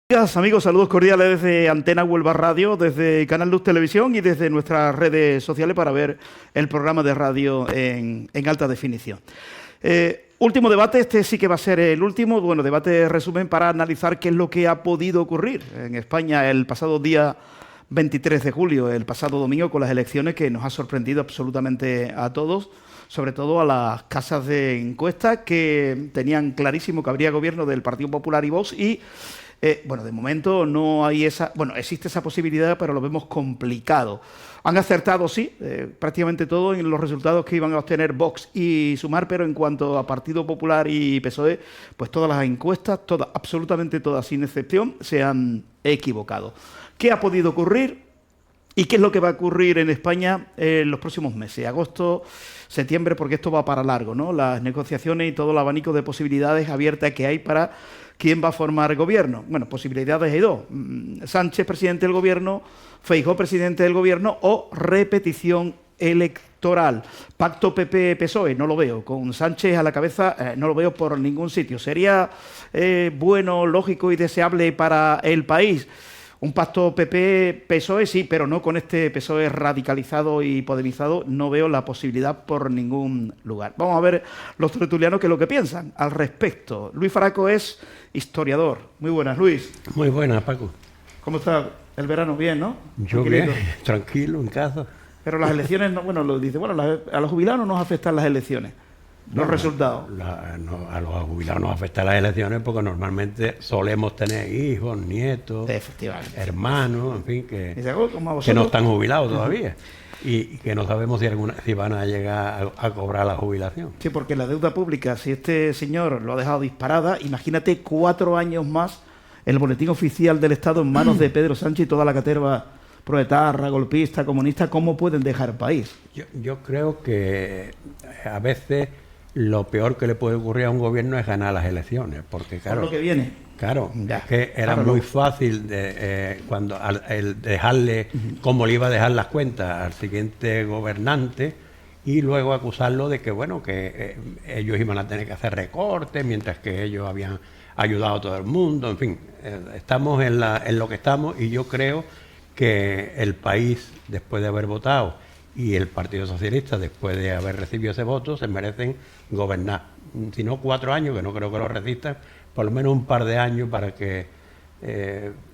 Amigos, saludos cordiales desde Antena Huelva Radio, desde Canal Luz Televisión y desde nuestras redes sociales para ver el programa de radio en alta definición. Último debate, este sí que va a ser el último, debate resumen para analizar qué es lo que ha podido ocurrir en España el pasado día 23 de julio, el pasado domingo, con las elecciones que nos ha sorprendido absolutamente a todos, sobre todo a las casas de encuesta que tenían clarísimo que habría gobierno del Partido Popular y Vox y de momento no hay esa... existe esa posibilidad, pero lo vemos complicado. Han acertado, sí, prácticamente todo en los resultados que iban a obtener Vox y Sumar, pero en cuanto a Partido Popular y PSOE, pues todas las encuestas, todas, absolutamente todas, sin excepción, se han equivocado. ¿Qué ha podido ocurrir? ¿Y qué es lo que va a ocurrir en España en los próximos meses? Agosto, septiembre, porque esto va para largo, ¿no? Las negociaciones y todo el abanico de posibilidades abiertas que hay para quién va a formar gobierno. Bueno, posibilidades hay dos. Sánchez, presidente del gobierno, Feijóo, presidente del gobierno, o repetición electoral. Pacto PP-PSOE, no lo veo. Con Sánchez a la cabeza, no lo veo por ningún sitio. ¿Sería bueno, lógico y deseable para el país? Un pacto PP-PSOE sí, pero no con este PSOE radicalizado y podemizado. No veo la posibilidad por ningún lugar. Vamos a ver los tertulianos qué es lo que piensan al respecto. Luis Faraco es historiador. Muy buenas, Luis. Muy buenas, Paco. ¿Cómo está el verano? Bien, ¿no? Yo bien, tranquilo, en casa. Pero las elecciones, a los jubilados no nos afectan las elecciones. Los resultados. A los jubilados nos afectan las elecciones porque normalmente solemos tener hijos, nietos, hermanos, en fin, que no están jubilados todavía y que no sabemos si van a llegar a cobrar la jubilación. Sí, porque la deuda pública, si este señor lo ha dejado disparada, imagínate 4 años más el boletín oficial del Estado en manos de Pedro Sánchez y toda la caterva proetarra, golpista, comunista, ¿cómo pueden dejar el país? Yo creo que a veces lo peor que le puede ocurrir a un gobierno es ganar las elecciones, porque claro, por lo que viene. Claro, ya, es que era muy fácil cuando el dejarle, como le iba a dejar las cuentas al siguiente gobernante y luego acusarlo de que ellos iban a tener que hacer recortes mientras que ellos habían ayudado a todo el mundo, en fin, estamos en lo que estamos y yo creo que el país, después de haber votado, y el Partido Socialista, después de haber recibido ese voto, se merecen gobernar. Si no 4 años, que no creo que lo resistan, por lo menos un par de años para que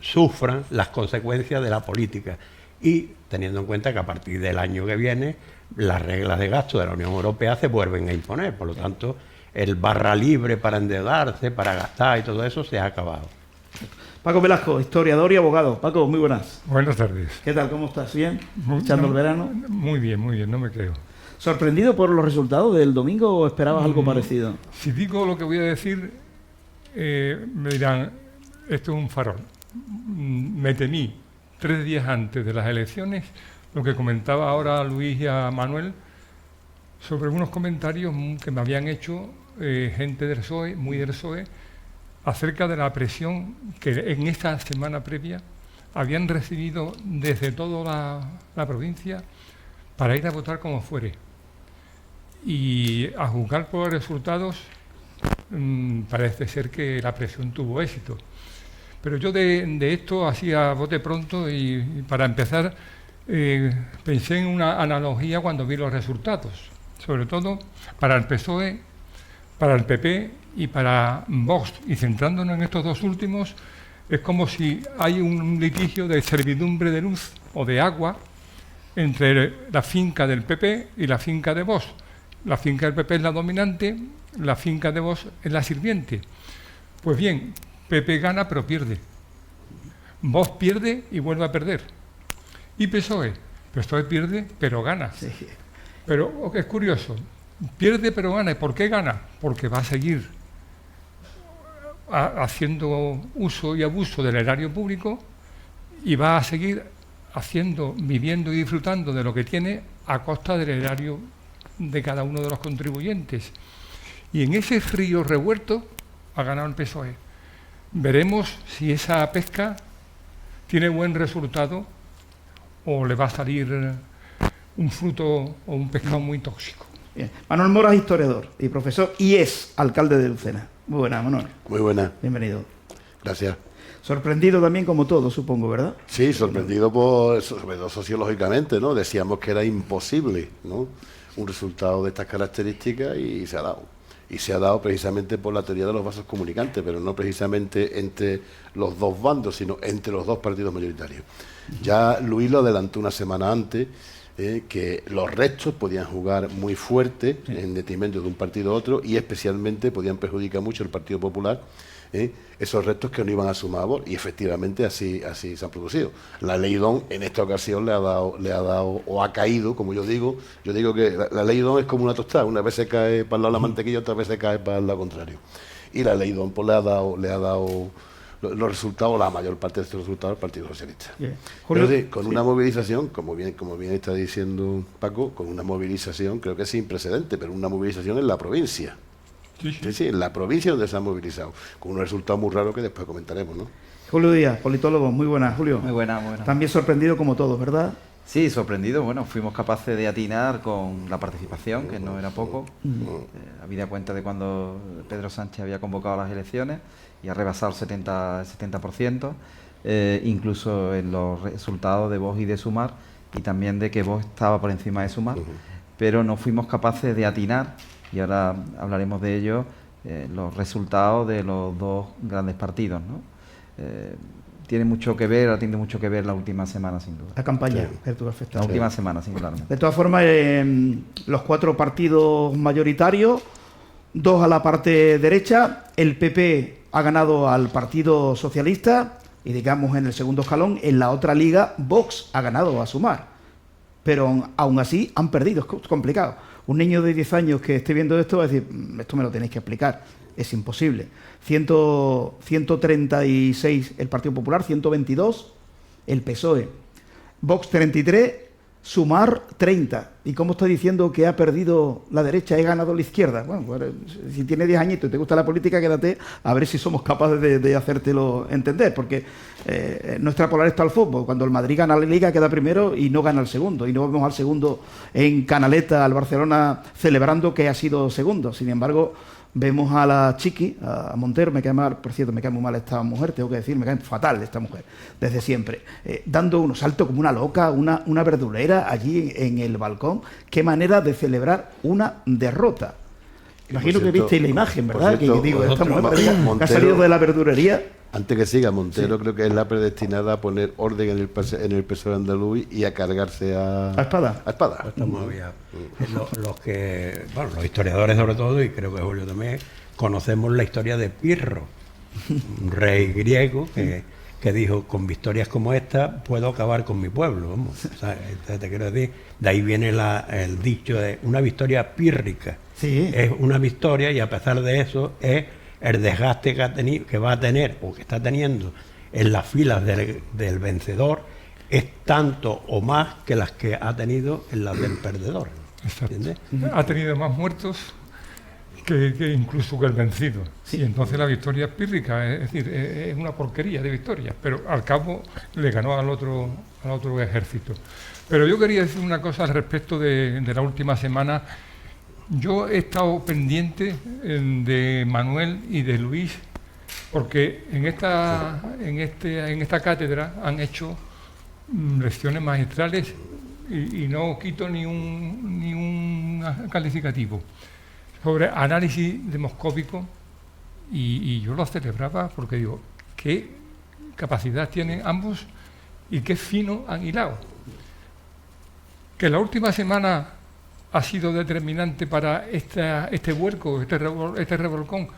sufran las consecuencias de la política. Y teniendo en cuenta que a partir del año que viene, las reglas de gasto de la Unión Europea se vuelven a imponer. Por lo tanto, el barra libre para endeudarse, para gastar y todo eso se ha acabado. Paco Velasco, historiador y abogado. Paco, muy buenas. Buenas tardes. ¿Qué tal? ¿Cómo estás? ¿Bien? ¿Echando el verano? Muy bien, no me creo. ¿Sorprendido por los resultados del domingo o esperabas algo parecido? Si digo lo que voy a decir, me dirán, esto es un farol. Me temí 3 días antes de las elecciones, lo que comentaba ahora Luis y a Manuel, sobre unos comentarios que me habían hecho gente del PSOE, muy del PSOE, acerca de la presión que en esta semana previa habían recibido desde toda la provincia para ir a votar como fuere. Y a juzgar por los resultados, parece ser que la presión tuvo éxito. Pero yo de esto, así a bote pronto, y para empezar, pensé en una analogía cuando vi los resultados, sobre todo para el PSOE, para el PP y para Vox, y centrándonos en estos 2 últimos, es como si hay un litigio de servidumbre de luz o de agua entre la finca del PP y la finca de Vox. La finca del PP es la dominante, la finca de Vox es la sirviente. Pues bien, PP gana pero pierde. Vox pierde y vuelve a perder. Y PSOE pierde pero gana. Sí. Pero es curioso, pierde pero gana. ¿Y por qué gana? Porque va a seguir haciendo uso y abuso del erario público y va a seguir viviendo y disfrutando de lo que tiene a costa del erario de cada uno de los contribuyentes. Y en ese río revuelto ha ganado el PSOE. Veremos si esa pesca tiene buen resultado o le va a salir un fruto o un pescado muy tóxico. Bien. Manuel Mora es historiador y profesor y es alcalde de Lucena. Muy buena, Manuel. Muy buena. Bienvenido. Gracias. Sorprendido también como todo, supongo, ¿verdad? Sí, sorprendido sobre todo sociológicamente, ¿no? Decíamos que era imposible, ¿no?, un resultado de estas características y se ha dado. Y se ha dado precisamente por la teoría de los vasos comunicantes, pero no precisamente entre los dos bandos, sino entre los dos partidos mayoritarios. Ya Luis lo adelantó una semana antes, que los restos podían jugar muy fuerte en detrimento de un partido a otro y especialmente podían perjudicar mucho el Partido Popular, esos restos que no iban a sumar a Vox, y efectivamente así se han producido. La ley DON en esta ocasión le ha dado o ha caído, como yo digo que la ley DON es como una tostada, una vez se cae para el lado de la mantequilla, otra vez se cae para el lado contrario. Y la ley DON pues le ha dado los resultados, la mayor parte de estos resultados al Partido Socialista. Pero sí, con una movilización, como bien está diciendo Paco, con una movilización creo que es sin precedente, pero una movilización en la provincia. Sí, en la provincia donde se han movilizado, con un resultado muy raro que después comentaremos, ¿no? Julio Díaz, politólogo, muy buenas, Julio. Muy buena. También sorprendido como todos, ¿verdad? Sí, sorprendido. Bueno, fuimos capaces de atinar con la participación, que no era poco. Habida cuenta de cuando Pedro Sánchez había convocado las elecciones y ha rebasado el 70%, incluso en los resultados de Vox y de Sumar, y también de que Vox estaba por encima de Sumar, pero no fuimos capaces de atinar, y ahora hablaremos de ello, los resultados de los dos grandes partidos, ¿no? Tiene mucho que ver, atiende mucho que ver la última semana, sin duda. La campaña, la última semana, singularmente. De todas formas, los 4 partidos mayoritarios, 2 a la parte derecha, el PP ha ganado al Partido Socialista y, digamos, en el segundo escalón, en la otra liga, Vox ha ganado a Sumar. Pero aún así han perdido, es complicado. Un niño de 10 años que esté viendo esto va a decir, esto me lo tenéis que explicar, es imposible. 136 el Partido Popular, 122 el PSOE, Vox 33, Sumar 30. ¿Y cómo está diciendo que ha perdido la derecha y ha ganado la izquierda? Bueno, pues, si tienes 10 añitos y te gusta la política, quédate a ver si somos capaces de hacértelo entender, porque no extrapolar esto al fútbol. Cuando el Madrid gana la Liga queda primero y no gana el segundo, y no vemos al segundo en Canaleta, al Barcelona, celebrando que ha sido segundo. Sin embargo, vemos a la Chiqui, a Montero, me cae mal, por cierto, me cae muy mal esta mujer, tengo que decir, me cae fatal esta mujer, desde siempre, dando unos saltos como una loca, una verdulera allí en el balcón. Qué manera de celebrar una derrota. Imagino que visteis la imagen, ¿verdad? Cierto, que digo, esta mujer Montero, que ha salido de la verdulería. Antes que siga, Montero creo que es la predestinada a poner orden en el PSOE andaluz y a cargarse a espada. Los historiadores sobre todo, y creo que Julio también, conocemos la historia de Pirro, un rey griego que dijo, con victorias como esta puedo acabar con mi pueblo. Vamos. O sea, te quiero decir, de ahí viene el dicho de una victoria pírrica. Sí. Es una victoria y a pesar de eso es el desgaste que va a tener o que está teniendo en las filas del vencedor es tanto o más que las que ha tenido en las del perdedor. ¿Entiendes? Ha tenido más muertos que incluso que el vencido. Sí. Y entonces la victoria es pírrica, es decir, es una porquería de victoria, pero al cabo le ganó al otro ejército. Pero yo quería decir una cosa al respecto de la última semana. Yo he estado pendiente de Manuel y de Luis, porque en esta cátedra han hecho lecciones magistrales y no quito ni un calificativo sobre análisis demoscópico, y yo lo celebraba porque digo, qué capacidad tienen ambos y qué fino han hilado. Que la última semana ha sido determinante para este vuelco, este revolcón.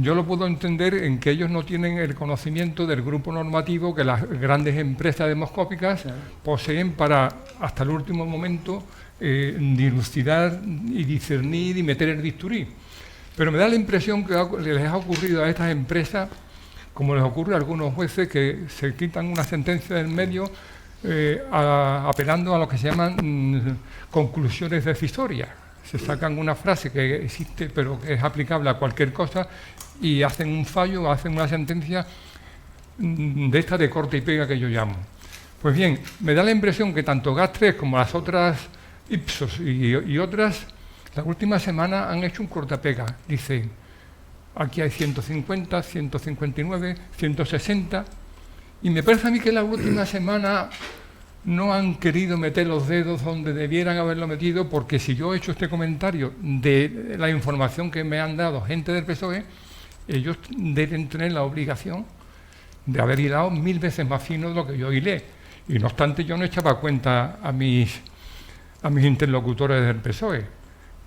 Yo lo puedo entender en que ellos no tienen el conocimiento del grupo normativo que las grandes empresas demoscópicas poseen para, hasta el último momento, dilucidar y discernir y meter el bisturí. Pero me da la impresión que les ha ocurrido a estas empresas, como les ocurre a algunos jueces, que se quitan una sentencia del medio apelando a lo que se llaman conclusiones decisorias. Se sacan una frase que existe pero que es aplicable a cualquier cosa y hacen un fallo, hacen una sentencia de esta de corte y pega que yo llamo. Pues bien, me da la impresión que tanto GAT3 como las otras Ipsos y otras, la última semana han hecho un cortapega. Dicen, aquí hay 150, 159, 160, y me parece a mí que la última semana no han querido meter los dedos donde debieran haberlo metido, porque si yo he hecho este comentario de la información que me han dado gente del PSOE, ellos deben tener la obligación de haber hilado 1000 veces más fino de lo que yo hilé. Y no obstante, yo no echaba cuenta a mis interlocutores del PSOE,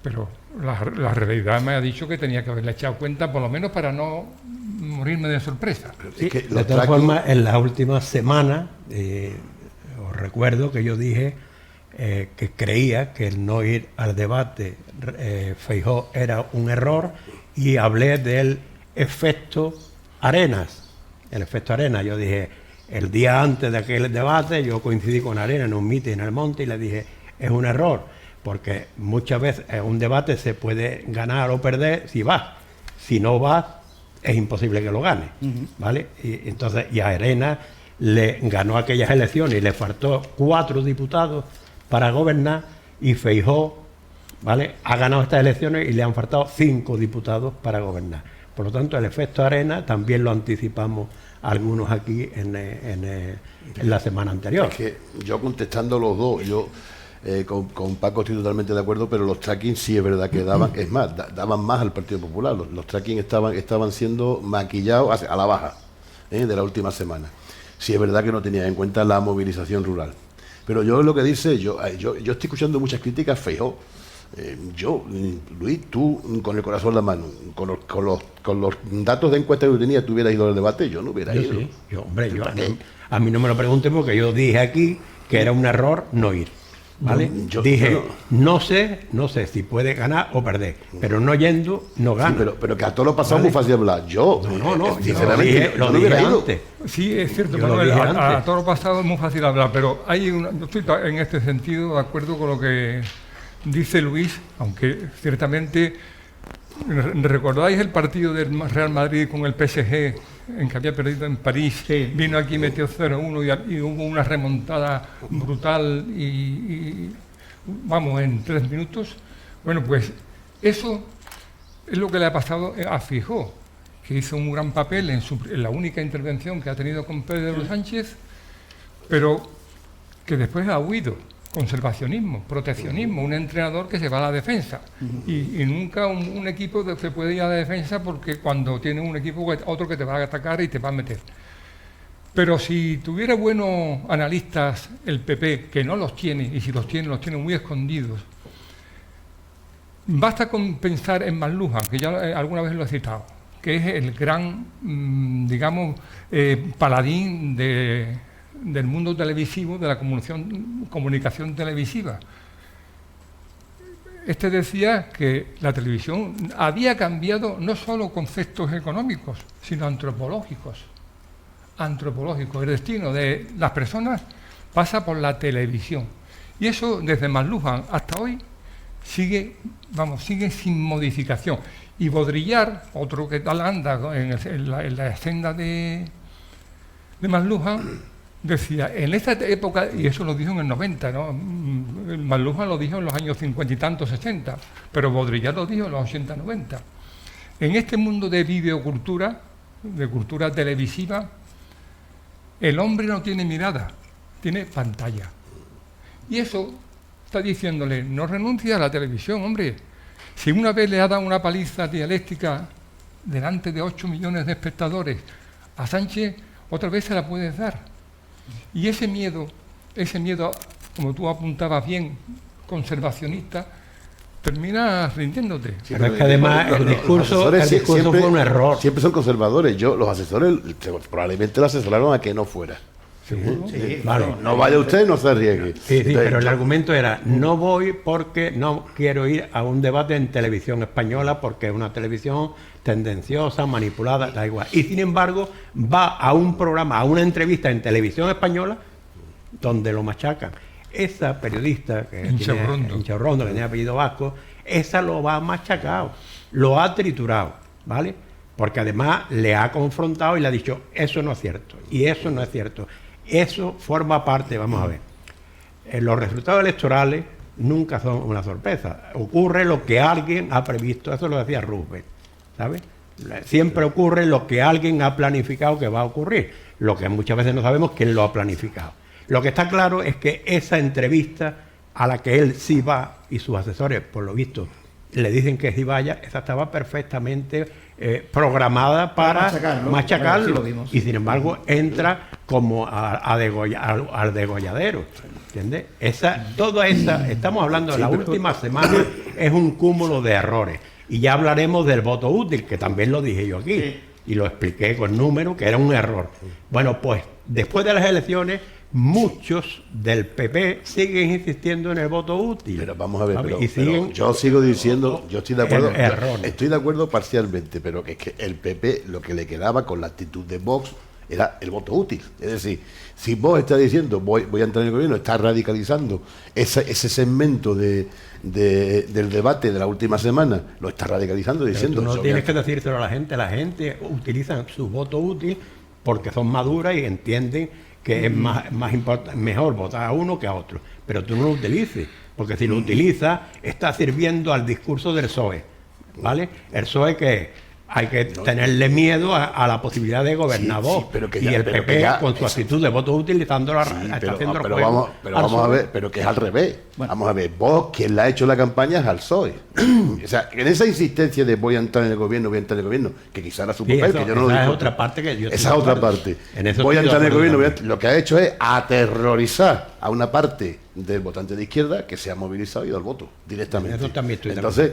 pero la realidad me ha dicho que tenía que haberle echado cuenta, por lo menos para no morirme de sorpresa. Sí, de todas formas, en las últimas semanas, os recuerdo que yo dije que creía que el no ir al debate Feijóo era un error, y hablé del efecto Arenas. El efecto Arenas, yo dije, el día antes de aquel debate, yo coincidí con Arenas en un mitin en el Monte y le dije, es un error, porque muchas veces en un debate se puede ganar o perder si vas. Si no vas, es imposible que lo gane, ¿vale? Y entonces, y a Arenas le ganó aquellas elecciones y le faltó 4 diputados para gobernar, y Feijóo, ¿vale?, ha ganado estas elecciones y le han faltado 5 diputados para gobernar. Por lo tanto, el efecto Arena también lo anticipamos algunos aquí en la semana anterior. Es que yo, contestando los dos, yo con Paco estoy totalmente de acuerdo, pero los tracking sí es verdad que daban, es más, daban más al Partido Popular. Los tracking estaban siendo maquillados a la baja de la última semana. Sí es verdad que no tenían en cuenta la movilización rural. Pero yo lo que dice, yo estoy escuchando muchas críticas a Feijóo. Luis, tú con el corazón en la mano, con los datos de encuesta que tú tenías, tú hubieras ido al debate, yo no hubiera ido. Sí. A mí no me lo pregunten, porque yo dije aquí que era un error no ir, ¿vale? Dije, no sé si puede ganar o perder, pero no yendo, no gana. Sí, pero que a todo lo pasado, ¿vale?, muy fácil hablar. Sinceramente, lo dije antes. Sí, es cierto, Manuel, a todo lo pasado es muy fácil hablar, pero yo estoy en este sentido de acuerdo con lo que dice Luis, aunque ciertamente, ¿recordáis el partido del Real Madrid con el PSG en que había perdido en París? Sí. Vino aquí, metió 0-1 y hubo una remontada brutal y vamos, en 3 minutos. Bueno, pues eso es lo que le ha pasado a Feijóo, que hizo un gran papel en la única intervención que ha tenido con Pedro Sánchez, pero que después ha huido. Conservacionismo, proteccionismo, un entrenador que se va a la defensa, y nunca un equipo se puede ir a la defensa, porque cuando tiene un equipo, otro que te va a atacar y te va a meter. Pero si tuviera buenos analistas el PP, que no los tiene, y si los tiene muy escondidos, basta con pensar en McLuhan, que ya alguna vez lo he citado, que es el gran, paladín del mundo televisivo, de la comunicación televisiva. Este decía que la televisión había cambiado no solo conceptos económicos, sino antropológicos. El destino de las personas pasa por la televisión. Y eso, desde McLuhan hasta hoy, sigue sin modificación. Y Baudrillard, otro que tal anda en la senda de McLuhan, decía, en esta época, y eso lo dijo en el 90, ¿no? McLuhan lo dijo en los años 50 y tantos, 60, pero Baudrillard lo dijo en los 80, 90. En este mundo de videocultura, de cultura televisiva, el hombre no tiene mirada, tiene pantalla. Y eso está diciéndole, no renuncie a la televisión, hombre. Si una vez le ha dado una paliza dialéctica delante de 8 millones de espectadores a Sánchez, otra vez se la puedes dar. Y ese miedo, como tú apuntabas bien, conservacionista, termina rindiéndote. Sí, pero es que además el discurso fue un error. Siempre son conservadores. Los asesores probablemente lo asesoraron a que no fuera. Sí, vale. No vaya usted, no se arriesgue. Sí, pero el argumento era, no voy porque no quiero ir a un debate en televisión española, porque es una televisión tendenciosa, manipulada, da igual. Y sin embargo, va a un programa, a una entrevista en televisión española, donde lo machacan. Esa periodista, que Inchaurrondo, que tiene apellido vasco, esa lo ha machacado, lo ha triturado, ¿vale? Porque además le ha confrontado y le ha dicho, eso no es cierto, y eso no es cierto. Eso forma parte, vamos a ver, los resultados electorales nunca son una sorpresa. Ocurre lo que alguien ha previsto, eso lo decía Roosevelt, ¿sabes? Siempre ocurre lo que alguien ha planificado que va a ocurrir, lo que muchas veces no sabemos quién lo ha planificado. Lo que está claro es que esa entrevista a la que él sí va y sus asesores, por lo visto, le dicen que sí vaya, esa estaba perfectamente programada para machacarlo. Bueno, sí, y sin embargo entra como al degolladero. ¿Entiendes? Toda esa, estamos hablando de la última semana, es un cúmulo de errores. Y ya hablaremos del voto útil, que también lo dije yo aquí, y lo expliqué con números, que era un error. Bueno, pues después de las elecciones, muchos del PP siguen insistiendo en el voto útil. Pero vamos a ver, pero yo sigo diciendo, yo estoy de acuerdo, estoy de acuerdo parcialmente, pero que es que el PP lo que le quedaba con la actitud de Vox era el voto útil. Es decir, si Vox está diciendo voy a entrar en el gobierno, está radicalizando ese segmento del debate de la última semana, lo está radicalizando diciendo... Pero tú no tienes que decírselo a la gente utiliza su voto útil porque son maduras y entienden que es mejor votar a uno que a otro. Pero tú no lo utilices, porque si lo utilizas, está sirviendo al discurso del PSOE, ¿vale? El PSOE que hay que tenerle miedo a la posibilidad de gobernar Vox. Y el PP, con su actitud de voto utilizando está haciendo el juego. Vamos a ver, pero que es al revés. Bueno. Vamos a ver, Vox, quien le ha hecho la campaña es al PSOE. O sea, en esa insistencia de voy a entrar en el gobierno, que quizá era su papel, que yo no lo digo. Esa es otra parte que yo... Esa es otra parte. Voy a entrar en el gobierno, lo que ha hecho es aterrorizar a una parte del votante de izquierda que se ha movilizado y ido al voto directamente. Eso también estoy Entonces,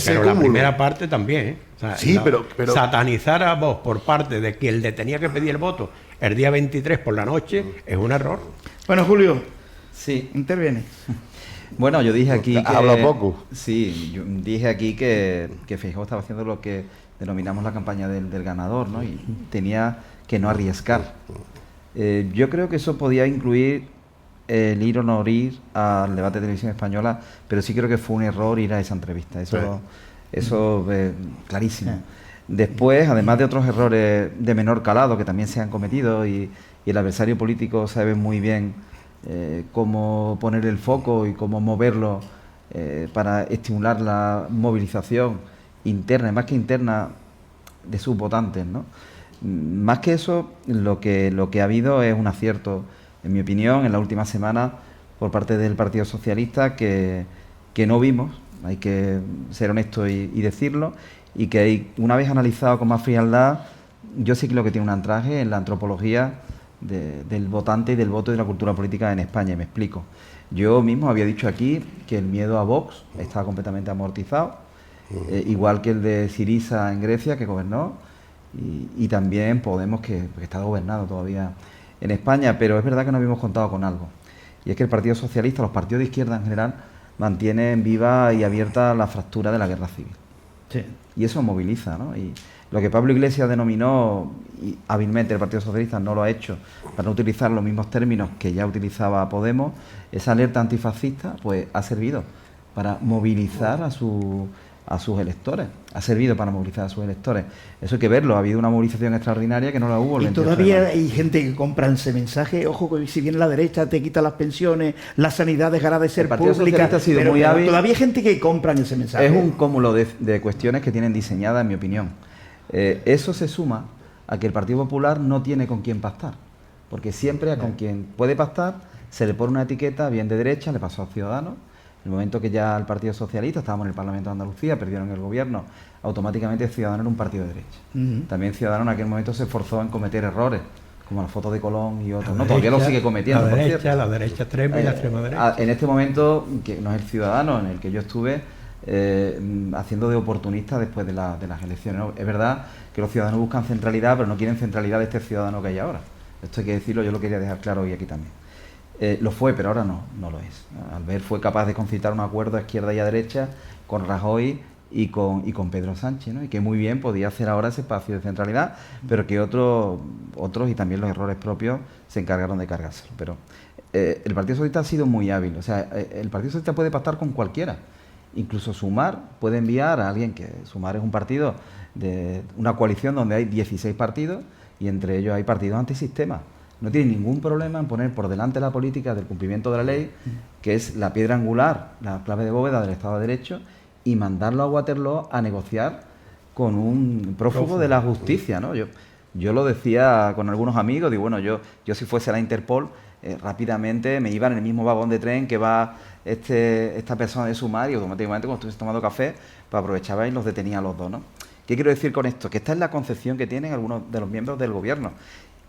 pero la primera parte también, O sea, sí, pero satanizar a Vox por parte de quien le tenía que pedir el voto el día 23 por la noche es un error. Bueno, Julio, sí, interviene. Bueno, yo dije aquí que... Habla poco. Sí, yo dije aquí que Feijóo estaba haciendo lo que denominamos la campaña del ganador, ¿no? Y tenía que no arriesgar. Yo creo que eso podía incluir el ir o no ir al debate de televisión española, pero sí creo que fue un error ir a esa entrevista. Eso clarísimo. Después, además de otros errores de menor calado que también se han cometido y el adversario político sabe muy bien cómo poner el foco y cómo moverlo para estimular la movilización interna, más que interna, de sus votantes, ¿no? Más que eso, lo que ha habido es un acierto, en mi opinión, en la última semana por parte del Partido Socialista que no vimos, hay que ser honesto y decirlo, y que una vez analizado con más frialdad, yo sí creo que tiene un anclaje en la antropología del votante y del voto y de la cultura política en España, y me explico. Yo mismo había dicho aquí que el miedo a Vox estaba completamente amortizado, igual que el de Syriza en Grecia, que gobernó, y también Podemos, que está gobernado todavía en España, pero es verdad que no habíamos contado con algo, y es que el Partido Socialista, los partidos de izquierda en general, mantienen viva y abierta la fractura de la guerra civil. Sí. Y eso moviliza, ¿no? Y lo que Pablo Iglesias denominó, y hábilmente el Partido Socialista no lo ha hecho, para no utilizar los mismos términos que ya utilizaba Podemos, esa alerta antifascista, pues ha servido para movilizar a sus electores. Ha servido para movilizar a sus electores. Eso hay que verlo. Ha habido una movilización extraordinaria que no la hubo. Y todavía hay gente que compra ese mensaje. Ojo, que si viene la derecha te quita las pensiones, la sanidad dejará de ser pública. Ha sido muy hábil. Todavía hay gente que compra ese mensaje. Es un cúmulo de cuestiones que tienen diseñadas, en mi opinión. Eso se suma a que el Partido Popular no tiene con quién pactar. Porque siempre con quien puede pactar se le pone una etiqueta bien de derecha, le pasó a Ciudadanos. En el momento que ya el Partido Socialista, estábamos en el Parlamento de Andalucía, perdieron el gobierno, automáticamente Ciudadanos era un partido de derecha. También Ciudadanos en aquel momento se esforzó en cometer errores, como la foto de Colón y otros. Todavía lo sigue cometiendo. La derecha extrema y la extrema derecha. En este momento, que no es el Ciudadanos en el que yo estuve haciendo de oportunista después de las elecciones, ¿no? Es verdad que los ciudadanos buscan centralidad, pero no quieren centralidad de este ciudadano que hay ahora. Esto hay que decirlo, yo lo quería dejar claro hoy aquí también. Lo fue, pero ahora no lo es. Albert fue capaz de concitar un acuerdo a izquierda y a derecha con Rajoy y con Pedro Sánchez, ¿no? Y que muy bien podía hacer ahora ese espacio de centralidad, pero que otros y también los errores propios se encargaron de cargárselo. Pero el Partido Socialista ha sido muy hábil. O sea, el Partido Socialista puede pactar con cualquiera. Incluso Sumar puede enviar a alguien, que Sumar es un partido de una coalición donde hay 16 partidos y entre ellos hay partidos antisistema. No tiene ningún problema en poner por delante la política del cumplimiento de la ley, que es la piedra angular, la clave de bóveda del Estado de Derecho, y mandarlo a Waterloo a negociar con un prófugo de la justicia, ¿no? Yo lo decía con algunos amigos, digo, bueno, yo si fuese a la Interpol, rápidamente me iba en el mismo vagón de tren que va esta persona de Sumar y automáticamente cuando estuviese tomando café, pues aprovechaba y los detenía a los dos, ¿no? ¿Qué quiero decir con esto? Que esta es la concepción que tienen algunos de los miembros del gobierno.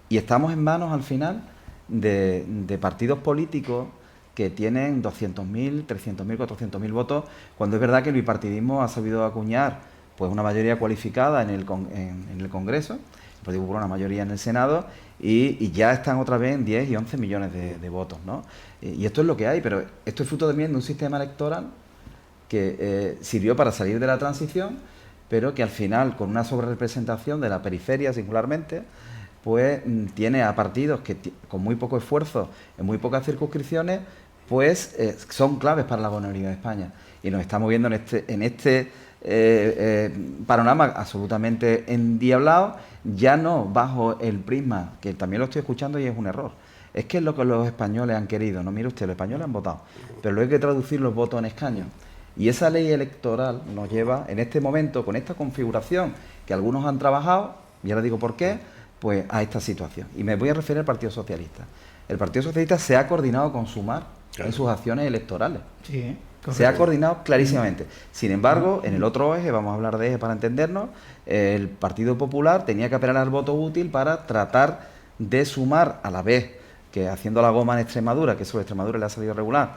Y estamos en manos, al final, de partidos políticos que tienen 200.000, 300.000, 400.000 votos, cuando es verdad que el bipartidismo ha sabido acuñar pues una mayoría cualificada en el Congreso, el Partido Popular una mayoría en el Senado, y ya están otra vez en 10 y 11 millones de votos, ¿no? Y esto es lo que hay, pero esto es fruto también de un sistema electoral que sirvió para salir de la transición, pero que al final, con una sobrerepresentación de la periferia singularmente, pues tiene a partidos que con muy poco esfuerzo, en muy pocas circunscripciones, pues son claves para la gobernabilidad de España. Y nos estamos viendo en este panorama absolutamente endiablado, ya no bajo el prisma, que también lo estoy escuchando y es un error. Es que es lo que los españoles han querido, ¿no? Mire usted, los españoles han votado, pero luego hay que traducir los votos en escaños. Y esa ley electoral nos lleva, en este momento, con esta configuración que algunos han trabajado, y ahora digo por qué, pues a esta situación. Y me voy a referir al Partido Socialista. El Partido Socialista se ha coordinado con Sumar en sus acciones electorales. Sí, se ha coordinado clarísimamente. Sin embargo, en el otro eje, vamos a hablar de eje para entendernos, el Partido Popular tenía que apelar al voto útil para tratar de sumar, a la vez que haciendo la goma en Extremadura, que sobre Extremadura le ha salido regular,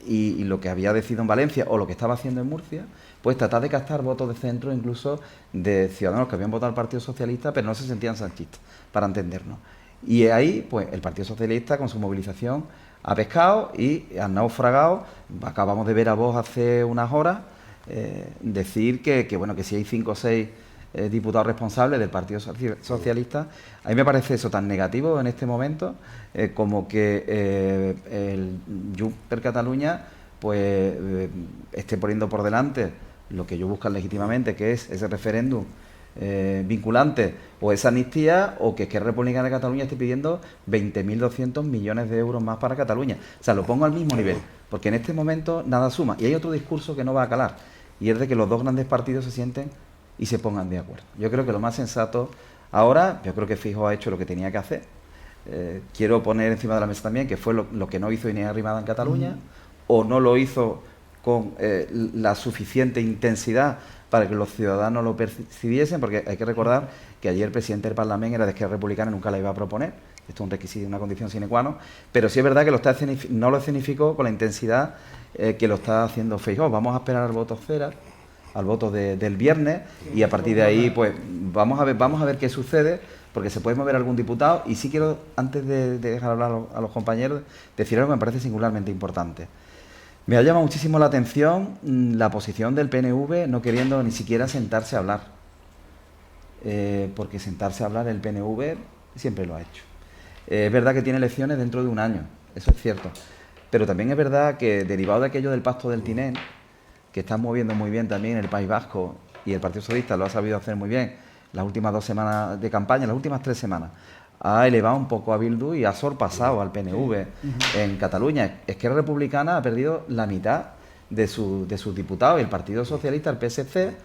y lo que había decidido en Valencia o lo que estaba haciendo en Murcia, pues tratar de captar votos de centro, incluso de ciudadanos que habían votado al Partido Socialista pero no se sentían sanchistas, para entendernos. Y ahí, pues el Partido Socialista con su movilización ha pescado y ha naufragado. Acabamos de ver a Vox hace unas horas decir que si hay 5 o 6 diputados responsables del Partido Socialista, a mí me parece eso tan negativo en este momento como que el Junts per Catalunya pues esté poniendo por delante lo que ellos buscan legítimamente, que es ese referéndum vinculante o esa amnistía, o que Esquerra Republicana de Cataluña esté pidiendo 20.200 millones de euros más para Cataluña. O sea, lo pongo al mismo nivel, porque en este momento nada suma. Y hay otro discurso que no va a calar, y es de que los dos grandes partidos se sienten y se pongan de acuerdo. Yo creo que lo más sensato ahora, yo creo que Feijóo ha hecho lo que tenía que hacer. Quiero poner encima de la mesa también que fue lo que no hizo Inés Arrimadas en Cataluña, o no lo hizo con la suficiente intensidad para que los ciudadanos lo percibiesen, porque hay que recordar que ayer el presidente del Parlamento era de Esquerra Republicana, nunca la iba a proponer. Esto es un requisito, una condición sine qua non, pero sí es verdad que no lo escenificó con la intensidad que lo está haciendo Feijóo. Vamos a esperar al voto cera, al voto del viernes, y a partir de ahí pues vamos a ver qué sucede, porque se puede mover algún diputado. Y sí quiero, antes de dejar hablar a los compañeros, decir algo que me parece singularmente importante. Me ha llamado muchísimo la atención la posición del PNV no queriendo ni siquiera sentarse a hablar, porque sentarse a hablar el PNV siempre lo ha hecho. Es verdad que tiene elecciones dentro de un año, eso es cierto, pero también es verdad que, derivado de aquello del Pacto del Tinel, que están moviendo muy bien también el País Vasco, y el Partido Socialista lo ha sabido hacer muy bien las últimas 2 semanas de campaña, las últimas 3 semanas, ha elevado un poco a Bildu y ha sorpasado al PNV en Cataluña. Esquerra Republicana ha perdido la mitad de sus diputados, y el Partido Socialista, el PSC,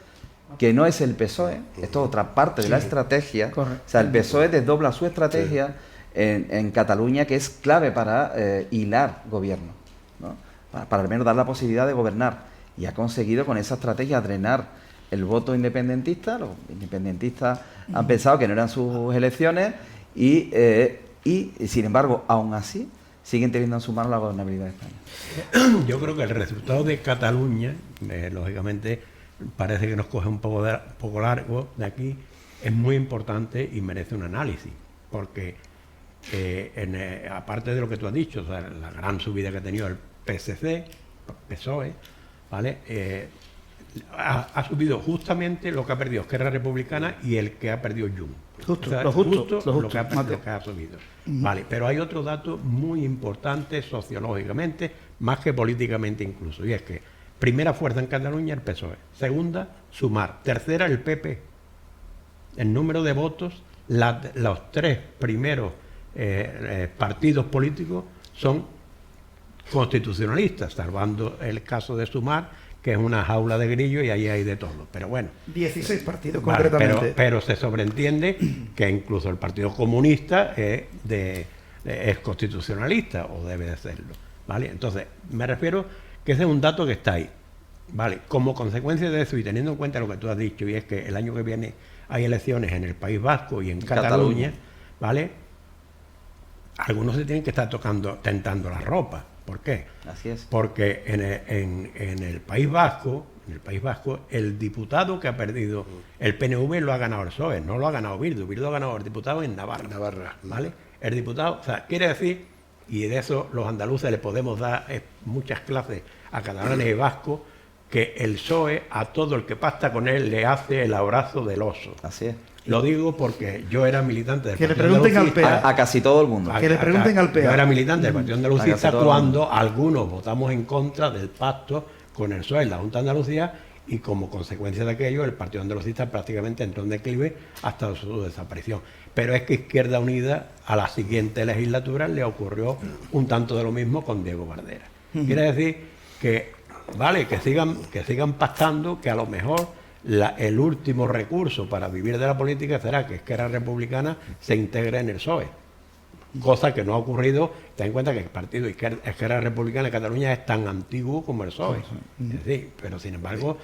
que no es el PSOE, esto es otra parte de la estrategia. Correcto. O sea, el PSOE desdobla su estrategia en Cataluña, que es clave para hilar gobierno, ¿no? Para al menos dar la posibilidad de gobernar, y ha conseguido con esa estrategia drenar el voto independentista. Los independentistas han pensado que no eran sus elecciones, y sin embargo, aún así, siguen teniendo en su mano la gobernabilidad de España. Yo creo que el resultado de Cataluña, lógicamente, parece que nos coge un poco largo de aquí, es muy importante y merece un análisis, porque aparte de lo que tú has dicho, o sea, la gran subida que ha tenido el PSOE, ¿vale? Ha subido justamente lo que ha perdido Esquerra Republicana y el que ha perdido Junts. Lo que ha subido. Vale, pero hay otro dato muy importante sociológicamente, más que políticamente incluso, y es que primera fuerza en Cataluña el PSOE, segunda Sumar, tercera el PP. El número de votos, los 3 primeros partidos políticos son constitucionalistas, salvando el caso de Sumar, que es una jaula de grillo y ahí hay de todo. Pero bueno. 16 partidos, Vale, concretamente. pero se sobreentiende que incluso el Partido Comunista es constitucionalista, o debe de serlo, ¿vale? Entonces, me refiero que ese es un dato que está ahí, ¿vale? Como consecuencia de eso, y teniendo en cuenta lo que tú has dicho, y es que el año que viene hay elecciones en el País Vasco y en Cataluña, ¿vale? Algunos se tienen que estar tentando la ropa. ¿Por qué? Así es. Porque en el País Vasco, el diputado que ha perdido el PNV lo ha ganado el PSOE, no lo ha ganado Bildu. Bildu ha ganado el diputado en Navarra, ¿vale? El diputado, o sea, quiere decir, y de eso los andaluces le podemos dar muchas clases a catalanes y vascos, que el PSOE a todo el que pacta con él le hace el abrazo del oso. Así es. Lo digo porque yo era militante del Que le Partido pregunten al Andalucista. PEA. A casi todo el mundo. Que le pregunten al PEA. Yo era militante del Partido Andalucista A casi todo el cuando algunos votamos en contra del pacto con el PSOE en la Junta de Andalucía, y como consecuencia de aquello el Partido Andalucista prácticamente entró en declive hasta su desaparición. Pero es que Izquierda Unida a la siguiente legislatura le ocurrió un tanto de lo mismo con Diego Bardera. Quiere decir que, vale, que sigan pactando, que a lo mejor el último recurso para vivir de la política será que Esquerra Republicana se integre en el PSOE. Cosa que no ha ocurrido. Ten en cuenta que el partido Esquerra Republicana de Cataluña es tan antiguo como el PSOE. Es decir, pero sin embargo,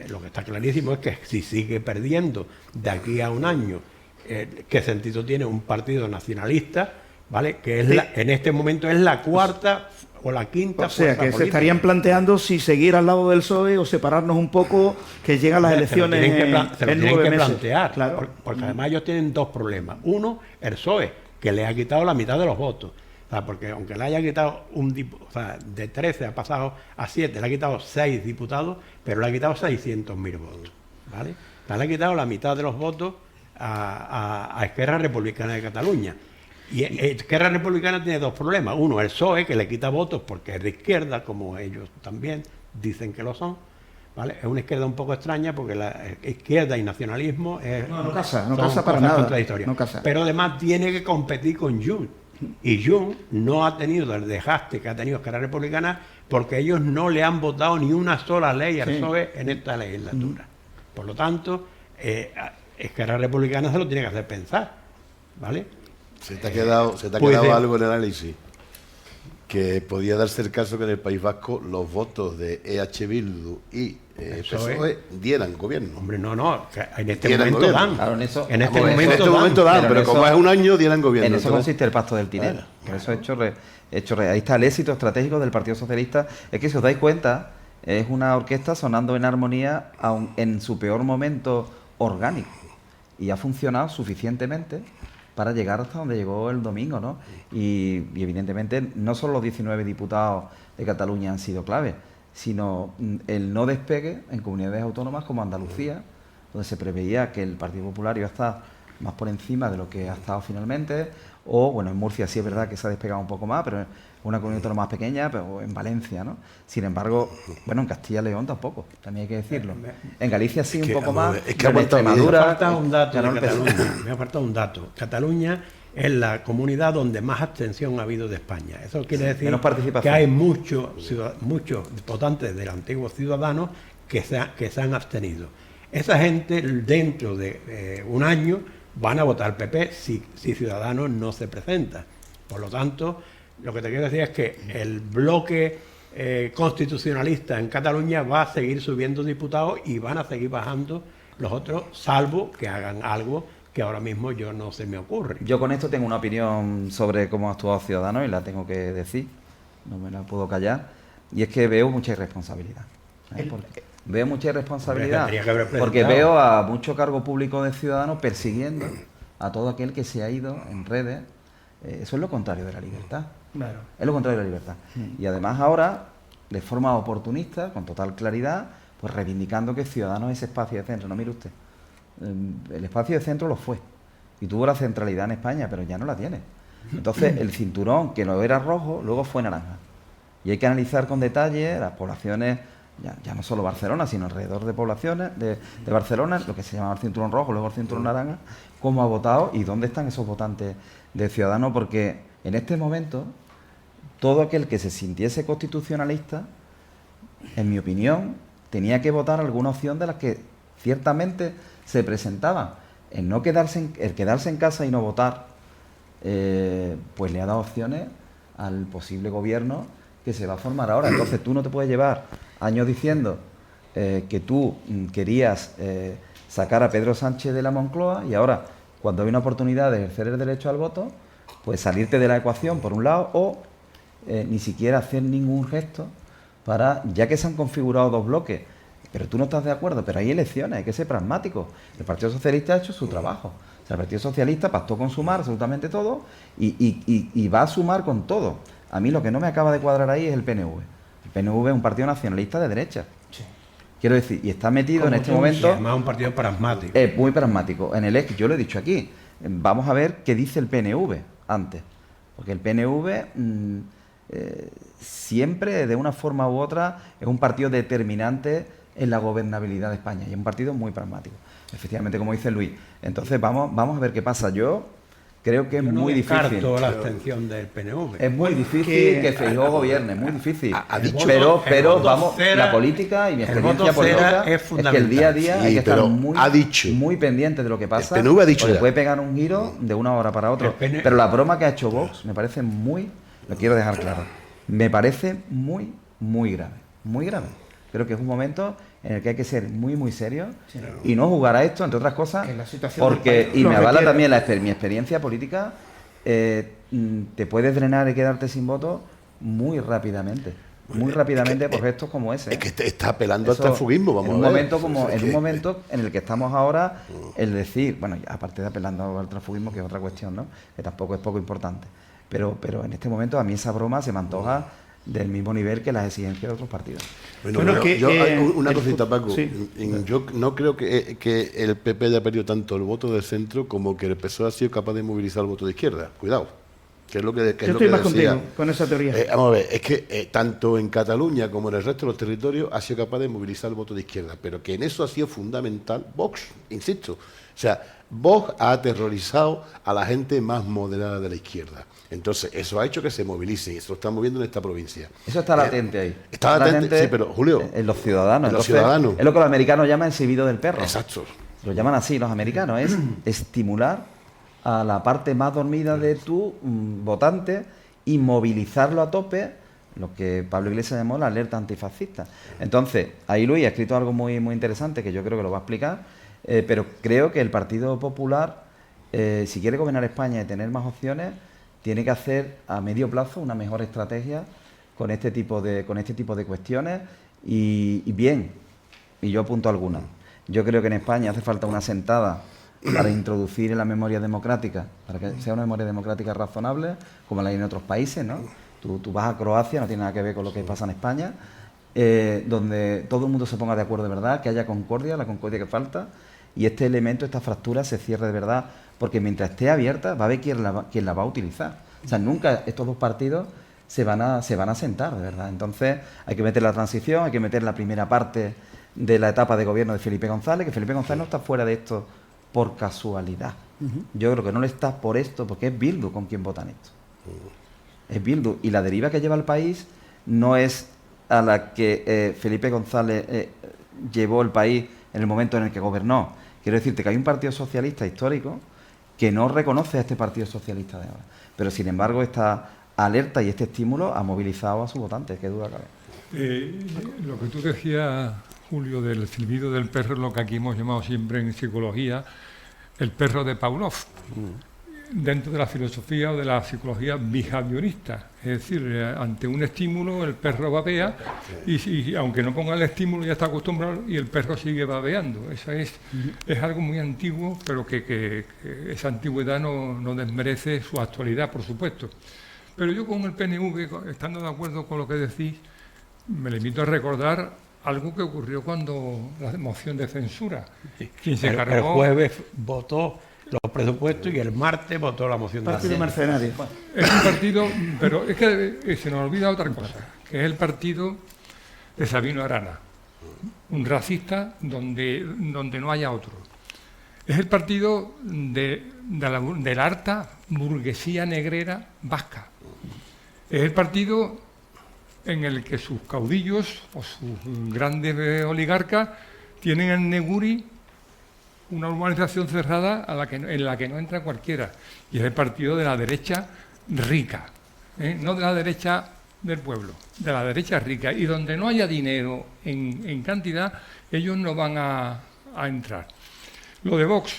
lo que está clarísimo es que si sigue perdiendo de aquí a un año, ¿qué sentido tiene un partido nacionalista, ¿vale? Que es en este momento es la cuarta o la quinta. O sea, fuerza que se política. estarían planteando si seguir al lado del PSOE o separarnos un poco, que llegan las elecciones se lo en tienen 9 que meses. plantear, Claro. porque además ellos tienen dos problemas. Uno, el PSOE, que le ha quitado la mitad de los votos. O sea, porque aunque le haya quitado de 13 ha pasado a 7, le ha quitado 6 diputados, pero le ha quitado 600.000 votos, ¿vale? O sea, le ha quitado la mitad de los votos a Esquerra Republicana de Cataluña. Y Esquerra Republicana tiene dos problemas. Uno, el PSOE, que le quita votos porque es de izquierda, como ellos también dicen que lo son, ¿vale? Es una izquierda un poco extraña porque la izquierda y nacionalismo No casa son para cosas nada. contradictorias. No casa. Pero además tiene que competir con Junts. Y Junts no ha tenido el desgaste que ha tenido Esquerra Republicana porque ellos no le han votado ni una sola ley al PSOE en esta legislatura. Por lo tanto, Esquerra Republicana se lo tiene que hacer pensar, ¿vale? Se te ha quedado algo en el análisis, que podía darse el caso que en el País Vasco los votos de EH Bildu y PSOE dieran gobierno. Hombre, no, que en este Dieran momento gobierno. dan. Claro, en eso- En este Hombre, En momento este momento dan, Pero pero en como eso- es un año, dieran gobierno. En eso Entonces, consiste el pacto del Tinel. Claro. Eso ahí está el éxito estratégico del Partido Socialista. Es que si os dais cuenta, es una orquesta sonando en armonía aun en su peor momento orgánico. Y ha funcionado suficientemente para llegar hasta donde llegó el domingo, ¿no? Y evidentemente no solo los 19 diputados de Cataluña han sido clave, sino el no despegue en comunidades autónomas como Andalucía, donde se preveía que el Partido Popular iba a estar más por encima de lo que ha estado finalmente, o bueno, en Murcia sí es verdad que se ha despegado un poco más, pero es una comunidad autónoma más pequeña, pero en Valencia, ¿no? Sin embargo, bueno, en Castilla y León tampoco, también hay que decirlo. En Galicia sí un poco más, es que pero en ha faltado Me Extremadura ha faltado un dato ganó de el PSOE. Cataluña. Me ha faltado un dato. Cataluña es la comunidad donde más abstención ha habido de España. Eso quiere decir menos participación. que hay muchos votantes del antiguo Ciudadanos que se han abstenido. Esa gente dentro de un año van a votar PP si Ciudadanos no se presenta. Por lo tanto, lo que te quiero decir es que el bloque constitucionalista en Cataluña va a seguir subiendo diputados y van a seguir bajando los otros, salvo que hagan algo que ahora mismo yo no se me ocurre. Yo con esto tengo una opinión sobre cómo ha actuado Ciudadanos y la tengo que decir, no me la puedo callar, y es que veo mucha irresponsabilidad. Veo mucha irresponsabilidad Hombre, tendría que haber porque presentado. veo a mucho cargo público de Ciudadanos persiguiendo a todo aquel que se ha ido en redes. Eso es lo contrario de la libertad. Claro. Es lo contrario de la libertad. Y además ahora, de forma oportunista, con total claridad, pues reivindicando que Ciudadanos es espacio de centro. No, mire usted, el espacio de centro lo fue y tuvo la centralidad en España, pero ya no la tiene. Entonces el cinturón, que no era rojo, luego fue naranja. Y hay que analizar con detalle las poblaciones, ya no solo Barcelona, sino alrededor de poblaciones de Barcelona, lo que se llamaba el cinturón rojo, luego el cinturón naranja, cómo ha votado y dónde están esos votantes de Ciudadanos, porque en este momento todo aquel que se sintiese constitucionalista en mi opinión, tenía que votar alguna opción de las que ciertamente se presentaban. El quedarse en casa y no votar, pues le ha dado opciones al posible gobierno que se va a formar ahora. Entonces tú no te puedes llevar años diciendo que tú querías sacar a Pedro Sánchez de la Moncloa y ahora, cuando hay una oportunidad de ejercer el derecho al voto, pues salirte de la ecuación por un lado o ni siquiera hacer ningún gesto para, ya que se han configurado dos bloques, pero tú no estás de acuerdo, pero hay elecciones, hay que ser pragmático. El Partido Socialista ha hecho su trabajo. O sea, el Partido Socialista pactó con Sumar absolutamente todo y va a sumar con todo. A mí lo que no me acaba de cuadrar ahí es el PNV. El PNV es un partido nacionalista de derecha. Sí. Quiero decir, y está metido en este momento... Además un partido pragmático. Muy pragmático. En el ex, yo lo he dicho aquí, vamos a ver qué dice el PNV antes. Porque el PNV siempre, de una forma u otra, es un partido determinante en la gobernabilidad de España. Y es un partido muy pragmático. Efectivamente, como dice Luis. Entonces, vamos a ver qué pasa. Yo creo que es muy difícil. La abstención del PNV. Es muy difícil que Feijóo gobierne, muy difícil. Pero vamos, la política y mi experiencia política es que el día a día hay que estar muy pendiente de lo que pasa. El PNV ha dicho porque puede pegar un giro de una hora para otra. Pero la broma que ha hecho Vox me parece lo quiero dejar claro, me parece muy, muy grave. Muy grave. Creo que es un momento en el que hay que ser muy, muy serio y no jugar a esto, entre otras cosas, porque, y me avala también mi experiencia política, te puedes drenar y quedarte sin voto muy rápidamente. Muy rápidamente por gestos como ese. Es que está apelando al transfugismo, vamos a ver. En un momento en el que estamos ahora, el decir, bueno, aparte de apelando al transfugismo, que es otra cuestión, ¿no? Que tampoco es poco importante. Pero en este momento a mí esa broma se me antoja del mismo nivel que las exigencias de otros partidos. Una cosita, Paco. Sí. Yo no creo que el PP haya perdido tanto el voto del centro como que el PSOE ha sido capaz de movilizar el voto de izquierda. Cuidado. Que es lo que, Yo estoy más contigo con esa teoría. Vamos a ver, es que tanto en Cataluña como en el resto de los territorios ha sido capaz de movilizar el voto de izquierda, pero que en eso ha sido fundamental Vox, insisto. O sea, Vox ha aterrorizado a la gente más moderada de la izquierda. Entonces, eso ha hecho que se movilicen y eso lo estamos viendo en esta provincia. Eso está latente ahí. Está latente, sí, pero Julio... En los ciudadanos. Los ciudadanos. Es lo que los americanos llaman el silbido del perro. Exacto. Lo llaman así los americanos, es estimular a la parte más dormida de tu votante y movilizarlo a tope, lo que Pablo Iglesias llamó la alerta antifascista. Entonces, ahí Luis ha escrito algo muy, muy interesante que yo creo que lo va a explicar, pero creo que el Partido Popular, si quiere gobernar España y tener más opciones, tiene que hacer a medio plazo una mejor estrategia con este tipo de cuestiones y yo apunto algunas. Yo creo que en España hace falta una sentada para introducir en la memoria democrática, para que sea una memoria democrática razonable, como la hay en otros países, ¿no? Tú vas a Croacia, no tiene nada que ver con lo que pasa en España, donde todo el mundo se ponga de acuerdo de verdad, que haya concordia, la concordia que falta, y este elemento, esta fractura se cierre de verdad, porque mientras esté abierta va a haber quien la va a utilizar. O sea, nunca estos dos partidos se van a sentar, de verdad. Entonces hay que meter la transición, hay que meter la primera parte de la etapa de gobierno de Felipe González, que Felipe González no está fuera de esto por casualidad. Yo creo que no le está por esto, porque es Bildu con quien votan esto. Es Bildu. Y la deriva que lleva el país no es a la que Felipe González llevó el país en el momento en el que gobernó. Quiero decirte que hay un partido socialista histórico que no reconoce a este partido socialista de ahora. Pero, sin embargo, esta alerta y este estímulo ha movilizado a sus votantes, qué duda cabe. Lo que tú decías, Julio, del silbido del perro, es lo que aquí hemos llamado siempre en psicología el perro de Pavlov, dentro de la filosofía o de la psicología behaviorista. Es decir, ante un estímulo el perro babea y aunque no ponga el estímulo ya está acostumbrado y el perro sigue babeando. Eso es algo muy antiguo, pero que esa antigüedad no desmerece su actualidad, por supuesto. Pero yo con el PNV, estando de acuerdo con lo que decís, me limito a recordar algo que ocurrió cuando la moción de censura. Quien se cargó... El jueves votó los presupuestos y el martes votó la moción de partido mercenario. Es un partido, pero es que se nos olvida otra cosa, que es el partido de Sabino Arana, un racista donde no haya otro. Es el partido de la harta burguesía negrera vasca. Es el partido en el que sus caudillos o sus grandes oligarcas tienen en Neguri una urbanización cerrada en la que no entra cualquiera, y es el partido de la derecha rica, no de la derecha del pueblo, de la derecha rica, y donde no haya dinero en cantidad, ellos no van a entrar. Lo de Vox,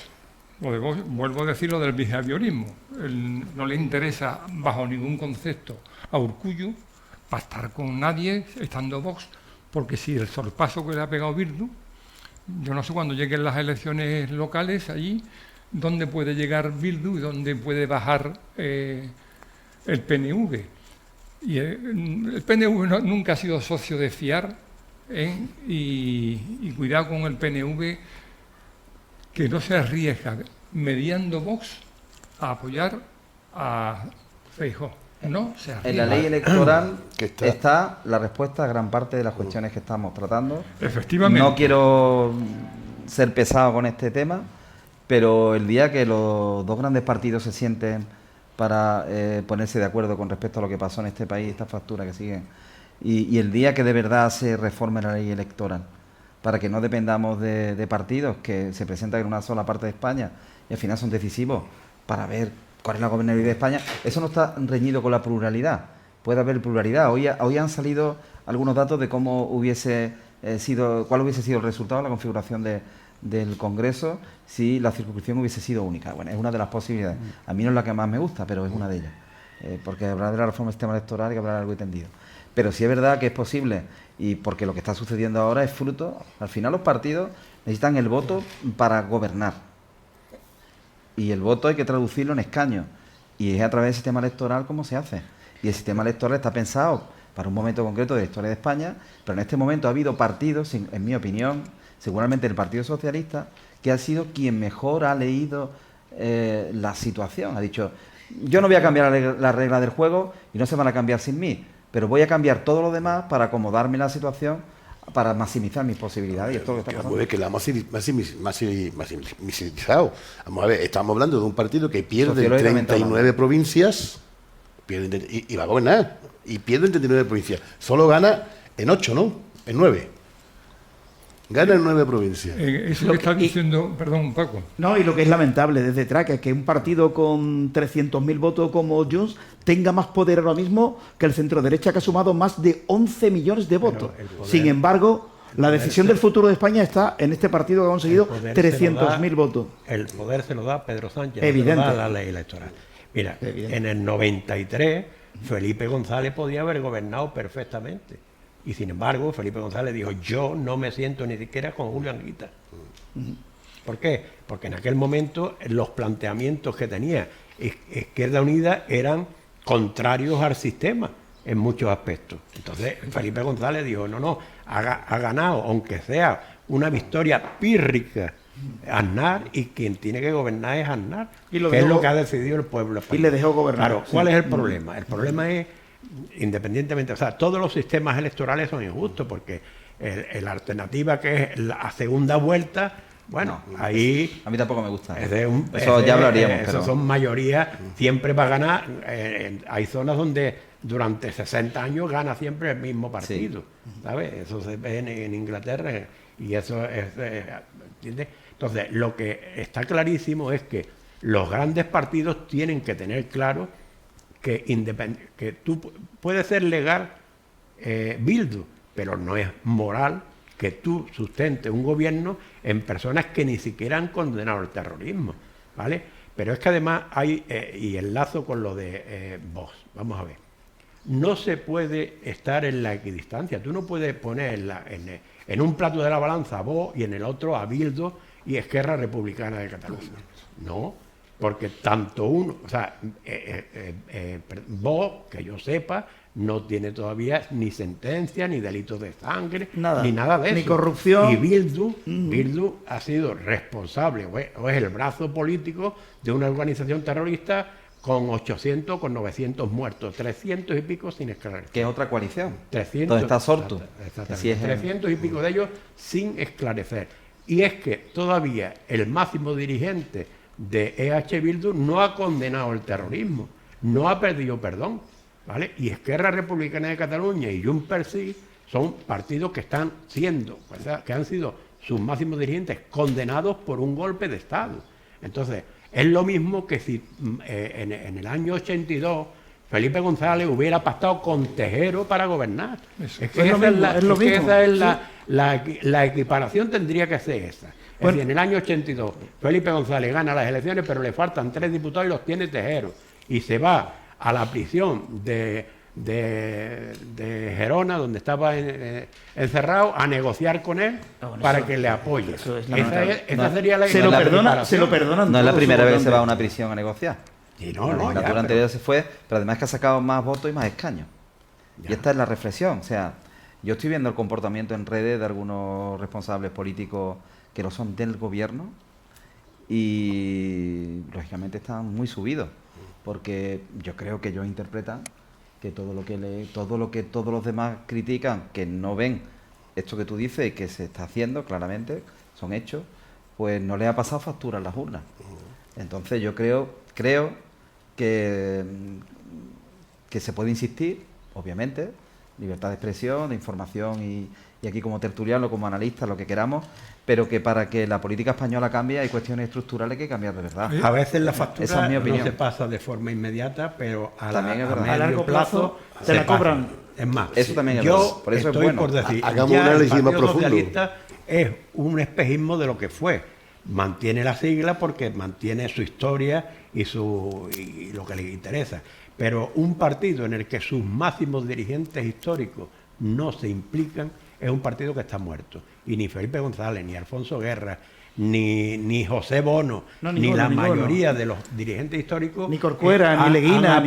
vuelvo a decir lo del behaviorismo, no le interesa bajo ningún concepto a Urkullu pactar con nadie estando Vox, porque si el sorpaso que le ha pegado Bildu, yo no sé cuando lleguen las elecciones locales allí, dónde puede llegar Bildu y dónde puede bajar el PNV. Y el PNV nunca ha sido socio de fiar, y cuidado con el PNV, que no se arriesga mediando Vox a apoyar a Feijóo. No se arriesga. En la ley electoral está la respuesta a gran parte de las cuestiones que estamos tratando. Efectivamente. No quiero ser pesado con este tema, pero el día que los dos grandes partidos se sienten para ponerse de acuerdo con respecto a lo que pasó en este país, esta factura que sigue, y el día que de verdad se reforme la ley electoral, para que no dependamos de partidos que se presentan en una sola parte de España y al final son decisivos para ver cuál es la gobernabilidad de España, eso no está reñido con la pluralidad. Puede haber pluralidad. Hoy han salido algunos datos de cómo cuál hubiese sido el resultado de la configuración del Congreso si la circunscripción hubiese sido única. Bueno, es una de las posibilidades. A mí no es la que más me gusta, pero es una de ellas. Porque hablar de la reforma del sistema electoral hay que hablar algo entendido. Pero sí es verdad que es posible, y porque lo que está sucediendo ahora es fruto. Al final los partidos necesitan el voto para gobernar. Y el voto hay que traducirlo en escaños. Y es a través del sistema electoral como se hace. Y el sistema electoral está pensado para un momento concreto de la historia de España, pero en este momento ha habido partidos, en mi opinión, seguramente el Partido Socialista, que ha sido quien mejor ha leído la situación. Ha dicho, yo no voy a cambiar la regla del juego y no se van a cambiar sin mí, pero voy a cambiar todo lo demás para acomodarme en la situación, para maximizar mis posibilidades. Y esto que está pasando. Que la ha maximizado. Vamos a ver, estamos hablando de un partido que pierde 39 provincias y va a gobernar. Y pierde en 39 provincias. Solo gana en 8, ¿no? En 9. Gana en 9 provincias. Eso que estás diciendo, perdón, Paco. No, y lo que es lamentable desde Traca es que un partido con 300.000 votos como Junts tenga más poder ahora mismo que el centro-derecha, que ha sumado más de 11 millones de votos. Sin embargo, la decisión del futuro de España está en este partido que ha conseguido 300.000 votos. El poder se lo da Pedro Sánchez, Evidente. Se lo da la ley electoral. Mira, en el 93 Felipe González podía haber gobernado perfectamente. Y sin embargo, Felipe González dijo, yo no me siento ni siquiera con Julio Anguita. ¿Por qué? Porque en aquel momento los planteamientos que tenía Izquierda Unida eran contrarios al sistema en muchos aspectos. Entonces, Felipe González dijo, no, ha ganado, aunque sea una victoria pírrica, Aznar, y quien tiene que gobernar es Aznar, que es lo que ha decidido el pueblo español. Y le dejó gobernar. Claro, ¿cuál es el problema? El problema es, independientemente, o sea, todos los sistemas electorales son injustos, porque la alternativa que es la segunda vuelta, bueno, ahí... A mí tampoco me gusta. Eso ya hablaríamos. Eso son mayorías, siempre va a ganar. Hay zonas donde durante 60 años gana siempre el mismo partido, ¿sabes? Eso se ve en Inglaterra y eso es... ¿entiendes? Entonces, lo que está clarísimo es que los grandes partidos tienen que tener claro que tú puedes ser legal Bildu, pero no es moral que tú sustentes un gobierno en personas que ni siquiera han condenado el terrorismo, ¿vale? Pero es que además hay, y enlazo con lo de Vox, vamos a ver, no se puede estar en la equidistancia, tú no puedes poner en un plato de la balanza a Vox y en el otro a Bildu y Esquerra Republicana de Cataluña, no, porque tanto uno, o sea, Vox, que yo sepa, no tiene todavía ni sentencia, ni delitos de sangre, ni nada de eso. Ni corrupción. Y Bildu ha sido responsable, o es el brazo político de una organización terrorista con 800, con 900 muertos, 300 y pico sin esclarecer. Que es otra coalición. 300, donde está Sortu. Exactamente. 300 y pico de ellos sin esclarecer. Y es que todavía el máximo dirigente de EH Bildu no ha condenado el terrorismo, no ha pedido perdón. ¿vale? Y Esquerra Republicana de Cataluña y Junts per Sí son partidos que están siendo, o sea, que han sido sus máximos dirigentes condenados por un golpe de Estado. Entonces, es lo mismo que si en el año 82 Felipe González hubiera pactado con Tejero para gobernar. Eso. Es que la equiparación tendría que ser esa. Es decir, en el año 82 Felipe González gana las elecciones, pero le faltan 3 diputados y los tiene Tejero. Y se va a la prisión de Gerona, donde estaba encerrado, a negociar con él para que le apoye. Esa sería la se lo perdonan. No es la primera vez que se va a una prisión a negociar. Sí, La legislatura anterior se fue, pero además que ha sacado más votos y más escaños. Y esta es la reflexión. O sea, yo estoy viendo el comportamiento en redes de algunos responsables políticos que lo son del gobierno y lógicamente están muy subidos, porque yo creo que ellos interpretan que todo lo que todos los demás critican, que no ven esto que tú dices y que se está haciendo claramente, son hechos, pues no les ha pasado factura en las urnas. Entonces yo creo que se puede insistir, obviamente, libertad de expresión, de información y aquí como tertuliano, como analista, lo que queramos, pero que para que la política española cambie hay cuestiones estructurales que hay que cambiar de verdad. A veces la factura Esa es mi opinión. no se pasa de forma inmediata, pero a largo plazo se la cobran. Es más, eso también es yo verdad. Por eso estoy es bueno. por decir, Hagamos ya un análisis el más Partido profundo. Socialista es un espejismo de lo que fue. Mantiene la sigla porque mantiene su historia y lo que le interesa. Pero un partido en el que sus máximos dirigentes históricos no se implican es un partido que está muerto. Y ni Felipe González, ni Alfonso Guerra, ni José Bono, ni la mayoría de los dirigentes históricos, ni Corcuera, ni Leguina,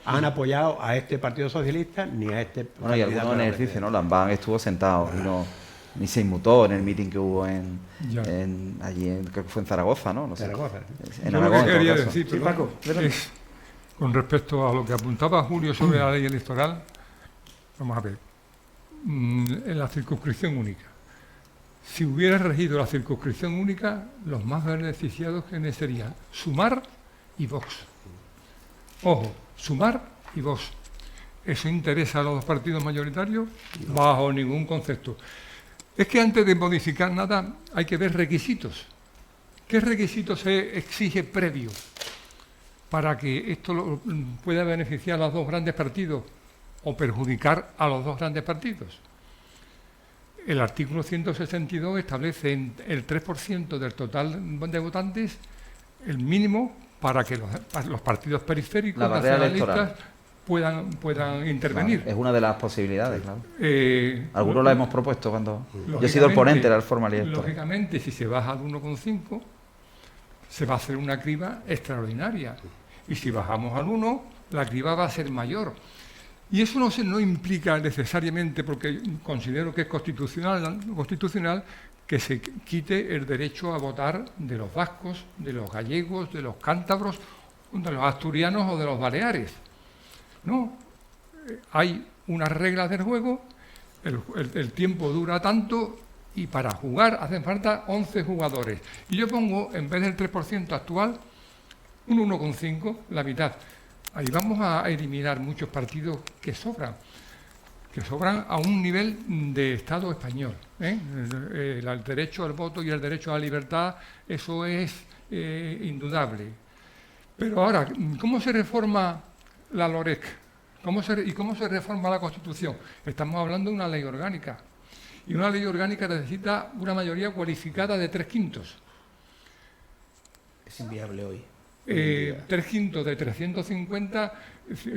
han apoyado a este Partido Socialista ni a este. Bueno, y algunos en ejercicio, ¿no? Lambán estuvo sentado y ni se inmutó en el meeting que hubo creo que fue en Zaragoza, ¿no? No sé. Zaragoza. En Yo Aragón, lo que en todo quería caso. decir, Sí, Paco, es, con respecto a lo que apuntaba Julio sobre la ley electoral, vamos a ver, en la circunscripción única. Si hubiera regido la circunscripción única, los más beneficiados serían Sumar y Vox. Ojo, Sumar y Vox. ¿Eso interesa a los dos partidos mayoritarios? Bajo ningún concepto. Es que antes de modificar nada hay que ver requisitos. ¿Qué requisitos se exige previo para que esto pueda beneficiar a los dos grandes partidos o perjudicar a los dos grandes partidos? El artículo 162 establece el 3% del total de votantes, el mínimo para que los partidos periféricos La barrera nacionalistas electoral puedan intervenir. Claro, es una de las posibilidades, claro. Algunos lo- la hemos propuesto cuando yo he sido el ponente de la reforma electoral. Lógicamente, si se baja al 1,5, se va a hacer una criba extraordinaria. Y si bajamos al 1, la criba va a ser mayor. Y eso no implica necesariamente, porque considero que es constitucional que se quite el derecho a votar de los vascos, de los gallegos, de los cántabros, de los asturianos o de los baleares. No, hay unas reglas del juego, el tiempo dura tanto y para jugar hacen falta 11 jugadores. Y yo pongo, en vez del 3% actual, un 1,5, la mitad. Ahí vamos a eliminar muchos partidos que sobran a un nivel de Estado español. El derecho al voto y el derecho a la libertad, eso es indudable. Pero ahora, ¿cómo se reforma la LOREC? ¿Cómo se reforma la Constitución? Estamos hablando de una ley orgánica. Y una ley orgánica necesita una mayoría cualificada de 3/5. Es inviable hoy. 3/5 de 350,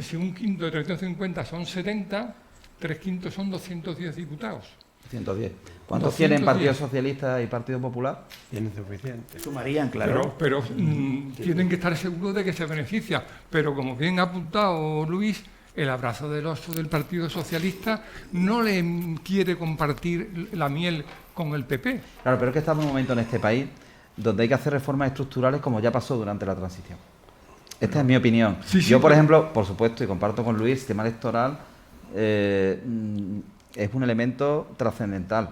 si un quinto de 350 son 70, 3/5 son 210 diputados. 110. ¿Cuántos 210. tienen Partido Socialista y Partido Popular? Tienen suficiente. Sumarían, claro. Pero tienen que estar seguros de que se beneficia. Pero como bien ha apuntado Luis, el abrazo del oso del Partido Socialista no le quiere compartir la miel con el PP. Claro, pero es que estamos en un momento en este país donde hay que hacer reformas estructurales como ya pasó durante la transición. Esta es mi opinión. Sí, Yo, por ejemplo, por supuesto, y comparto con Luis, el sistema electoral es un elemento trascendental,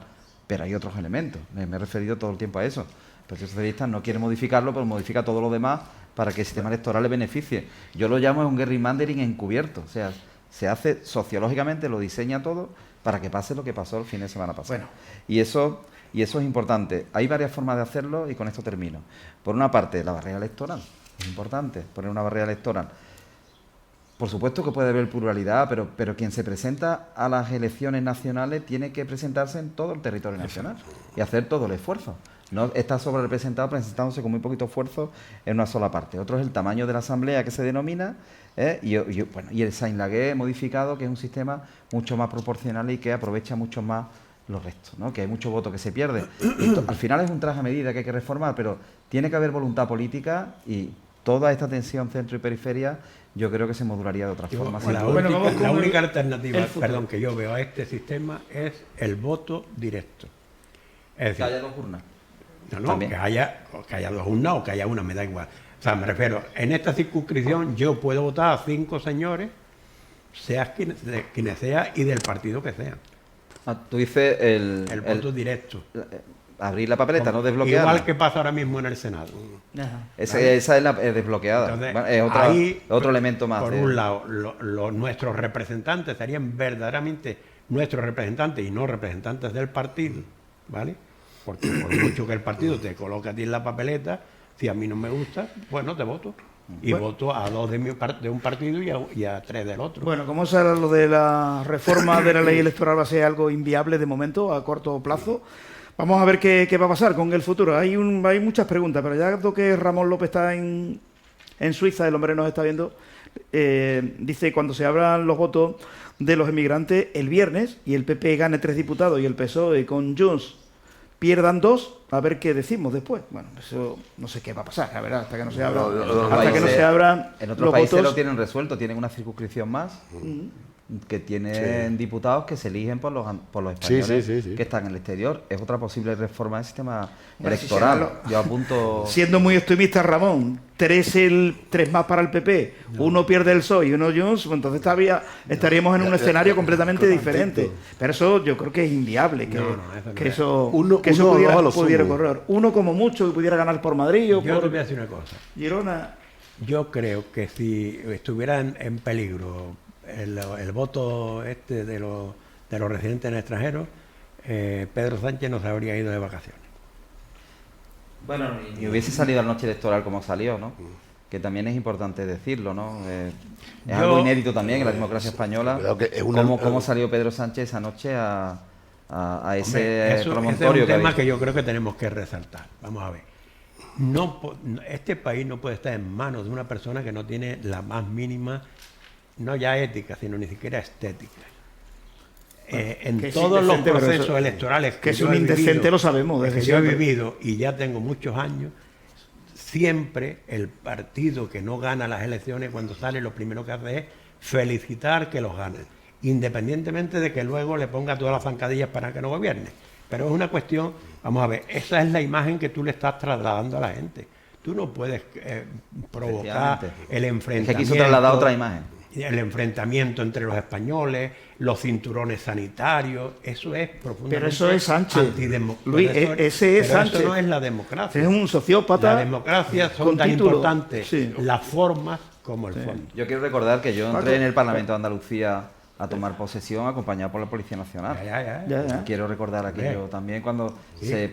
pero hay otros elementos. Me he referido todo el tiempo a eso. El Partido Socialista no quiere modificarlo, pero modifica todo lo demás para que el sistema electoral le beneficie. Yo lo llamo un gerrymandering encubierto, o sea, se hace sociológicamente, lo diseña todo para que pase lo que pasó el fin de semana pasado. Bueno. Y eso es importante. Hay varias formas de hacerlo y con esto termino. Por una parte, la barrera electoral. Es importante poner una barrera electoral. Por supuesto que puede haber pluralidad, pero quien se presenta a las elecciones nacionales tiene que presentarse en todo el territorio nacional y hacer todo el esfuerzo. No está sobrerepresentado presentándose con muy poquito esfuerzo en una sola parte. Otro es el tamaño de la asamblea que se denomina y el Saint-Laguet modificado, que es un sistema mucho más proporcional y que aprovecha mucho más los restos, ¿no? Que hay mucho voto que se pierde. Al final es un traje a medida que hay que reformar, pero tiene que haber voluntad política y toda esta tensión centro y periferia yo creo que se modularía de otra forma. La única alternativa, perdón, que yo veo a este sistema es el voto directo. Es decir, que haya 2 urnas. No, que haya 2 urnas o que haya una, me da igual. O sea, me refiero, en esta circunscripción yo puedo votar a 5 señores, sea quienes sea y del partido que sean. Tú dices el voto directo. Abrir la papeleta, no desbloquear. Igual que pasa ahora mismo en el Senado. Esa es la desbloqueada. Entonces, es otro elemento más. Por un lado, nuestros representantes serían verdaderamente nuestros representantes y no representantes del partido, ¿vale? Porque por mucho que el partido te coloque a ti en la papeleta, si a mí no me gusta, bueno, te voto. Y voto a 2 de un partido y a 3 del otro. Bueno, como será lo de la reforma de la ley electoral va a ser algo inviable de momento, a corto plazo. Vamos a ver qué va a pasar con el futuro. Hay muchas preguntas, pero ya que Ramón López está en Suiza, el hombre nos está viendo, dice, cuando se abran los votos de los emigrantes el viernes y el PP gane 3 diputados y el PSOE con Junts pierdan 2, a ver qué decimos después. Bueno, eso no sé qué va a pasar, la verdad, hasta que no se abran en otros países lo tienen resuelto, tienen una circunscripción más que tienen diputados que se eligen por los españoles que están en el exterior. Es otra posible reforma del sistema electoral. Yo apunto... Siendo muy optimista, Ramón, 3 más para el PP, 1 pierde el PSOE y 1 Junts, pues entonces estaríamos en un escenario completamente diferente. Pero eso yo creo que es inviable, que eso pudiera correr. 1 como mucho que pudiera ganar por Madrid o yo por te voy a decir una cosa. Girona. Yo creo que si estuviera en peligro el voto de los residentes en el extranjero, Pedro Sánchez no se habría ido de vacaciones. Bueno, y hubiese salido a la noche electoral como salió, ¿no? Que también es importante decirlo, ¿no? Es algo inédito también en la democracia española. Cómo salió Pedro Sánchez esa noche a ese promontorio. Ese es un tema que yo creo que tenemos que resaltar. Vamos a ver. Este país no puede estar en manos de una persona que no tiene la más mínima, no ya ética, sino ni siquiera estética. En todos los procesos electorales que es un indecente, lo sabemos. Que yo he vivido y ya tengo muchos años, siempre el partido que no gana las elecciones, cuando sale, lo primero que hace es felicitar que los ganen, independientemente de que luego le ponga todas las zancadillas para que no gobierne. Pero es una cuestión, vamos a ver, esa es la imagen que tú le estás trasladando a la gente. Tú no puedes provocar el enfrentamiento. Es que quiso trasladar otra imagen. El enfrentamiento entre los españoles, los cinturones sanitarios, eso es profundamente... Pero eso es Sánchez. Luis, ese es Sánchez. Eso no es la democracia. Es un sociópata. La democracia son tan importantes las formas como el fondo. Yo quiero recordar que yo entré en el Parlamento de Andalucía a tomar posesión acompañado por la Policía Nacional. Ya. Quiero recordar aquello también cuando se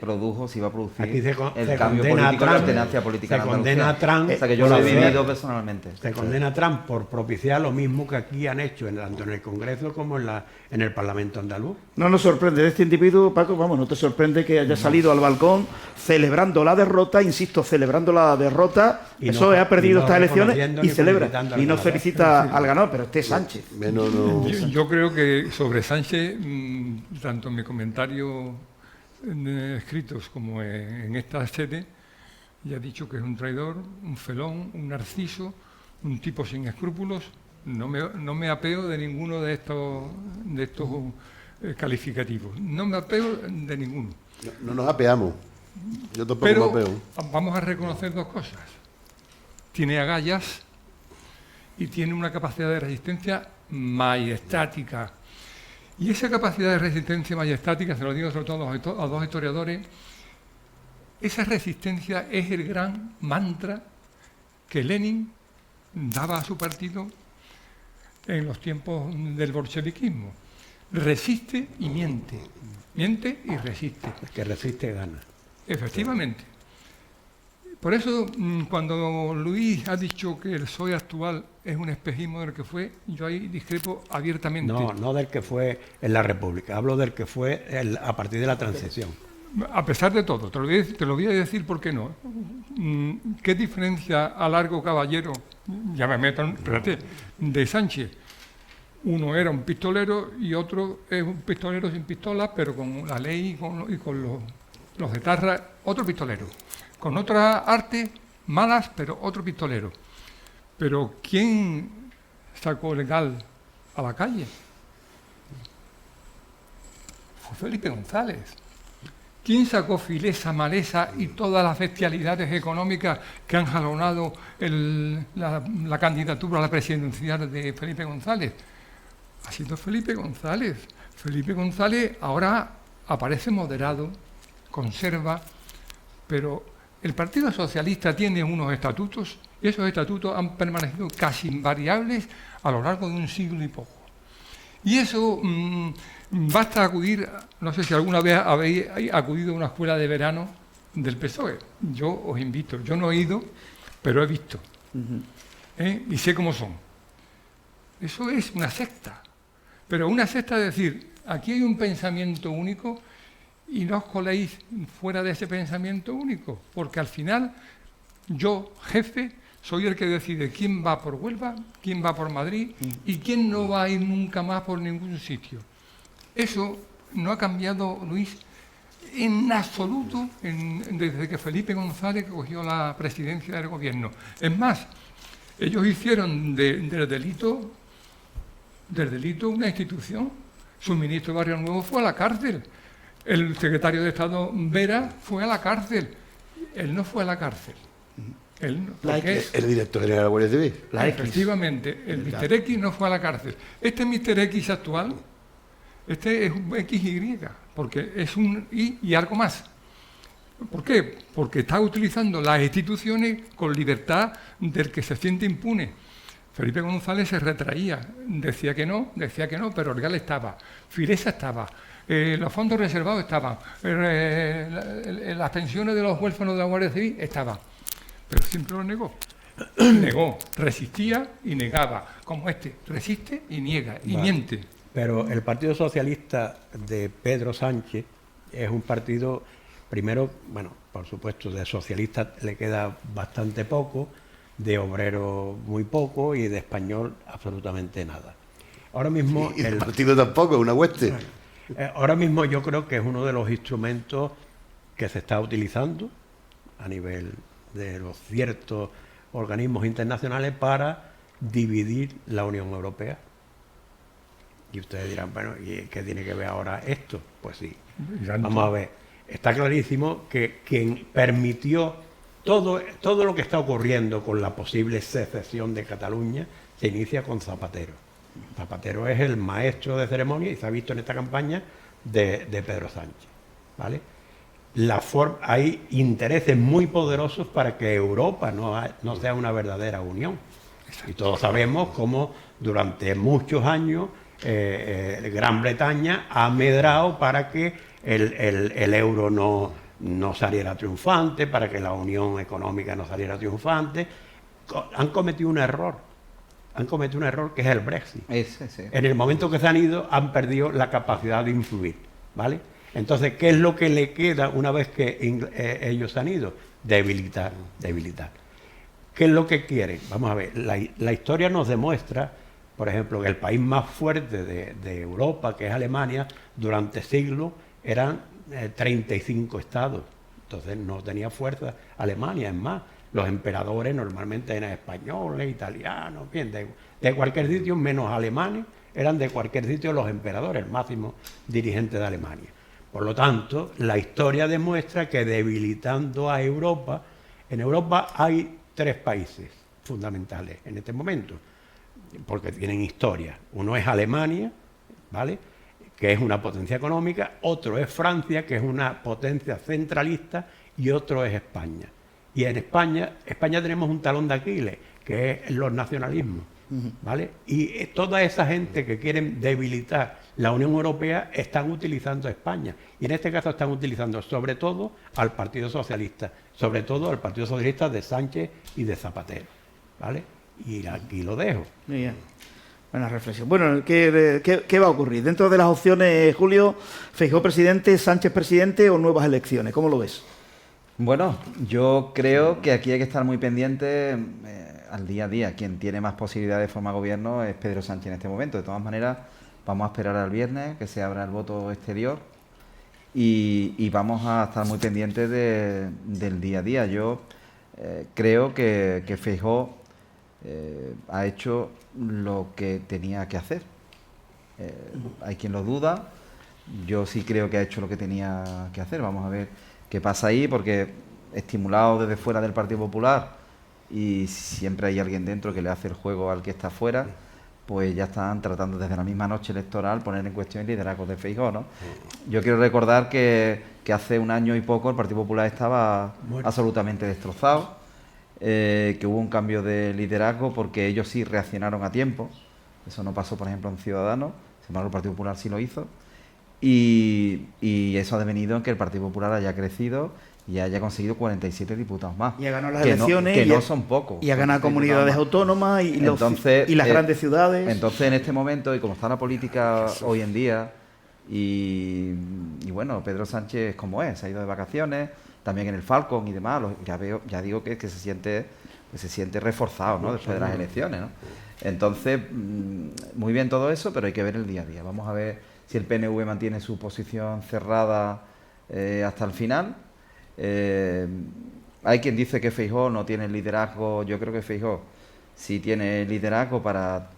iba a producir el cambio político, la alternancia política en Andalucía. Se condena a Trump. O sea, que yo lo he vivido personalmente. Se condena a Trump por propiciar lo mismo que aquí han hecho tanto en el Congreso como en el Parlamento andaluz. No nos sorprende de este individuo, Paco, no te sorprende que haya salido al balcón celebrando la derrota, celebrando la derrota. Eso ha perdido estas elecciones y celebra. Y no felicita al ganador, pero este es Sánchez. Yo creo que sobre Sánchez, tanto en mi comentario escritos como en esta sede, ya he dicho que es un traidor, un felón, un narciso, un tipo sin escrúpulos. No me apeo de ninguno de estos calificativos. No me apeo de ninguno. No nos apeamos. Yo tampoco Pero me apeo. Vamos a reconocer 2 cosas. Tiene agallas y tiene una capacidad de resistencia majestática. Y esa capacidad de resistencia majestática, se lo digo sobre todo a 2 historiadores, esa resistencia es el gran mantra que Lenin daba a su partido en los tiempos del bolcheviquismo. Resiste y miente. Miente y resiste. El que resiste gana. Efectivamente. Por eso, cuando Luis ha dicho que el PSOE actual es un espejismo del que fue, yo ahí discrepo abiertamente. No del que fue en la República, hablo del que fue a partir de la transición. A pesar de todo, te lo voy a decir por qué no. ¿Qué diferencia a Largo Caballero, ya me meto, espérate, de Sánchez? Uno era un pistolero y otro es un pistolero sin pistola, pero con la ley y con los etarras, otro pistolero. Con otras artes malas, pero otro pistolero. Pero ¿quién sacó legal a la calle? Fue Felipe González. ¿Quién sacó Filesa, Malesa y todas las bestialidades económicas que han jalonado la candidatura a la presidencial de Felipe González? Ha sido Felipe González. Felipe González ahora aparece moderado, conserva, pero el Partido Socialista tiene unos estatutos y esos estatutos han permanecido casi invariables a lo largo de un siglo y poco. Y eso basta acudir, no sé si alguna vez habéis acudido a una escuela de verano del PSOE. Yo os invito, yo no he ido, pero he visto. Y sé cómo son. Eso es una secta. Pero una secta es decir, aquí hay un pensamiento único y no os coléis fuera de ese pensamiento único, porque al final yo, jefe, soy el que decide quién va por Huelva, quién va por Madrid y quién no va a ir nunca más por ningún sitio. Eso no ha cambiado, Luis, en absoluto desde que Felipe González cogió la presidencia del gobierno. Es más, ellos hicieron del delito una institución. Su ministro Barrio Nuevo fue a la cárcel. El secretario de Estado Vera fue a la cárcel. Él no fue a la cárcel. Él no, el director general de la Guardia Civil. Efectivamente, el Mr. X no fue a la cárcel. Este Mr. X actual, este es un XY, porque es un y algo más. ¿Por qué? Porque está utilizando las instituciones con libertad del que se siente impune. Felipe González se retraía, decía que no, pero Orgal estaba, Filesa estaba, los fondos reservados estaban, las pensiones de los huérfanos de la Guardia Civil estaban, pero siempre lo negó. Negó, resistía y negaba, como este, resiste y niega y miente. Pero el Partido Socialista de Pedro Sánchez es un partido, primero, bueno, por supuesto, de socialistas le queda bastante poco, de obrero muy poco y de español absolutamente nada. Ahora mismo y el partido tampoco, es una hueste. Ahora mismo yo creo que es uno de los instrumentos que se está utilizando a nivel de los ciertos organismos internacionales para dividir la Unión Europea. Y ustedes dirán, bueno, ¿y qué tiene que ver ahora esto? Pues sí, vamos a ver. Está clarísimo que quien permitió todo lo que está ocurriendo con la posible secesión de Cataluña se inicia con Zapatero. Zapatero es el maestro de ceremonia y se ha visto en esta campaña de Pedro Sánchez, ¿vale? Hay intereses muy poderosos para que Europa no sea una verdadera unión. Y todos sabemos cómo durante muchos años Gran Bretaña ha medrado para que el euro no saliera triunfante, para que la unión económica no saliera triunfante. Han cometido un error que es el Brexit. Sí. En el momento que se han ido, han perdido la capacidad de influir, ¿vale? Entonces, ¿qué es lo que le queda una vez que ellos se han ido? Debilitar. ¿Qué es lo que quieren? Vamos a ver, la historia nos demuestra, por ejemplo, que el país más fuerte de Europa, que es Alemania, durante siglos eran 35 estados. Entonces no tenía fuerza Alemania. Es más, los emperadores normalmente eran españoles, italianos, bien, de cualquier sitio, menos alemanes, eran de cualquier sitio los emperadores, el máximo dirigente de Alemania. Por lo tanto, la historia demuestra que debilitando a Europa, en Europa hay 3 países fundamentales en este momento, porque tienen historia. Uno es Alemania, ¿vale?, que es una potencia económica, otro es Francia, que es una potencia centralista, y otro es España. Y en España tenemos un talón de Aquiles, que es los nacionalismos, ¿vale? Y toda esa gente que quieren debilitar la Unión Europea están utilizando a España. Y en este caso están utilizando sobre todo al Partido Socialista, sobre todo al Partido Socialista de Sánchez y de Zapatero, ¿vale? Y aquí lo dejo. Bien. Buena reflexión. Bueno, ¿qué va a ocurrir? Dentro de las opciones, Julio, Feijóo presidente, Sánchez presidente o nuevas elecciones, ¿cómo lo ves? Bueno, yo creo que aquí hay que estar muy pendiente al día a día. Quien tiene más posibilidades de formar gobierno es Pedro Sánchez en este momento. De todas maneras, vamos a esperar al viernes que se abra el voto exterior y vamos a estar muy pendientes del día a día. Yo creo que Feijóo ha hecho lo que tenía que hacer. Hay quien lo duda. Yo sí creo que ha hecho lo que tenía que hacer. Vamos a ver qué pasa ahí, porque estimulado desde fuera del Partido Popular y siempre hay alguien dentro que le hace el juego al que está fuera, pues ya están tratando desde la misma noche electoral poner en cuestión el liderazgo de Feijóo, ¿no? Yo quiero recordar que hace un año y poco el Partido Popular estaba absolutamente destrozado, que hubo un cambio de liderazgo porque ellos sí reaccionaron a tiempo. Eso no pasó, por ejemplo, en Ciudadanos. Sin embargo, el Partido Popular sí lo hizo. Y eso ha devenido en que el Partido Popular haya crecido y haya conseguido 47 diputados más. Y ha ganado las elecciones. Que no son pocos. Y ha ganado comunidades autónomas y las grandes ciudades. Entonces, en este momento, y como está la política hoy en día, y bueno, Pedro Sánchez como es, se ha ido de vacaciones, también en el Falcon y demás, ya digo que se siente reforzado, ¿no? Después de las elecciones, ¿no? Entonces, muy bien todo eso, pero hay que ver el día a día. Vamos a ver si el PNV mantiene su posición cerrada hasta el final. Hay quien dice que Feijóo no tiene liderazgo. Yo creo que Feijóo sí tiene liderazgo para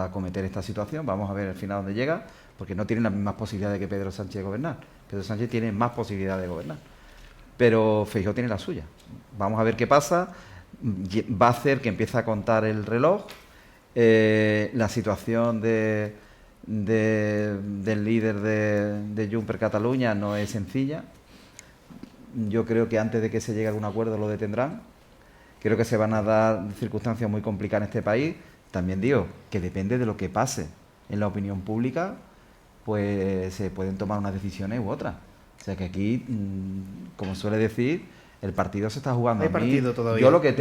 acometer esta situación. Vamos a ver al final dónde llega, porque no tiene las mismas posibilidades que Pedro Sánchez de gobernar. Pedro Sánchez tiene más posibilidades de gobernar, pero Feijóo tiene la suya. Vamos a ver qué pasa. Va a hacer que empiece a contar el reloj. La situación del líder de Junts per Catalunya no es sencilla. Yo creo que antes de que se llegue a algún acuerdo lo detendrán. Creo que se van a dar circunstancias muy complicadas en este país. También digo que depende de lo que pase en la opinión pública, pues se pueden tomar unas decisiones u otras. O sea que aquí, como suele decir, el partido se está jugando. Hay partido todavía. Yo lo que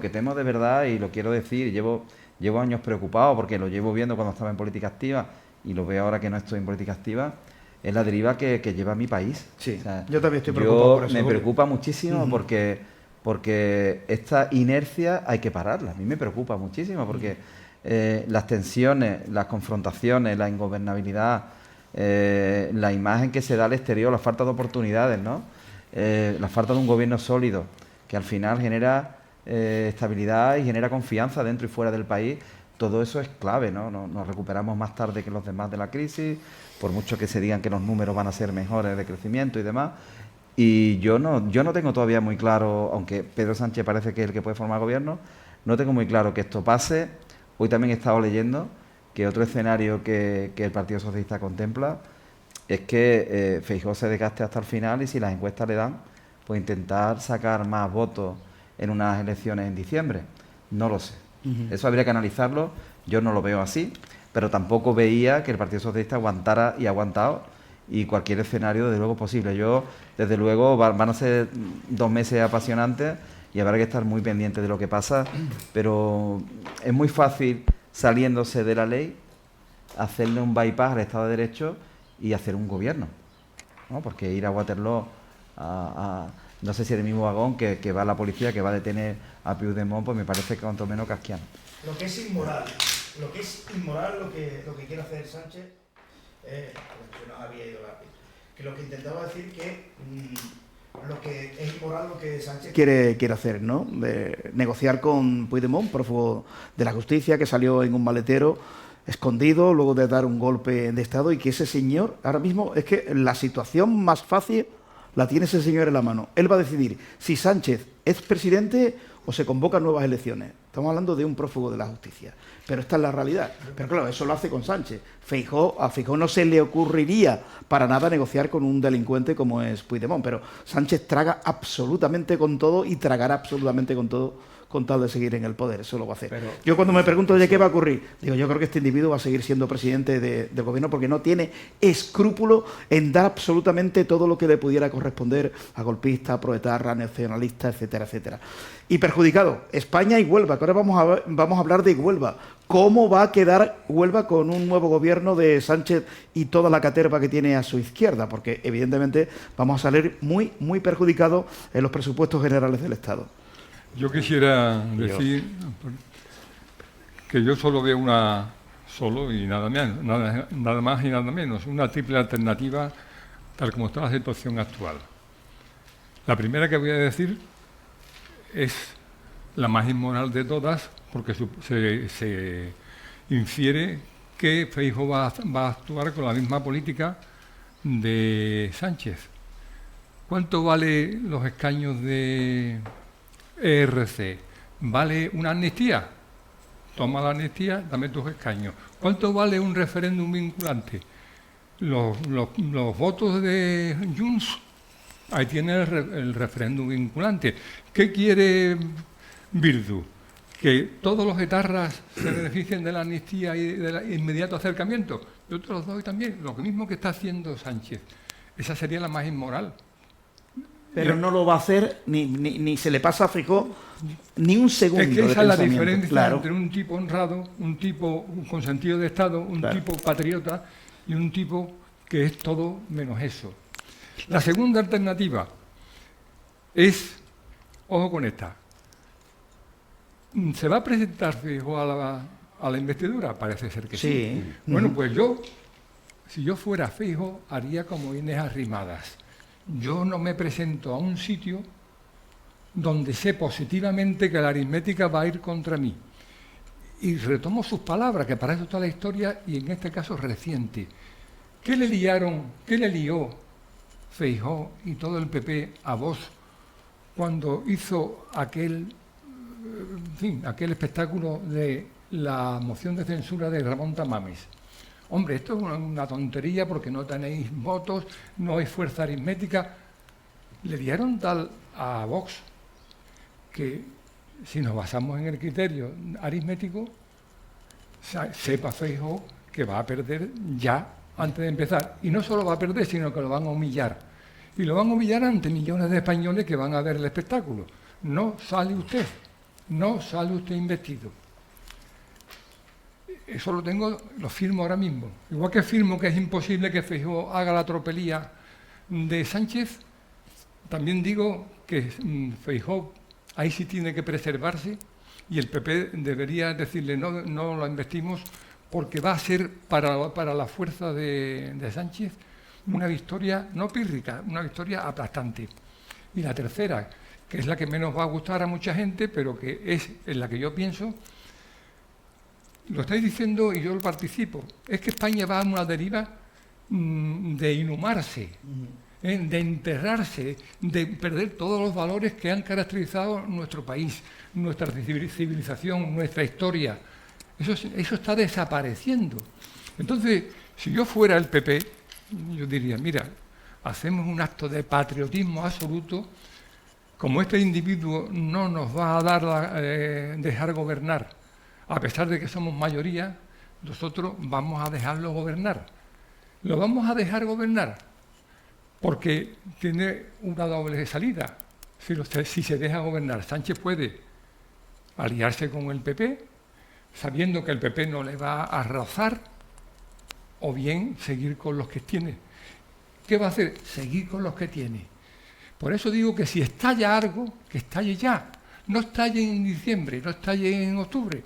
temo de verdad, y lo quiero decir, llevo años preocupado porque lo llevo viendo cuando estaba en política activa y lo veo ahora que no estoy en política activa, es la deriva que lleva mi país. Sí, o sea, yo también estoy preocupado por eso. Me preocupa muchísimo porque esta inercia hay que pararla. A mí me preocupa muchísimo porque las tensiones, las confrontaciones, la ingobernabilidad, la imagen que se da al exterior, la falta de oportunidades, ¿no? La falta de un gobierno sólido que al final genera estabilidad y genera confianza dentro y fuera del país. Todo eso es clave, ¿no? Nos recuperamos más tarde que los demás de la crisis, por mucho que se digan que los números van a ser mejores de crecimiento y demás. Y yo no tengo todavía muy claro, aunque Pedro Sánchez parece que es el que puede formar gobierno, no tengo muy claro que esto pase. Hoy también he estado leyendo que otro escenario que el Partido Socialista contempla es que Feijóo se desgaste hasta el final y si las encuestas le dan, pues intentar sacar más votos en unas elecciones en diciembre. No lo sé. Eso habría que analizarlo. Yo no lo veo así, pero tampoco veía que el Partido Socialista aguantara y ha aguantado, y cualquier escenario desde luego posible. Desde luego van a ser 2 meses apasionantes y habrá que estar muy pendiente de lo que pasa, pero es muy fácil, saliéndose de la ley, hacerle un bypass al Estado de Derecho y hacer un gobierno, ¿no? Porque ir a Waterloo no sé si es el mismo vagón que va la policía, que va a detener a Puigdemont, pues me parece que cuanto menos casquiano. Lo que es inmoral, lo que quiere hacer Sánchez, no había ido rápido, que lo que intentaba decir que lo que es inmoral lo que Sánchez quiere hacer, ¿no? De negociar con Puigdemont, prófugo de la justicia, que salió en un maletero escondido luego de dar un golpe de Estado, y que ese señor, ahora mismo, es que la situación más fácil la tiene ese señor en la mano. Él va a decidir si Sánchez es presidente o se convocan nuevas elecciones. Estamos hablando de un prófugo de la justicia, pero esta es la realidad. Pero claro, eso lo hace con Sánchez. A Feijóo no se le ocurriría para nada negociar con un delincuente como es Puigdemont, pero Sánchez traga absolutamente con todo y tragará absolutamente con todo con tal de seguir en el poder. Eso lo va a hacer. Pero yo cuando me pregunto de qué va a ocurrir, digo, yo creo que este individuo va a seguir siendo presidente del gobierno porque no tiene escrúpulo en dar absolutamente todo lo que le pudiera corresponder a golpista, proetarra, nacionalista, etcétera, etcétera. Y perjudicado, España y Huelva, que ahora vamos a hablar de Huelva. ¿Cómo va a quedar Huelva con un nuevo gobierno de Sánchez y toda la caterva que tiene a su izquierda? Porque evidentemente vamos a salir muy, muy perjudicados en los presupuestos generales del Estado. Yo quisiera decir que yo solo veo y nada más y nada menos, una triple alternativa tal como está la situación actual. La primera que voy a decir es la más inmoral de todas, porque se infiere que Feijóo va a actuar con la misma política de Sánchez. ¿Cuánto vale los escaños de ERC? ¿Vale una amnistía? Toma la amnistía, dame tus escaños. ¿Cuánto vale un referéndum vinculante? Los votos de Junts, ahí tiene el referéndum vinculante. ¿Qué quiere Bildu? ¿Que todos los etarras se beneficien de la amnistía y del inmediato acercamiento? Yo te los doy también, lo mismo que está haciendo Sánchez. Esa sería la más inmoral. Pero no lo va a hacer, ni se le pasa a Feijóo ni un segundo. Es que esa es la diferencia, claro, entre un tipo honrado, un tipo con sentido de Estado, un tipo patriota y un tipo que es todo menos eso. La segunda alternativa es, ojo con esta, ¿se va a presentar Feijóo a la investidura? Parece ser que sí. Bueno, pues si yo fuera Feijóo, haría como Inés Arrimadas. Yo no me presento a un sitio donde sé positivamente que la aritmética va a ir contra mí. Y retomo sus palabras, que para eso está la historia, y en este caso reciente. ¿Qué le lió Feijóo y todo el PP a Vox cuando hizo aquel espectáculo de la moción de censura de Ramón Tamames? Hombre, esto es una tontería porque no tenéis votos, no hay fuerza aritmética. Le dieron tal a Vox que, si nos basamos en el criterio aritmético, sepa Feijóo que va a perder ya antes de empezar. Y no solo va a perder, sino que lo van a humillar. Y lo van a humillar ante millones de españoles que van a ver el espectáculo. No sale usted investido. Eso lo firmo ahora mismo. Igual que firmo que es imposible que Feijóo haga la tropelía de Sánchez, también digo que Feijóo ahí sí tiene que preservarse y el PP debería decirle no lo investimos porque va a ser para la fuerza de Sánchez una victoria no pírrica, una victoria aplastante. Y la tercera, que es la que menos va a gustar a mucha gente, pero que es en la que yo pienso, lo estáis diciendo y yo lo participo, es que España va a una deriva de inhumarse, de enterrarse, de perder todos los valores que han caracterizado nuestro país, nuestra civilización, nuestra historia. Eso está desapareciendo. Entonces, si yo fuera el PP, yo diría, mira, hacemos un acto de patriotismo absoluto, como este individuo no nos va a dejar gobernar, a pesar de que somos mayoría, nosotros vamos a dejarlo gobernar. Lo vamos a dejar gobernar porque tiene una doble salida. Si se deja gobernar, Sánchez puede aliarse con el PP, sabiendo que el PP no le va a arrasar, o bien seguir con los que tiene. ¿Qué va a hacer? Seguir con los que tiene. Por eso digo que si estalla algo, que estalle ya. No estalle en diciembre, no estalle en octubre.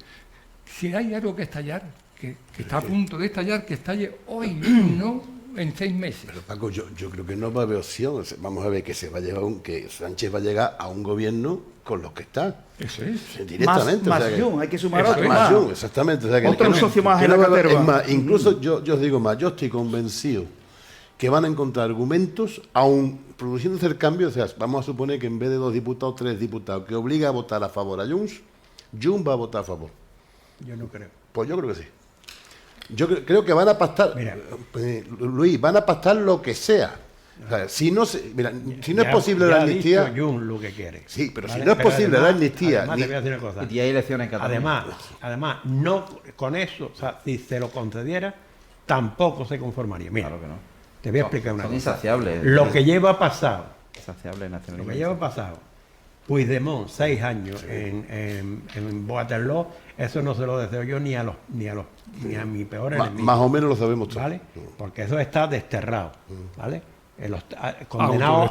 Si hay algo que estallar, que está a punto de estallar, que estalle hoy, no en 6 meses. Pero Paco, yo creo que no va a haber opción. Vamos a ver que Sánchez va a llegar a un gobierno con los que está. Eso es. Directamente. Más Jun, hay que sumar otro más. Jun, exactamente. O sea, otro socio más en la caterva. Es más, incluso yo os digo más, yo estoy convencido que van a encontrar argumentos, aun produciéndose el cambio, o sea, vamos a suponer que en vez de 2 diputados, 3 diputados, que obliga a votar a favor a Junts va a votar a favor. Yo no creo. Pues yo creo que sí. Yo creo que van a pactar, Mira. Luis, van a pactar lo que sea. O sea, si no es posible la amnistía... Ha dicho Jun lo que quiere. Sí, pero ¿vale? si no es Pero posible la amnistía... Además, te voy a decir una cosa. Y hay elecciones en Cataluña. Además, no con eso, o sea, si se lo concediera, tampoco se conformaría. Mira, Claro que no. te voy a explicar una Son cosa. insaciables. Lo que lleva pasado, Insaciables lo nacionalistas. que lleva pasado, Puigdemont, 6 años en Waterloo, eso no se lo deseo yo ni a mi peor enemigo. Más o menos lo sabemos todos. ¿Vale? Porque eso está desterrado, ¿vale? Condenado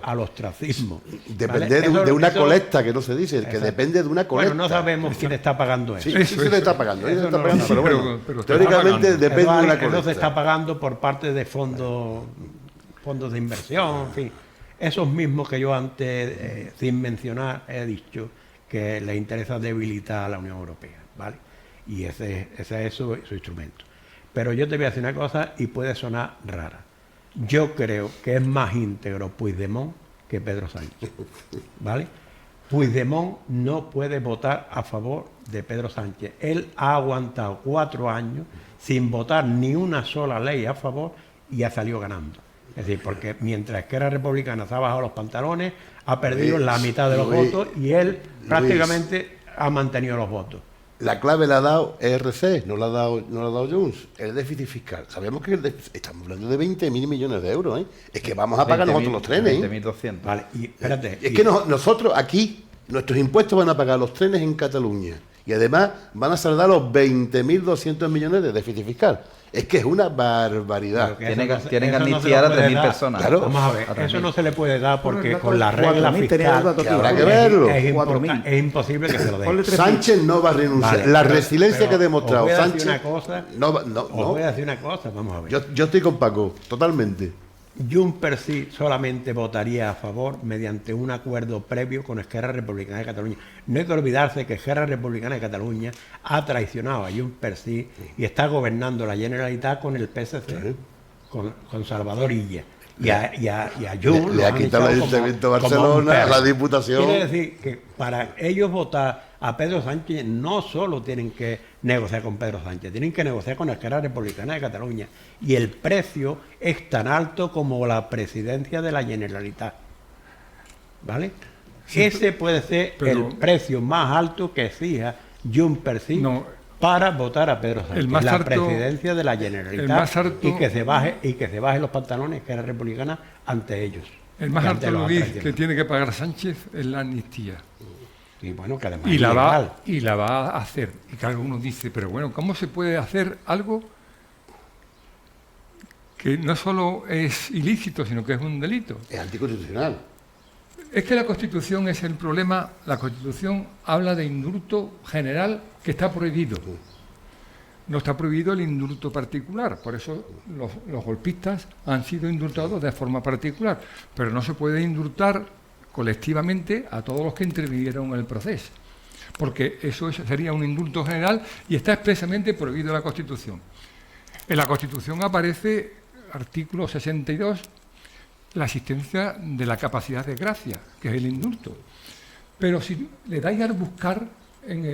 al ostracismo. Depende ¿vale? de una eso- colecta, que no se dice, que Exacto. depende de una colecta. Bueno, no sabemos quién está pagando eso. Sí, sí se le está pagando, Eso se le está no- pagando, sí, pero pero- bueno, pero se está teóricamente pagando. depende de una Eso se está colecta. pagando por parte de fondos de inversión, en fin. Esos mismos que yo antes, sin mencionar, he dicho que les interesa debilitar a la Unión Europea, ¿vale? Y ese es su instrumento. Pero yo te voy a decir una cosa y puede sonar rara. Yo creo que es más íntegro Puigdemont que Pedro Sánchez, ¿vale? Puigdemont no puede votar a favor de Pedro Sánchez. Él ha aguantado 4 años sin votar ni una sola ley a favor y ha salido ganando. Es decir, porque mientras Esquerra Republicana se ha bajado los pantalones, ha perdido la mitad de los votos y él prácticamente ha mantenido los votos. La clave la ha dado ERC, no la ha dado Junts, el déficit fiscal. Sabemos que estamos hablando de 20.000 millones de euros, ¿eh? Es que vamos a pagar nosotros los trenes, ¿eh? 20.200. Vale, y espérate. Es que nosotros aquí, nuestros impuestos van a pagar los trenes en Cataluña. Y además van a saldar los 20.200 millones de déficit fiscal. Es que es una barbaridad. Pero Tienen eso que no se amnistiar lo a puede 3.000 dar. personas. Claro. Vamos a ver, A 3.000. eso no se le puede dar porque Ponle con la regla 4.000, tenía el fiscal dato aquí. Que habrá que verlo. es imposible que se lo den. Ponle 3.000. Sánchez no va a renunciar. Vale, la pero- resiliencia pero que ha demostrado os voy a decir Sánchez... una cosa, no, Os voy a decir una cosa, vamos a ver. yo estoy con Paco, totalmente. Junts per sí solamente votaría a favor mediante un acuerdo previo con Esquerra Republicana de Cataluña. No hay que olvidarse que Esquerra Republicana de Cataluña ha traicionado a Junts per sí y está gobernando la Generalitat con el PSC, con Salvador Illa. Y a Junts Le lo ha han quitado el echado Ayuntamiento de como un Barcelona, perro. la Diputación. Quiere decir que para ellos votar a Pedro Sánchez no solo tienen que negociar con Pedro Sánchez, tienen que negociar con la Esquerra Republicana de Cataluña. Y el precio es tan alto como la presidencia de la Generalitat. ¿Vale? Sí, Ese puede ser pero- el precio más alto que exija Junts per sí No. para votar a Pedro Sánchez. El más la harto- presidencia de la el Generalitat más harto- y que se baje los pantalones que era republicana ante ellos. El más y ante alto los Luis atractivos. que tiene que pagar Sánchez es la amnistía. Y bueno, que además Y es la ilegal. va a hacer. Y claro, uno dice, pero bueno, ¿cómo se puede hacer algo que no solo es ilícito, sino que es un delito? Es anticonstitucional. Es que la Constitución es el problema. La Constitución habla de indulto general que está prohibido. No está prohibido el indulto particular. Por eso los golpistas han sido indultados de forma particular. Pero no se puede indultar colectivamente a todos los que intervinieron en el proceso. Porque eso sería un indulto general y está expresamente prohibido en la Constitución. En la Constitución aparece, artículo 62, la existencia de la capacidad de gracia, que es el indulto. Pero si le dais al buscar en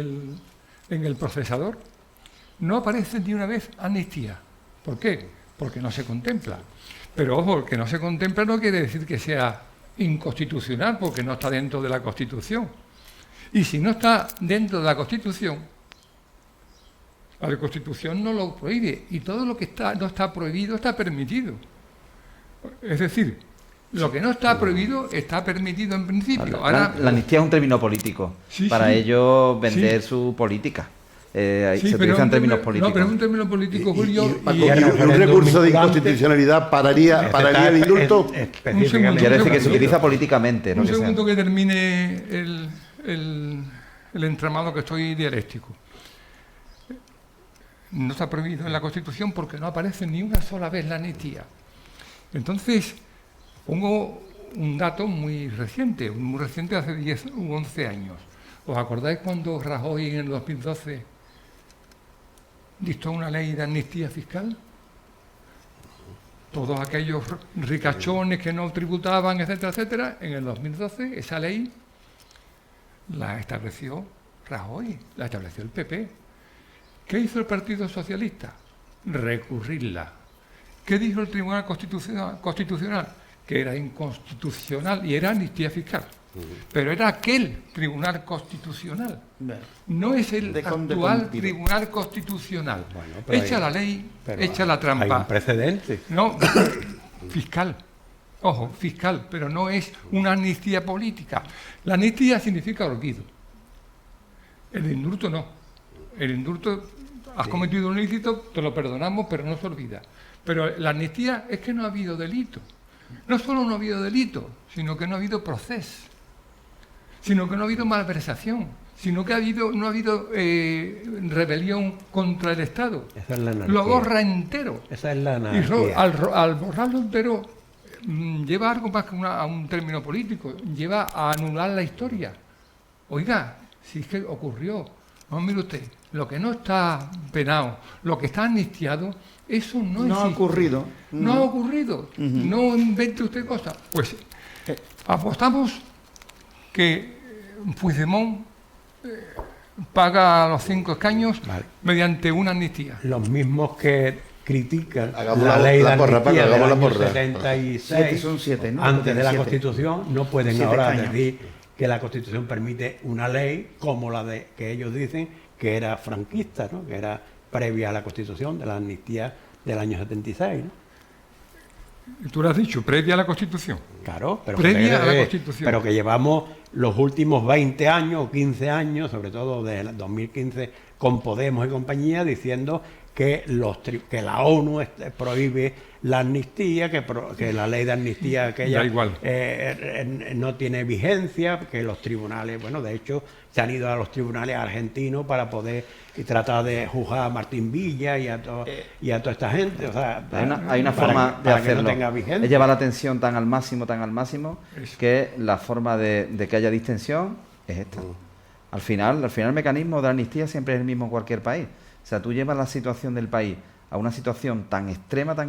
el procesador, no aparece ni una vez amnistía. ¿Por qué? Porque no se contempla. Pero ojo, que no se contempla no quiere decir que sea inconstitucional, porque no está dentro de la Constitución. Y si no está dentro de la Constitución, la Constitución no lo prohíbe. Y todo lo que no está prohibido está permitido. Es decir, lo que no está prohibido está permitido en principio. Ahora, La amnistía es un término político. Sí, para sí. ellos vender Sí. su política. sí, Se utilizan términos políticos. No, pero es un término político, Julio. Paco, y- ¿y un referéndum recurso de vinculante. inconstitucionalidamente pararía el indulto? Específicamente. Quiere decir que se segundo. utiliza políticamente. no Un que sea. segundo que termine el entramado que estoy dialéctico. No está prohibido en la Constitución porque no aparece ni una sola vez la amnistía. Entonces, pongo un dato muy reciente hace 10 u 11 años. ¿Os acordáis cuando Rajoy en el 2012 dictó una ley de amnistía fiscal? todos aquellos ricachones que no tributaban, etcétera, etcétera. En el 2012 esa ley la estableció Rajoy, la estableció el PP. ¿Qué hizo el Partido Socialista? Recurrirla. ¿Qué dijo el Tribunal Constitucional? Que era inconstitucional y era amnistía fiscal. Pero era aquel Tribunal Constitucional. No es el actual Tribunal Constitucional. Bueno, echa la ley, echa la trampa. Hay un precedente. No, fiscal. Ojo, fiscal, pero no es una amnistía política. La amnistía significa olvido. El indulto no. El indulto, has cometido un ilícito, te lo perdonamos, pero no se olvida. Pero la amnistía es que no ha habido delito. No solo no ha habido delito, sino que no ha habido proceso, sino que no ha habido malversación, sino que no ha habido rebelión contra el Estado. Esa es la anarquía. Lo borra entero. Esa es la anarquía. Y al borrarlo entero, lleva algo más que a un término político, lleva a anular la historia. Oiga, si es que ocurrió, no, mire usted, lo que no está penado, lo que está amnistiado, eso no existe. Ha ocurrido. No ha ocurrido. No invente usted cosas. Pues apostamos que Puigdemont paga los 5 escaños mediante una amnistía. Los mismos que critican hagamos la ley de porra, amnistía Paco, del la año porra. 76, Son 7, ¿no? antes de la 7. Constitución, no pueden 7 ahora escaños. decir que la Constitución permite una ley como la de que ellos dicen que era franquista, ¿no? Que era previa a la Constitución, de la amnistía del año 76, ¿no? Tú lo has dicho, previa a la Constitución. Claro, pero Previa a la Constitución. Pero que llevamos los últimos 20 años o 15 años, sobre todo desde el 2015, con Podemos y compañía, diciendo que la ONU prohíbe la amnistía, que la ley de amnistía aquella Da igual. no tiene vigencia, que los tribunales, bueno, de hecho, se han ido a los tribunales argentinos para poder tratar de juzgar a Martín Villa y a toda esta gente. O sea, Hay una forma de hacerlo. Que no tenga vigencia. Es llevar la tensión tan al máximo, que la forma de que haya distensión es esta. Al final el mecanismo de la amnistía siempre es el mismo en cualquier país. O sea, tú llevas la situación del país a una situación tan extrema, tan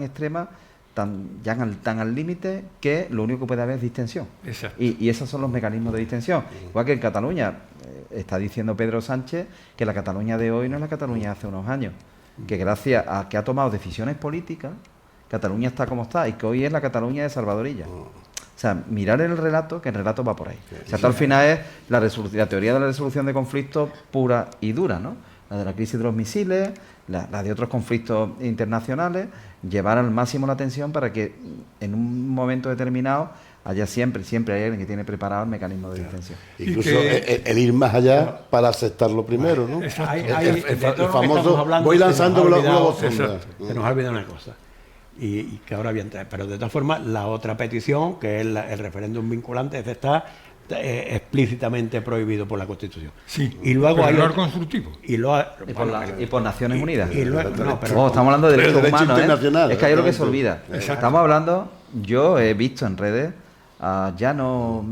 al límite, que lo único que puede haber es distensión. Exacto. Y esos son los mecanismos de distensión. Igual que en Cataluña, está diciendo Pedro Sánchez que la Cataluña de hoy no es la Cataluña de hace unos años. Que gracias a que ha tomado decisiones políticas, Cataluña está como está, y que hoy es la Cataluña de Salvadorilla. O sea, mirar el relato, que el relato va por ahí. O sea, hasta al final es la teoría de la resolución de conflictos pura y dura, ¿no? La de la crisis de los misiles, la de otros conflictos internacionales, llevar al máximo la tensión para que en un momento determinado haya siempre hay alguien que tiene preparado el mecanismo de distensión. Incluso el ir más allá para aceptarlo primero, ¿no? El famoso voy lanzando globos sonda. Se nos ha olvidado una cosa, y que ahora voy a entrar. Pero de todas formas, la otra petición, que es el referéndum vinculante, está explícitamente prohibido por la Constitución. Sí, y luego hay otro constructivo. Y por Naciones Unidas. Estamos hablando de derechos derecho humanos, internacional, Es que hay lo que se olvida. Exacto. Estamos hablando, yo he visto en redes, ya no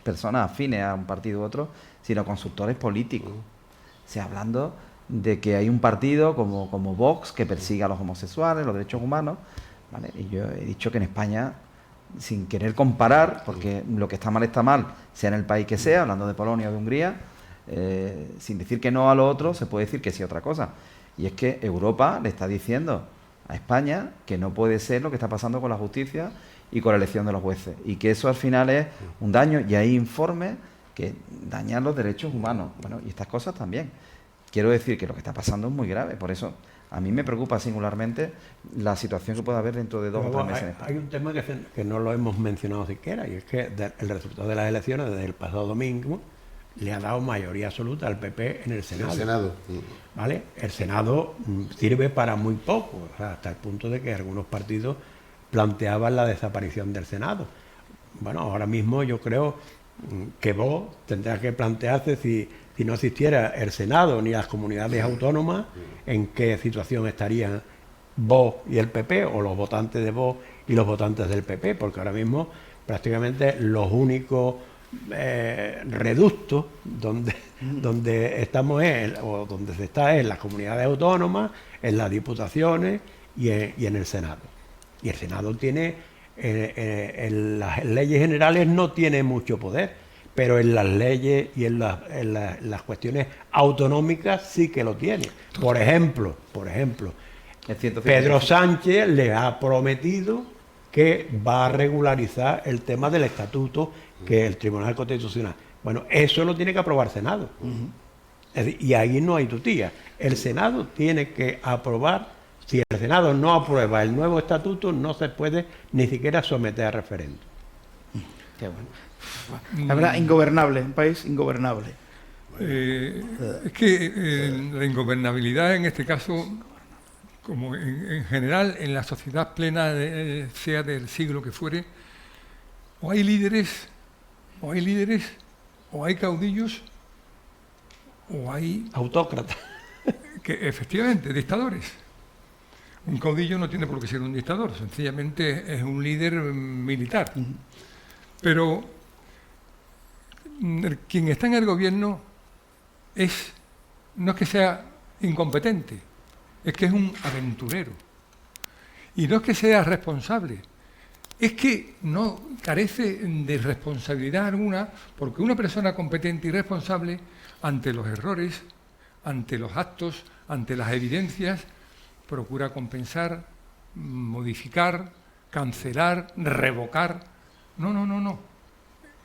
personas afines a un partido u otro, sino consultores políticos. O sea, hablando de que hay un partido como Vox que persigue a los homosexuales, los derechos humanos, ¿vale? Y yo he dicho que en España, sin querer comparar, porque lo que está mal, sea en el país que sea, hablando de Polonia o de Hungría, sin decir que no a lo otro, se puede decir que sí a otra cosa. Y es que Europa le está diciendo a España que no puede ser lo que está pasando con la justicia y con la elección de los jueces. Y que eso al final es un daño, y hay informes que dañan los derechos humanos. Bueno, y estas cosas también. Quiero decir que lo que está pasando es muy grave, por eso a mí me preocupa singularmente la situación que pueda haber dentro de 2 o 3 meses en España. Hay un tema que no lo hemos mencionado siquiera, y es que el resultado de las elecciones desde el pasado domingo le ha dado mayoría absoluta al PP en el Senado. ¿Vale? El Senado sirve para muy poco, o sea, hasta el punto de que algunos partidos planteaban la desaparición del Senado. Bueno, ahora mismo yo creo que vos tendrás que plantearse si no existiera el Senado ni las comunidades autónomas, en qué situación estarían vos y el PP, o los votantes de vos y los votantes del PP, porque ahora mismo prácticamente los únicos reductos donde estamos o donde se está en las comunidades autónomas, en las diputaciones y en el Senado. Y el Senado tiene, en las leyes generales no tiene mucho poder, pero en las leyes y en las cuestiones autonómicas sí que lo tiene. Por ejemplo, Pedro Sánchez le ha prometido que va a regularizar el tema del estatuto que el Tribunal Constitucional. Bueno, eso lo tiene que aprobar el Senado. Es decir, y ahí no hay tutía. El Senado tiene que aprobar. Si el Senado no aprueba el nuevo estatuto, no se puede ni siquiera someter a referéndum. Qué bueno. La verdad, ingobernable, un país ingobernable. Es que la ingobernabilidad en este caso, como en general en la sociedad plena, sea del siglo que fuere, o hay líderes, o hay caudillos, o hay Autócratas. que efectivamente, dictadores. Un caudillo no tiene por qué ser un dictador, sencillamente es un líder militar. Pero quien está en el gobierno no es que sea incompetente, es que es un aventurero. Y no es que sea responsable, es que no carece de responsabilidad alguna, porque una persona competente y responsable, ante los errores, ante los actos, ante las evidencias, procura compensar, modificar, cancelar, revocar. No.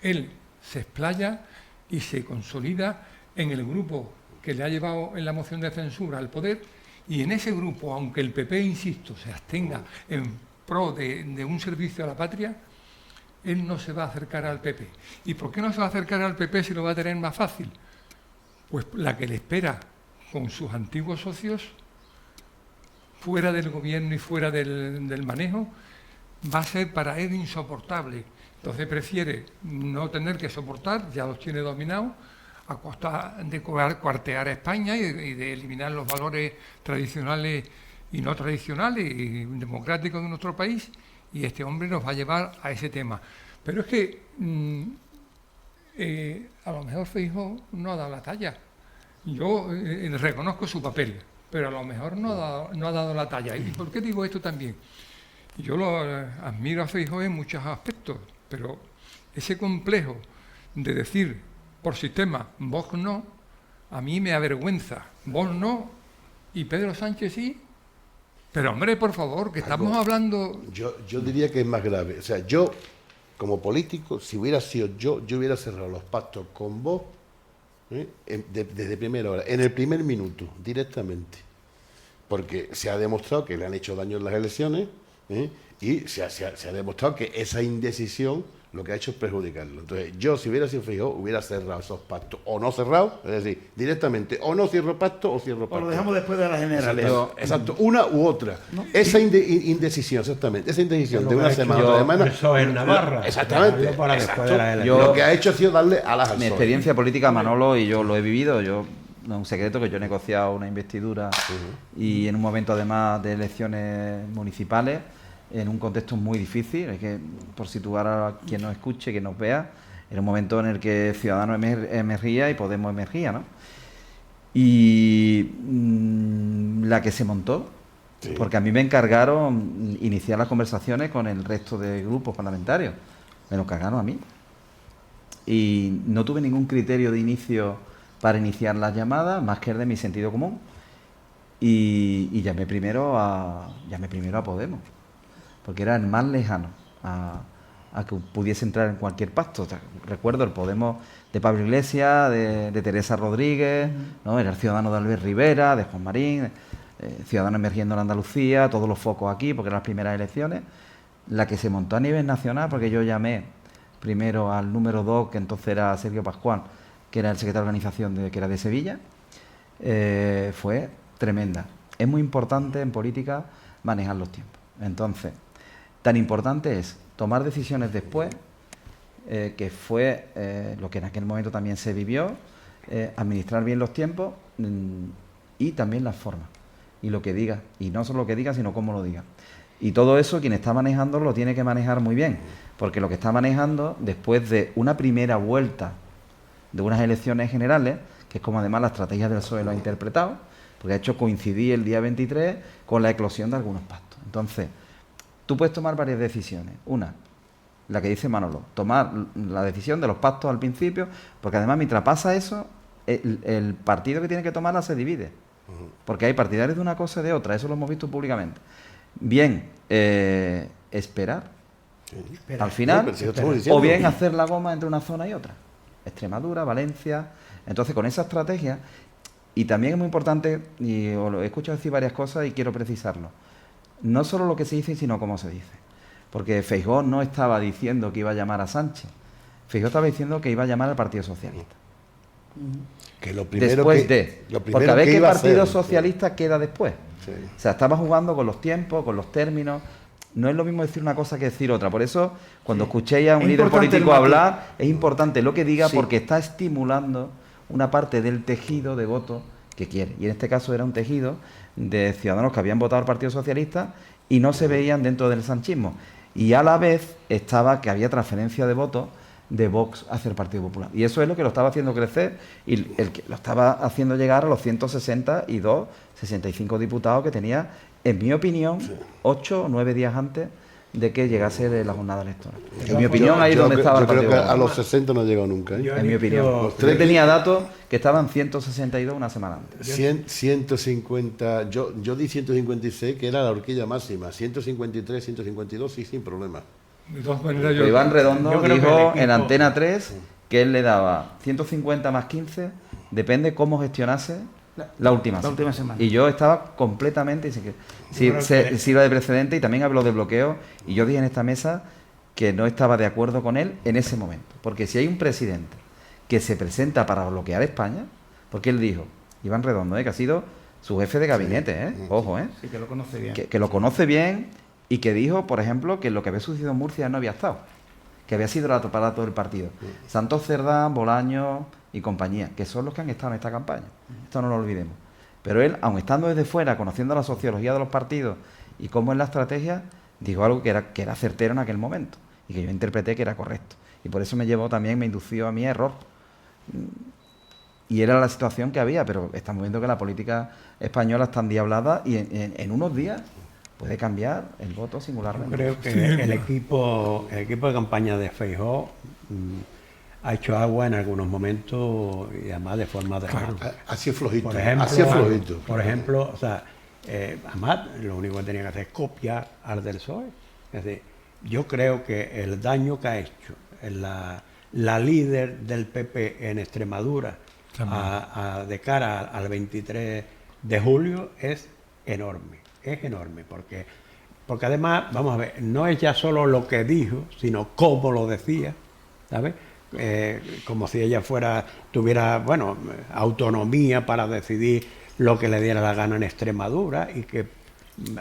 Él se explaya y se consolida en el grupo que le ha llevado en la moción de censura al poder, y en ese grupo, aunque el PP, insisto, se abstenga en pro de un servicio a la patria, él no se va a acercar al PP. ¿Y por qué no se va a acercar al PP si lo va a tener más fácil? Pues la que le espera con sus antiguos socios, fuera del gobierno y fuera del manejo, va a ser para él insoportable. Entonces prefiere no tener que soportar, ya los tiene dominados, a costa de cuartear a España y de eliminar los valores tradicionales y no tradicionales y democráticos de nuestro país, y este hombre nos va a llevar a ese tema. Pero es que a lo mejor Feijóo no ha dado la talla. Yo reconozco su papel, pero a lo mejor no ha dado la talla. ¿Y por qué digo esto también? Yo lo admiro a Feijóo en muchos aspectos, pero ese complejo de decir por sistema, Vox no, a mí me avergüenza. Vox no y Pedro Sánchez sí. Pero hombre, por favor, que estamos hablando... Yo diría que es más grave. O sea, yo, como político, si hubiera sido yo hubiera cerrado los pactos con Vox desde primera hora, en el primer minuto, directamente. Porque se ha demostrado que le han hecho daño en las elecciones, y se ha demostrado que esa indecisión lo que ha hecho es perjudicarlo. Entonces, yo, si hubiera sido Feijóo, hubiera cerrado esos pactos. O no cerrado, es decir, directamente, o no cierro pacto o cierro pacto. O lo dejamos después de las generales. Exacto, una u otra. ¿No? Esa indecisión, exactamente, esa indecisión de una semana a otra semana. Eso en Navarra. Exactamente. Lo que ha hecho ha sido darle alas al sol. Mi experiencia política, Manolo, y yo lo he vivido, no es un secreto que yo he negociado una investidura y en un momento además de elecciones municipales, en un contexto muy difícil, es que por situar a quien nos escuche, que nos vea, era un momento en el que Ciudadanos emergía y Podemos emergía, ¿no? Y la que se montó, porque a mí me encargaron iniciar las conversaciones con el resto de grupos parlamentarios, me lo encargaron a mí. Y no tuve ningún criterio de inicio para iniciar las llamadas, más que el de mi sentido común. Y llamé primero a Podemos, porque era el más lejano a que pudiese entrar en cualquier pacto. O sea, recuerdo el Podemos de Pablo Iglesias, de Teresa Rodríguez, ¿no? Era el Ciudadano de Albert Rivera, de Juan Marín, Ciudadanos emergiendo en Andalucía, todos los focos aquí, porque eran las primeras elecciones. La que se montó a nivel nacional, porque yo llamé primero al número 2, que entonces era Sergio Pascual, que era el secretario de organización que era de Sevilla, fue tremenda. Es muy importante en política manejar los tiempos. Entonces, tan importante es tomar decisiones después, que fue lo que en aquel momento también se vivió, administrar bien los tiempos y también las formas y lo que diga, y no solo lo que diga, sino cómo lo diga. Y todo eso quien está manejando lo tiene que manejar muy bien, porque lo que está manejando después de una primera vuelta de unas elecciones generales, que es como además la estrategia del PSOE lo ha interpretado, porque ha hecho coincidir el día 23 con la eclosión de algunos pactos. Entonces, tú puedes tomar varias decisiones. Una, la que dice Manolo, tomar la decisión de los pactos al principio, porque además mientras pasa eso, el partido que tiene que tomarla se divide, porque hay partidarios de una cosa y de otra, eso lo hemos visto públicamente. Bien, esperar al final, o bien hacer la goma entre una zona y otra. Extremadura, Valencia. Entonces, con esa estrategia, y también es muy importante, y os lo he escuchado decir varias cosas y quiero precisarlo, no solo lo que se dice, sino cómo se dice. Porque Feijóo no estaba diciendo que iba a llamar a Sánchez. Feijóo estaba diciendo que iba a llamar al Partido Socialista. Que lo primero después que, de... Porque a ver qué el Partido Socialista queda después. Sí. O sea, estaba jugando con los tiempos, con los términos. No es lo mismo decir una cosa que decir otra. Por eso, cuando escuchéis a un líder político hablar, es importante lo que diga, porque está estimulando una parte del tejido de voto que quiere. Y en este caso era un tejido de ciudadanos que habían votado al Partido Socialista y no se veían dentro del sanchismo. Y a la vez estaba que había transferencia de votos de Vox hacia el Partido Popular. Y eso es lo que lo estaba haciendo crecer y el que lo estaba haciendo llegar a los 162, 65 diputados que tenía, en mi opinión, 8 o 9 días antes de que llegase de la jornada electoral. En mi opinión, ahí es donde estaba el Partido Popular. Yo creo que a los Popular. 60 no ha llegado nunca. En mi opinión. Yo tenía datos que estaban 162 una semana antes. 150, yo di 156, que era la horquilla máxima. 153, 152, sí, sin problema. De todas maneras, Pues Iván Redondo yo creo que dijo el equipo... en Antena 3 que él le daba 150 más 15, depende cómo gestionase la última semana. Y yo estaba completamente... Sirva de precedente, y también habló de bloqueo, y yo dije en esta mesa que no estaba de acuerdo con él en ese momento. Porque si hay un presidente que se presenta para bloquear España, porque él dijo, Iván Redondo, que ha sido su jefe de gabinete, ojo, Sí, que lo conoce bien. que lo conoce bien, y que dijo, por ejemplo, que lo que había sucedido en Murcia no había estado, que había sido el aparato del partido. Santos Cerdán, Bolaños y compañía, que son los que han estado en esta campaña. Esto no lo olvidemos. Pero él, aun estando desde fuera, conociendo la sociología de los partidos y cómo es la estrategia, dijo algo que era certero en aquel momento y que yo interpreté que era correcto. Y por eso me indució a mi error. Y era la situación que había, pero estamos viendo que la política española está endiablada y en unos días puede cambiar el voto singularmente. Creo que el equipo de campaña de Feijóo ha hecho agua en algunos momentos y además de forma dramática. Así es flojito. Por ejemplo, o sea, además lo único que tenía que hacer es copiar al del PSOE. Es decir, yo creo que el daño que ha hecho la líder del PP en Extremadura de cara al 23 de julio es enorme. Es enorme, porque además, vamos a ver, no es ya solo lo que dijo, sino cómo lo decía, ¿sabes? Como si ella tuviera, autonomía para decidir lo que le diera la gana en Extremadura y que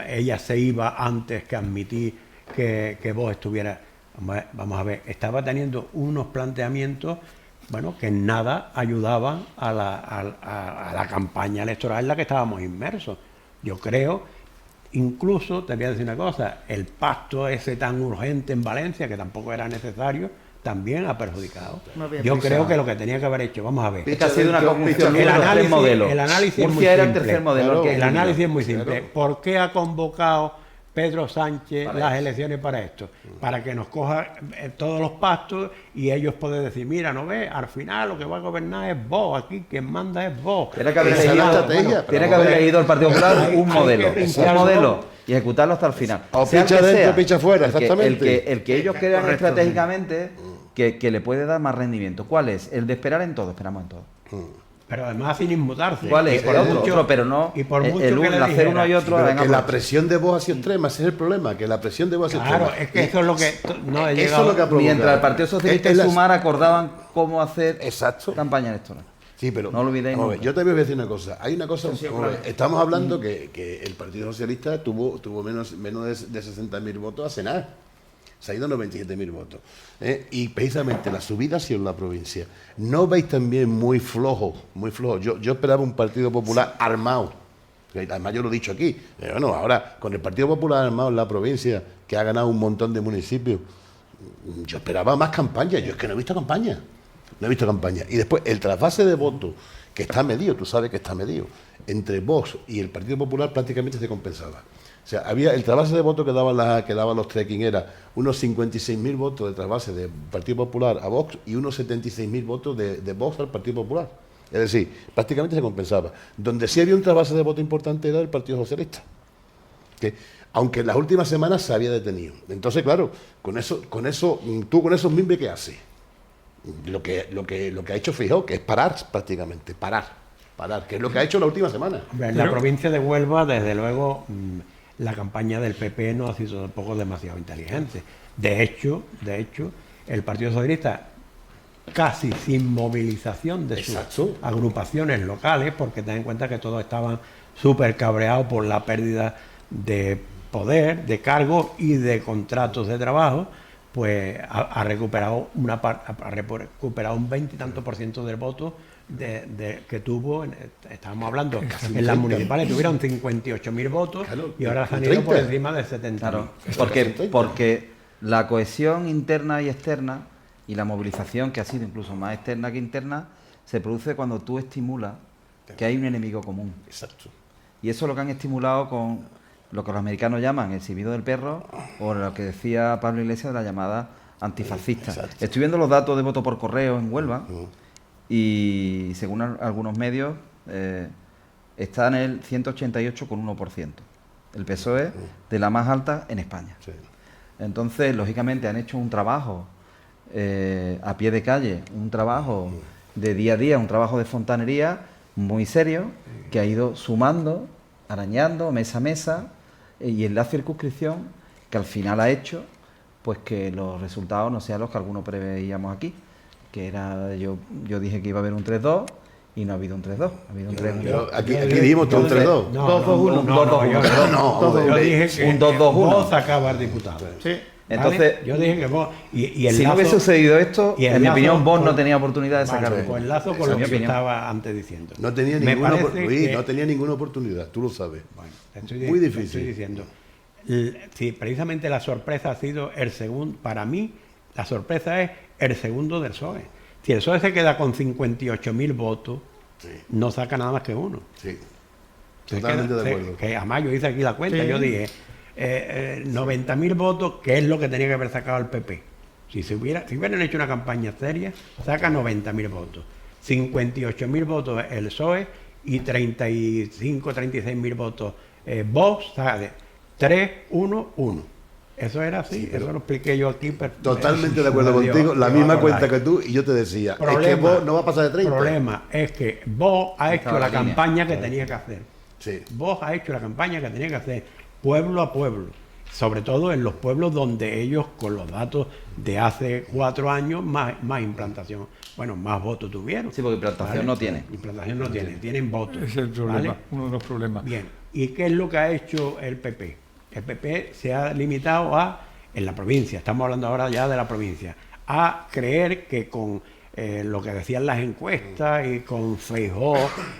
ella se iba antes que admitir que vos estuviera. Vamos a ver, estaba teniendo unos planteamientos, que en nada ayudaban a la campaña electoral en la que estábamos inmersos. Yo creo. Incluso, te voy a decir una cosa, el pacto ese tan urgente en Valencia, que tampoco era necesario, también ha perjudicado. Yo creo que lo que tenía que haber hecho, vamos a ver. Es que ha sido una conjunción el análisis es muy era el simple. tercer modelo. El análisis es muy simple. ¿Por qué ha convocado Pedro Sánchez las elecciones para esto? Para que nos coja todos los pactos y ellos pueden decir, mira, no ves, al final lo que va a gobernar es vos, aquí quien manda es vos. Tiene que haber elegido el Partido Popular un modelo y ejecutarlo hasta el final. O picha dentro, picha fuera, exactamente. El que ellos crean estratégicamente que le puede dar más rendimiento. ¿Cuál es? El de esperar en todo, esperamos en todo. Pero además sin inmutarse. ¿Cuál es? Otro, pero no. Y por mucho el hacer uno y otro. Pero que la presión de voz ha sido extrema, ese es el problema, que la presión de voz ha sido extrema. Claro, es que eso es lo que no ha llegado. Eso es lo que ha provocado. Mientras el Partido Socialista y Sumar acordaban cómo hacer campaña electoral. Sí, pero no olvidéis. Yo también voy a decir una cosa. Hay una cosa. Estamos hablando que el Partido Socialista tuvo menos de 60.000 votos a cenar. Se ha ido 97.000 votos. Y precisamente la subida ha sido en la provincia. ¿No veis también muy flojo? Muy flojo. Yo esperaba un Partido Popular armado. Además, yo lo he dicho aquí. Bueno, ahora, con el Partido Popular armado en la provincia, que ha ganado un montón de municipios, yo esperaba más campaña. Yo es que no he visto campaña. Y después, el trasvase de votos, que está medido, tú sabes que está medido. entre Vox y el Partido Popular prácticamente se compensaba. O sea, había el trasvase de votos que daban los trekking era unos 56.000 votos de trasvase del Partido Popular a Vox y unos 76.000 votos de Vox al Partido Popular. Es decir, prácticamente se compensaba. Donde sí había un trasvase de votos importante era el Partido Socialista, que aunque en las últimas semanas se había detenido. Entonces, claro, con eso, tú con esos mimbres, ¿qué haces? Lo que ha hecho Feijóo, que es parar prácticamente, parar, que es lo que ha hecho la última semana. En la provincia de Huelva, desde luego, la campaña del PP no ha sido tampoco demasiado inteligente. De hecho, el Partido Socialista, casi sin movilización de sus agrupaciones locales, porque ten en cuenta que todos estaban súper cabreados por la pérdida de poder, de cargos y de contratos de trabajo, pues ha recuperado un 20 y tanto % del voto que tuvo, estábamos hablando, en las municipales tuvieron 58.000 votos, claro, y ahora se han ido por encima de 70.000. Claro, porque la cohesión interna y externa y la movilización, que ha sido incluso más externa que interna, se produce cuando tú estimulas que hay un enemigo común. Exacto. Y eso es lo que han estimulado con lo que los americanos llaman el silbido del perro, o lo que decía Pablo Iglesias de la llamada antifascista. Exacto. Estoy viendo los datos de voto por correo en Huelva, y según algunos medios está en el 188,1%. El PSOE de la más alta en España. Sí. Entonces, lógicamente, han hecho un trabajo a pie de calle, un trabajo de día a día, un trabajo de fontanería muy serio, que ha ido sumando, arañando, mesa a mesa, y en la circunscripción, que al final ha hecho pues que los resultados no sean los que algunos preveíamos aquí, que era, yo dije que iba a haber un 3-2 y no ha habido un 3-2, ha habido un 3-1. Aquí dijimos todo un 3-2. 2-2-1. Yo dije que un 2-2-1. Vos sacabas diputado. Sí. Entonces, yo dije que vos, si no hubiese sucedido esto, en mi opinión, vos no tenía oportunidad de sacarlo. Pues enlazo con lo que estaba antes diciendo. No tenía ninguna oportunidad, tú lo sabes. Bueno, muy difícil. Estoy diciendo. Sí, precisamente la sorpresa ha sido el segundo. Para mí, la sorpresa es el segundo del PSOE. Si el PSOE se queda con 58.000 votos, no saca nada más que uno. Sí, totalmente de acuerdo. Que además yo hice aquí la cuenta, yo dije 90.000 votos, que es lo que tenía que haber sacado el PP. Si hubieran hecho una campaña seria, saca 90.000 votos. 58.000 votos el PSOE y 36.000 votos Vox, ¿sabes? 3-1-1. Eso era así, sí, eso lo expliqué yo aquí. Totalmente de acuerdo contigo, la misma cuenta que tú, y yo te decía, es que Vox no va a pasar de 30. El problema es que Vox ha hecho la campaña que tenía que hacer. Sí. Vox ha hecho la campaña que tenía que hacer, pueblo a pueblo, sobre todo en los pueblos donde ellos, con los datos de hace 4 años, más implantación, bueno, más votos tuvieron. Sí, porque implantación no tiene. Implantación no tiene, tienen votos. Ese es el problema, uno de los problemas. Bien, ¿y qué es lo que ha hecho el PP? El PP se ha limitado en la provincia, estamos hablando ahora ya de la provincia, a creer que con lo que decían las encuestas y con Feijóo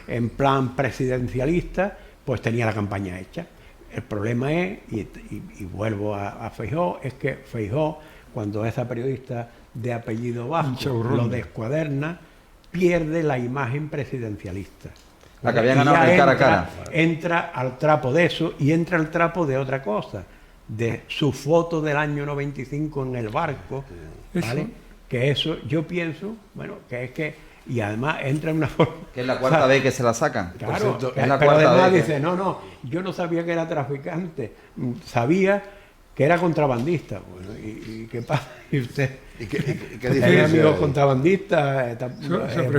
en plan presidencialista, pues tenía la campaña hecha. El problema es, y vuelvo a Feijóo, es que Feijóo, cuando esa periodista de apellido vasco lo descuaderna, pierde la imagen presidencialista. La que había ganado el cara a cara. Entra al trapo de eso y entra al trapo de otra cosa, de su foto del año 95 en el barco, ¿vale? Que eso yo pienso, bueno, que es que, y además entra en una forma... Que es la cuarta vez que se la sacan. Claro, es la pero cuarta además vez. Dice, no, yo no sabía que era traficante, sabía que era contrabandista. Bueno, ¿y qué pasa? ¿Y usted? ¿Y qué ¿Hay amigos contrabandistas?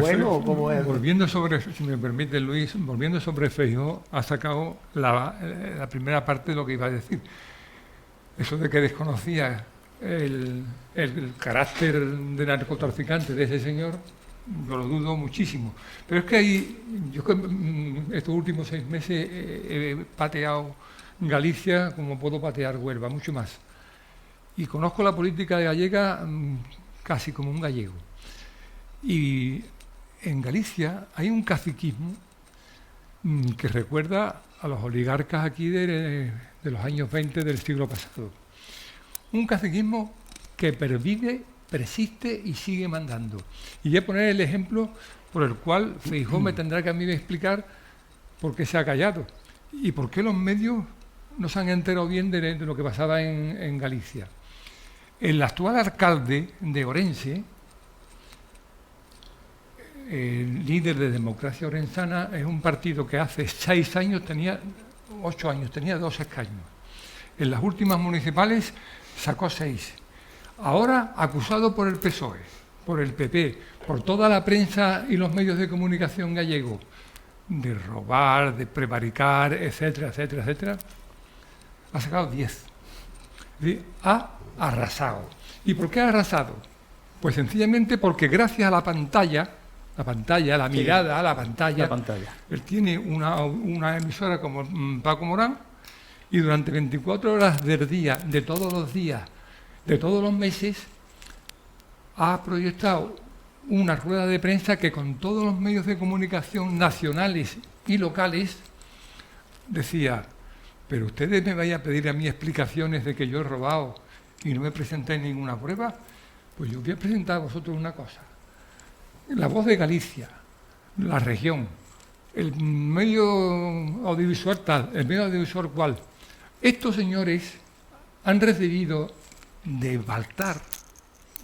Bueno, ¿cómo es? Volviendo sobre, si me permite Luis, volviendo sobre Feijóo, ha sacado la primera parte de lo que iba a decir. Eso de que desconocía el carácter de narcotraficante de ese señor, yo lo dudo muchísimo. Pero es que yo estos últimos 6 meses he pateado Galicia como puedo patear Huelva, mucho más. Y conozco la política gallega casi como un gallego. Y en Galicia hay un caciquismo que recuerda a los oligarcas aquí de los años 20 del siglo pasado. Un caciquismo que pervive, persiste y sigue mandando. Y voy a poner el ejemplo por el cual Feijóo me tendrá que a mí explicar ¿Por qué se ha callado? ¿Y por qué los medios no se han enterado bien de lo que pasaba en Galicia? El actual alcalde de Orense, el líder de Democracia Orensana, es un partido que hace 8 años tenía 2 escaños. En las últimas municipales sacó 6. Ahora acusado por el PSOE, por el PP, por toda la prensa y los medios de comunicación gallegos, de robar, de prevaricar, etcétera, etcétera, etcétera, ha sacado 10. Ha arrasado. ¿Y por qué ha arrasado? Pues sencillamente porque gracias a la pantalla, la mirada a la pantalla, él tiene una emisora como Paco Morán, y durante 24 horas del día, de todos los días, de todos los meses, ha proyectado una rueda de prensa que con todos los medios de comunicación nacionales y locales decía: pero ustedes me vayan a pedir a mí explicaciones de que yo he robado y no me presentáis ninguna prueba. Pues yo voy a presentar a vosotros una cosa. La Voz de Galicia, la región, el medio audiovisual tal, el medio audiovisual cual. Estos señores han recibido de Baltar.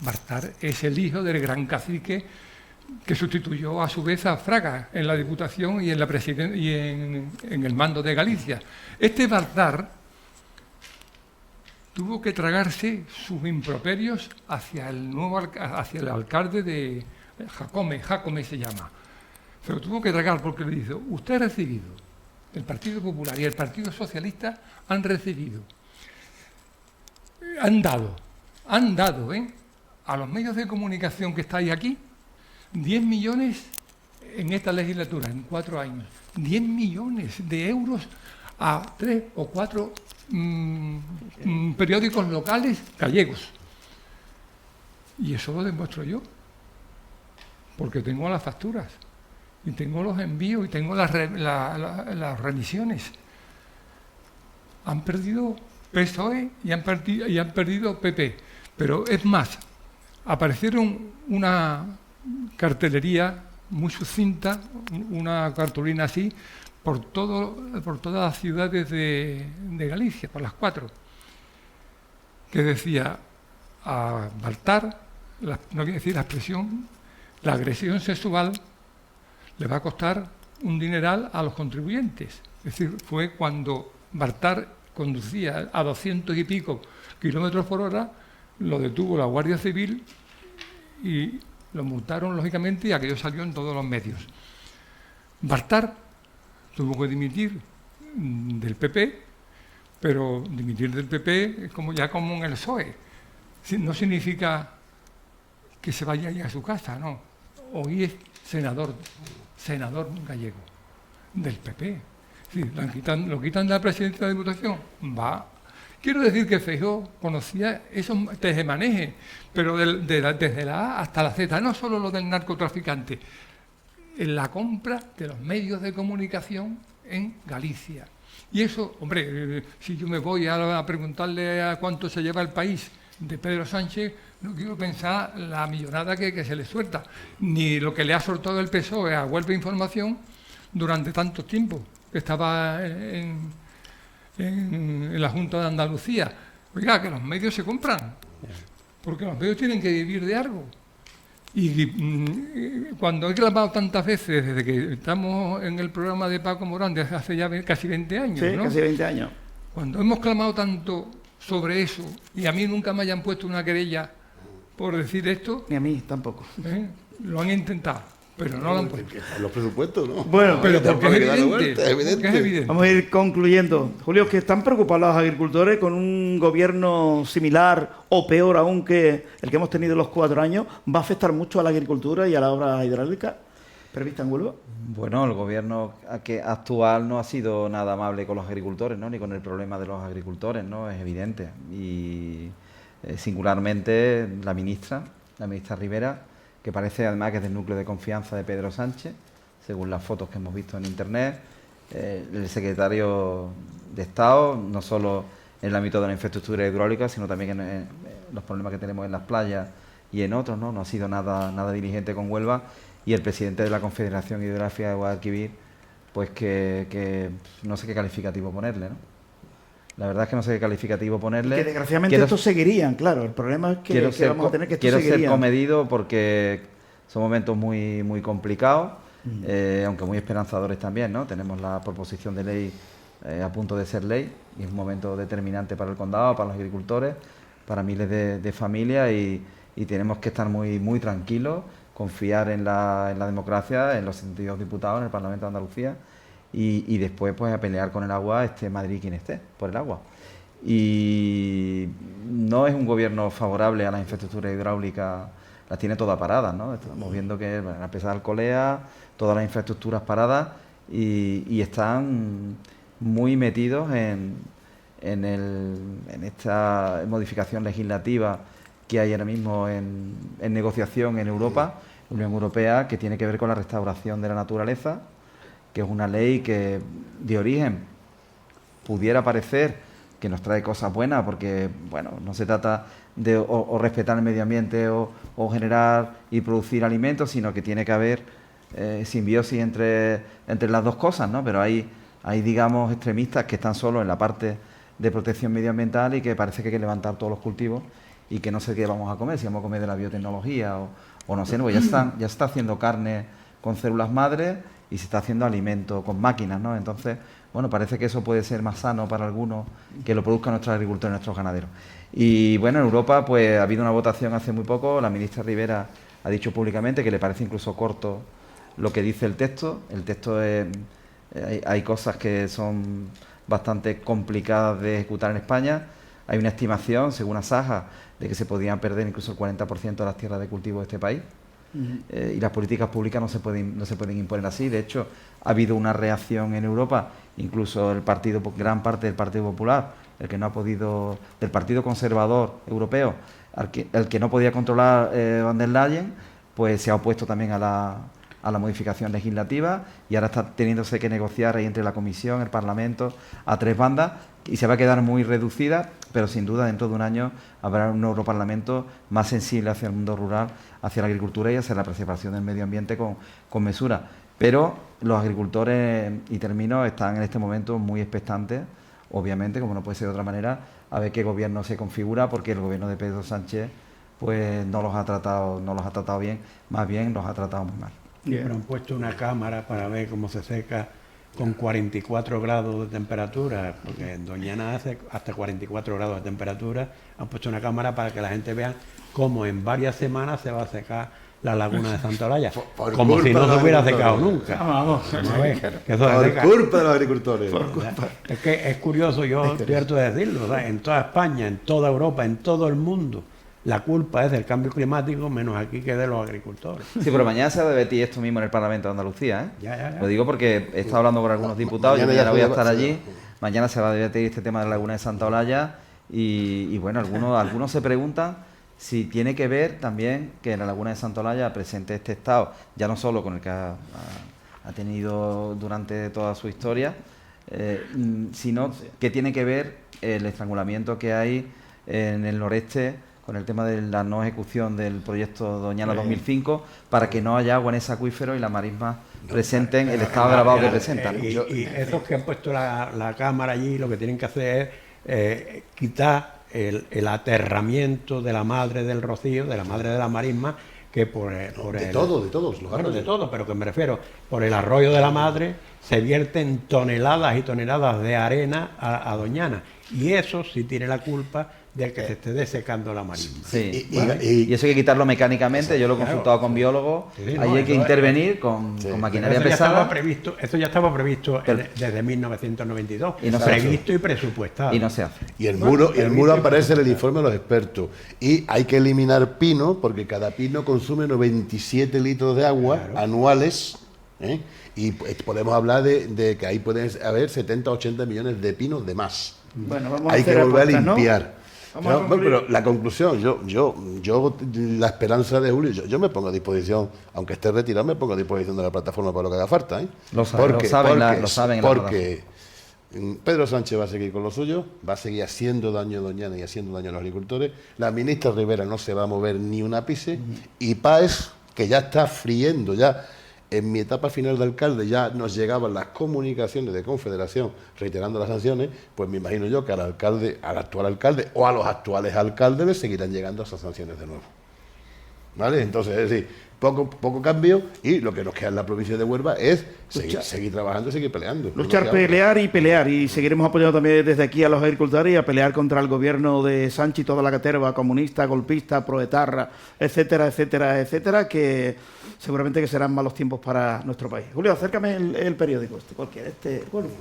Baltar es el hijo del gran cacique que sustituyó a su vez a Fraga en la Diputación y en el mando de Galicia. Este Baltar tuvo que tragarse sus improperios hacia el alcalde de Jacome se llama. Se lo tuvo que tragar porque le dice: usted ha recibido, el Partido Popular y el Partido Socialista han recibido, han dado a los medios de comunicación que estáis aquí 10 millones en esta legislatura, en 4 años. 10 millones de euros a 3 o 4 periódicos locales gallegos. Y eso lo demuestro yo, porque tengo las facturas, y tengo los envíos, y tengo las remisiones. Han perdido PSOE y han perdido PP. Pero es más, aparecieron una cartelería muy sucinta, una cartulina así, por todas las ciudades de Galicia, por las 4, que decía: a Baltar, no voy a decir la expresión, la agresión sexual le va a costar un dineral a los contribuyentes. Es decir, fue cuando Baltar conducía a 200 y pico kilómetros por hora, lo detuvo la Guardia Civil y lo multaron, lógicamente, y aquello salió en todos los medios. Baltar tuvo que dimitir del PP, pero dimitir del PP es como en el PSOE. No significa que se vaya ya a su casa, no. Hoy es senador gallego del PP. Sí, lo quitan de la presidencia de la Diputación, va. Quiero decir que Feijóo conocía esos tejemanejes, pero desde la A hasta la Z, no solo lo del narcotraficante, en la compra de los medios de comunicación en Galicia. Y eso, hombre, si yo me voy a preguntarle a cuánto se lleva el país de Pedro Sánchez, no quiero pensar la millonada que se le suelta, ni lo que le ha soltado el PSOE a Huelva Información durante tanto tiempo que estaba en la Junta de Andalucía. Oiga, que los medios se compran, porque los medios tienen que vivir de algo. Y cuando he clamado tantas veces, desde que estamos en el programa de Paco Morán, desde hace ya casi 20 años, sí, ¿no? Casi 20 años. Cuando hemos clamado tanto sobre eso, y a mí nunca me hayan puesto una querella por decir esto... Ni a mí tampoco. Lo han intentado, pero no lo han puesto. Los presupuestos, ¿no? Bueno, pero porque es evidente. Vamos a ir concluyendo. Julio, que están preocupados los agricultores con un gobierno similar o peor aún que el que hemos tenido en los 4 años. ¿Va a afectar mucho a la agricultura y a la obra hidráulica prevista en Huelva? Bueno, el gobierno actual no ha sido nada amable con los agricultores, ¿no? Ni con el problema de los agricultores, ¿no? Es evidente. Y singularmente la ministra Rivera, que parece además que es del núcleo de confianza de Pedro Sánchez, según las fotos que hemos visto en internet, el secretario de Estado, no solo en el ámbito de la infraestructura hidráulica, sino también en los problemas que tenemos en las playas y en otros, ¿no? No ha sido nada diligente con Huelva, y el presidente de la Confederación Hidrográfica de Guadalquivir pues que no sé qué calificativo ponerle, ¿no? La verdad es que no sé qué calificativo ponerle. Que desgraciadamente estos seguirían, claro. El problema es que vamos a tener que estos quiero seguirían. ser comedido porque son momentos muy, muy complicados, aunque muy esperanzadores también, ¿no? Tenemos la proposición de ley a punto de ser ley y es un momento determinante para el condado, para los agricultores, para miles de familias y tenemos que estar muy, muy tranquilos, confiar en la democracia, en los 62 diputados, en el Parlamento de Andalucía y después pues a pelear con el agua, esté Madrid quien esté, por el agua. Y no es un gobierno favorable a las infraestructuras hidráulicas, las tiene todas paradas, ¿no? Estamos viendo que bueno, a pesar del Alcolea, todas las infraestructuras paradas y están muy metidos en esta modificación legislativa que hay ahora mismo en negociación en Europa, Unión Europea, que tiene que ver con la restauración de la naturaleza, que es una ley que de origen pudiera parecer que nos trae cosas buenas, porque bueno, no se trata de o respetar el medio ambiente o generar y producir alimentos, sino que tiene que haber simbiosis entre las dos cosas, ¿no? Pero hay digamos extremistas que están solo en la parte de protección medioambiental y que parece que hay que levantar todos los cultivos y que no sé qué vamos a comer, si vamos a comer de la biotecnología o no sé, no, ya se está haciendo carne con células madres y se está haciendo alimento con máquinas, ¿no? Entonces, bueno, parece que eso puede ser más sano para algunos que lo produzcan nuestros agricultores, nuestros ganaderos. Y bueno, en Europa pues ha habido una votación hace muy poco, la ministra Rivera ha dicho públicamente que le parece incluso corto lo que dice el texto. El texto hay cosas que son bastante complicadas de ejecutar en España. Hay una estimación, según Asaja, de que se podían perder incluso el 40% de las tierras de cultivo de este país. Y las políticas públicas no se pueden imponer así. De hecho, ha habido una reacción en Europa, incluso gran parte del Partido Popular, del Partido Conservador Europeo, el que no podía controlar Von der Leyen, pues se ha opuesto también a la modificación legislativa y ahora está teniéndose que negociar ahí entre la Comisión, el Parlamento, a tres bandas y se va a quedar muy reducida, pero sin duda dentro de un año habrá un Europarlamento más sensible hacia el mundo rural, hacia la agricultura y hacia la preservación del medio ambiente con mesura. Pero los agricultores, y termino, están en este momento muy expectantes, obviamente, como no puede ser de otra manera, a ver qué gobierno se configura, porque el gobierno de Pedro Sánchez pues no los ha tratado bien, más bien los ha tratado muy mal. Pero han puesto una cámara para ver cómo se seca con 44 grados de temperatura, porque en Doñana hace hasta 44 grados de temperatura. Han puesto una cámara para que la gente vea cómo en varias semanas se va a secar la laguna de Santa Olalla, como si no se hubiera secado nunca. Vamos a ver, que por culpa de los agricultores. Es que es curioso, yo cierto de decirlo, ¿sabes? En toda España, en toda Europa, en todo el mundo, la culpa es del cambio climático, menos aquí que de los agricultores. Sí, pero mañana se va a debatir esto mismo en el Parlamento de Andalucía, ¿eh? Ya. Lo digo porque he estado hablando con algunos diputados, yo mañana voy a estar allí. Mañana se va a debatir este tema de la laguna de Santa Olalla y bueno, algunos se preguntan si tiene que ver también que en la laguna de Santa Olalla presente este estado, ya no solo con el que ha tenido durante toda su historia, sino que tiene que ver el estrangulamiento que hay en el noreste con el tema de la no ejecución del proyecto Doñana 2005 para que no haya agua en ese acuífero y las marismas presenten el estado agravado que presentan. Y esos que han puesto la cámara allí lo que tienen que hacer es quitar el aterramiento de la madre del Rocío, de la madre de la marisma, que de todos los bueno, de todo, pero que me refiero, por el arroyo de la madre se vierten toneladas y toneladas de arena a Doñana. Y eso sí tiene la culpa del que se esté desecando la marisma. Sí, y eso hay que quitarlo mecánicamente, yo lo he consultado con biólogos, ahí hay que intervenir con maquinaria pesada. Eso ya estaba previsto desde 1992, y no previsto y presupuestado. Y no se hace. Y el muro aparece en el informe de los expertos. Y hay que eliminar pino, porque cada pino consume 97 litros de agua anuales, ¿eh? Y podemos hablar de que ahí pueden haber 70 o 80 millones de pinos de más. Bueno, vamos hay a hacer que volver apuestas, a limpiar. ¿No? Pero la conclusión, yo la esperanza de Julio, yo me pongo a disposición, aunque esté retirado, me pongo a disposición de la plataforma para lo que haga falta, ¿eh? Lo saben. Porque Pedro Sánchez va a seguir con lo suyo, va a seguir haciendo daño a Doñana y haciendo daño a los agricultores. La ministra Rivera no se va a mover ni un ápice. Y Páez, que ya está friendo ya En mi etapa final de alcalde ya nos llegaban las comunicaciones de Confederación reiterando las sanciones, pues me imagino yo que al actual alcalde o a los actuales alcaldes les seguirán llegando esas sanciones de nuevo. ¿Vale? Entonces, es decir, poco cambio, y lo que nos queda en la provincia de Huelva es seguir trabajando y seguir peleando. Luchar, pelear y pelear, y seguiremos apoyando también desde aquí a los agricultores y a pelear contra el gobierno de Sánchez y toda la caterva comunista, golpista, proetarra, etcétera, etcétera, etcétera, que seguramente que serán malos tiempos para nuestro país. Julio, acércame el periódico, cualquiera,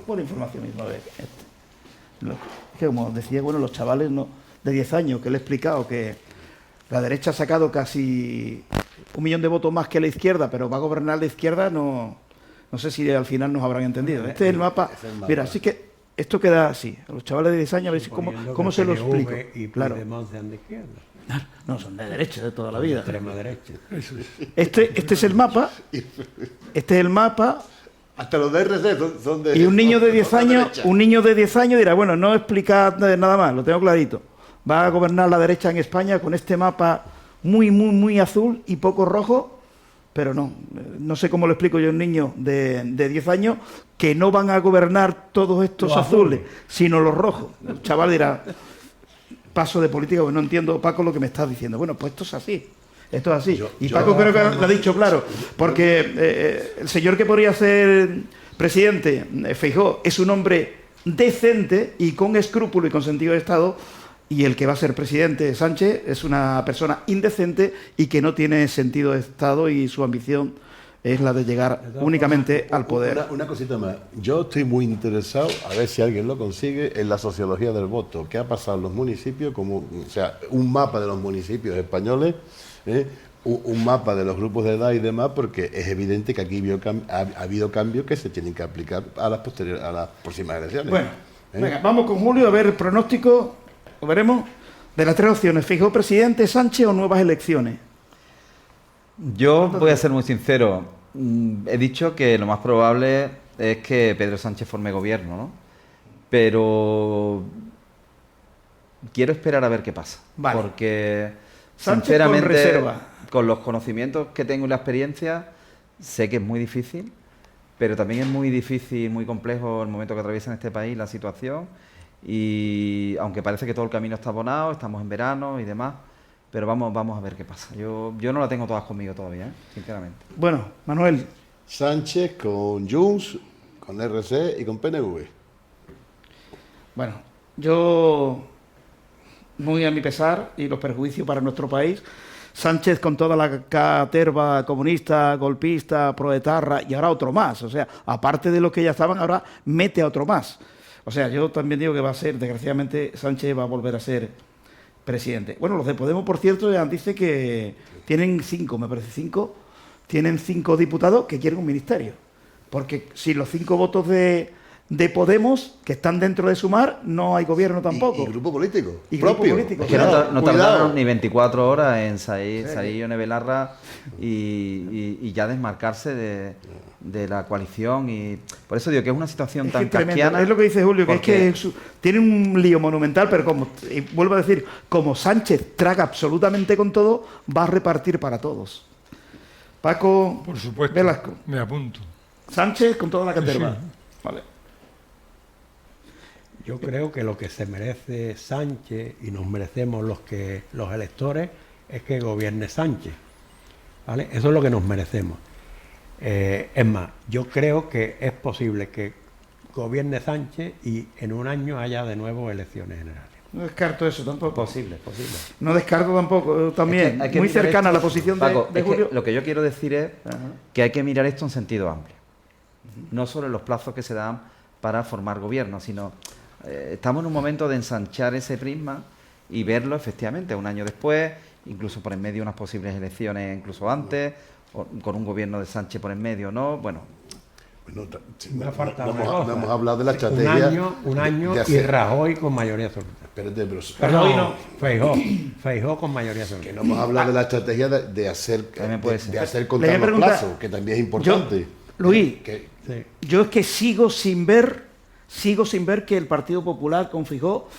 buena información mismo, a ver, es que como decía, bueno, los chavales de 10 años, que le he explicado que la derecha ha sacado casi 1 millón de votos más que la izquierda, pero va a gobernar la izquierda, no sé si al final nos habrán entendido. Este es el mapa. Mira, así que esto queda así. A los chavales de 10 años, a ver si cómo se lo explico. Y claro. sean de izquierda. No, son de derecha de toda la vida. Extrema derecha. Este es el mapa. Este es el mapa. Hasta los de RC son de... Y un niño de 10 años dirá, bueno, no explica nada más, lo tengo clarito. Va a gobernar la derecha en España con este mapa muy, muy, muy azul y poco rojo, pero no sé cómo lo explico yo a un niño de 10 años que no van a gobernar todos estos azules, sino los rojos. El chaval dirá, paso de política, pues no entiendo, Paco, lo que me estás diciendo. Bueno, pues esto es así. Esto es así. Y Paco creo que lo ha dicho claro, porque el señor que podría ser presidente, Feijóo, es un hombre decente y con escrúpulo y con sentido de Estado, y el que va a ser presidente, Sánchez, es una persona indecente y que no tiene sentido de Estado, y su ambición es la de llegar únicamente al poder. Una cosita más. Yo estoy muy interesado, a ver si alguien lo consigue, en la sociología del voto. ¿Qué ha pasado en los municipios? O sea, un mapa de los municipios españoles, un mapa de los grupos de edad y demás, porque es evidente que aquí ha habido cambios que se tienen que aplicar a las próximas elecciones. Bueno, venga, vamos con Julio a ver el pronóstico. Lo veremos. De las 3 opciones, ¿Feijóo presidente, Sánchez o nuevas elecciones? Yo voy a ser muy sincero. He dicho que lo más probable es que Pedro Sánchez forme gobierno, ¿no? Pero quiero esperar a ver qué pasa. Vale. Porque, Sánchez sinceramente, con reserva. Con los conocimientos que tengo y la experiencia, sé que es muy difícil, pero también es muy difícil, muy complejo el momento que atraviesa en este país, la situación. Y aunque parece que todo el camino está abonado, estamos en verano y demás, pero vamos a ver qué pasa. Yo no la tengo todas conmigo todavía, sinceramente. Bueno, Manuel. Sánchez con Junts, con RC y con PNV. Bueno, yo, muy a mi pesar y los perjuicios para nuestro país, Sánchez con toda la caterva comunista, golpista, proetarra, y ahora otro más. O sea, aparte de los que ya estaban, ahora mete a otro más. O sea, yo también digo que va a ser, desgraciadamente, Sánchez va a volver a ser presidente. Bueno, los de Podemos, por cierto, ya dice que tienen 5 tienen 5 diputados que quieren un ministerio. Porque si los 5 votos de Podemos, que están dentro de Sumar, no hay gobierno tampoco. Y grupo político. Y grupo político. Es que no tardaron ni 24 horas en salir Ione Belarra y ya desmarcarse de la coalición. Y por eso digo que es una situación tan kafkiana. Es lo que dice Julio, que es que tiene un lío monumental, pero y vuelvo a decir, como Sánchez traga absolutamente con todo, va a repartir para todos. Paco, por supuesto, Velasco. Me apunto. Sánchez con toda la caterva. Sí. Vale. Yo creo que lo que se merece Sánchez y nos merecemos los electores es que gobierne Sánchez, ¿vale? Eso es lo que nos merecemos. Es más, yo creo que es posible que gobierne Sánchez y en un año haya de nuevo elecciones generales. No descarto eso tampoco. Posible. No descarto tampoco, también. Es que muy cercana a la posición Paco, de Julio. Lo que yo quiero decir es que hay que mirar esto en sentido amplio. No solo en los plazos que se dan para formar gobierno, sino estamos en un momento de ensanchar ese prisma y verlo efectivamente un año después, incluso por en medio de unas posibles elecciones, incluso antes, o con un gobierno de Sánchez por en medio, ¿no? Bueno, no hemos hablado de la estrategia. Un año y Rajoy con mayoría absoluta. Espérate, pero Rajoy no. Feijó con mayoría absoluta. Que no hemos hablado de la estrategia de hacer contar los plazos, que también es importante. Luis, yo es que sigo sin ver que el Partido Popular con Feijóo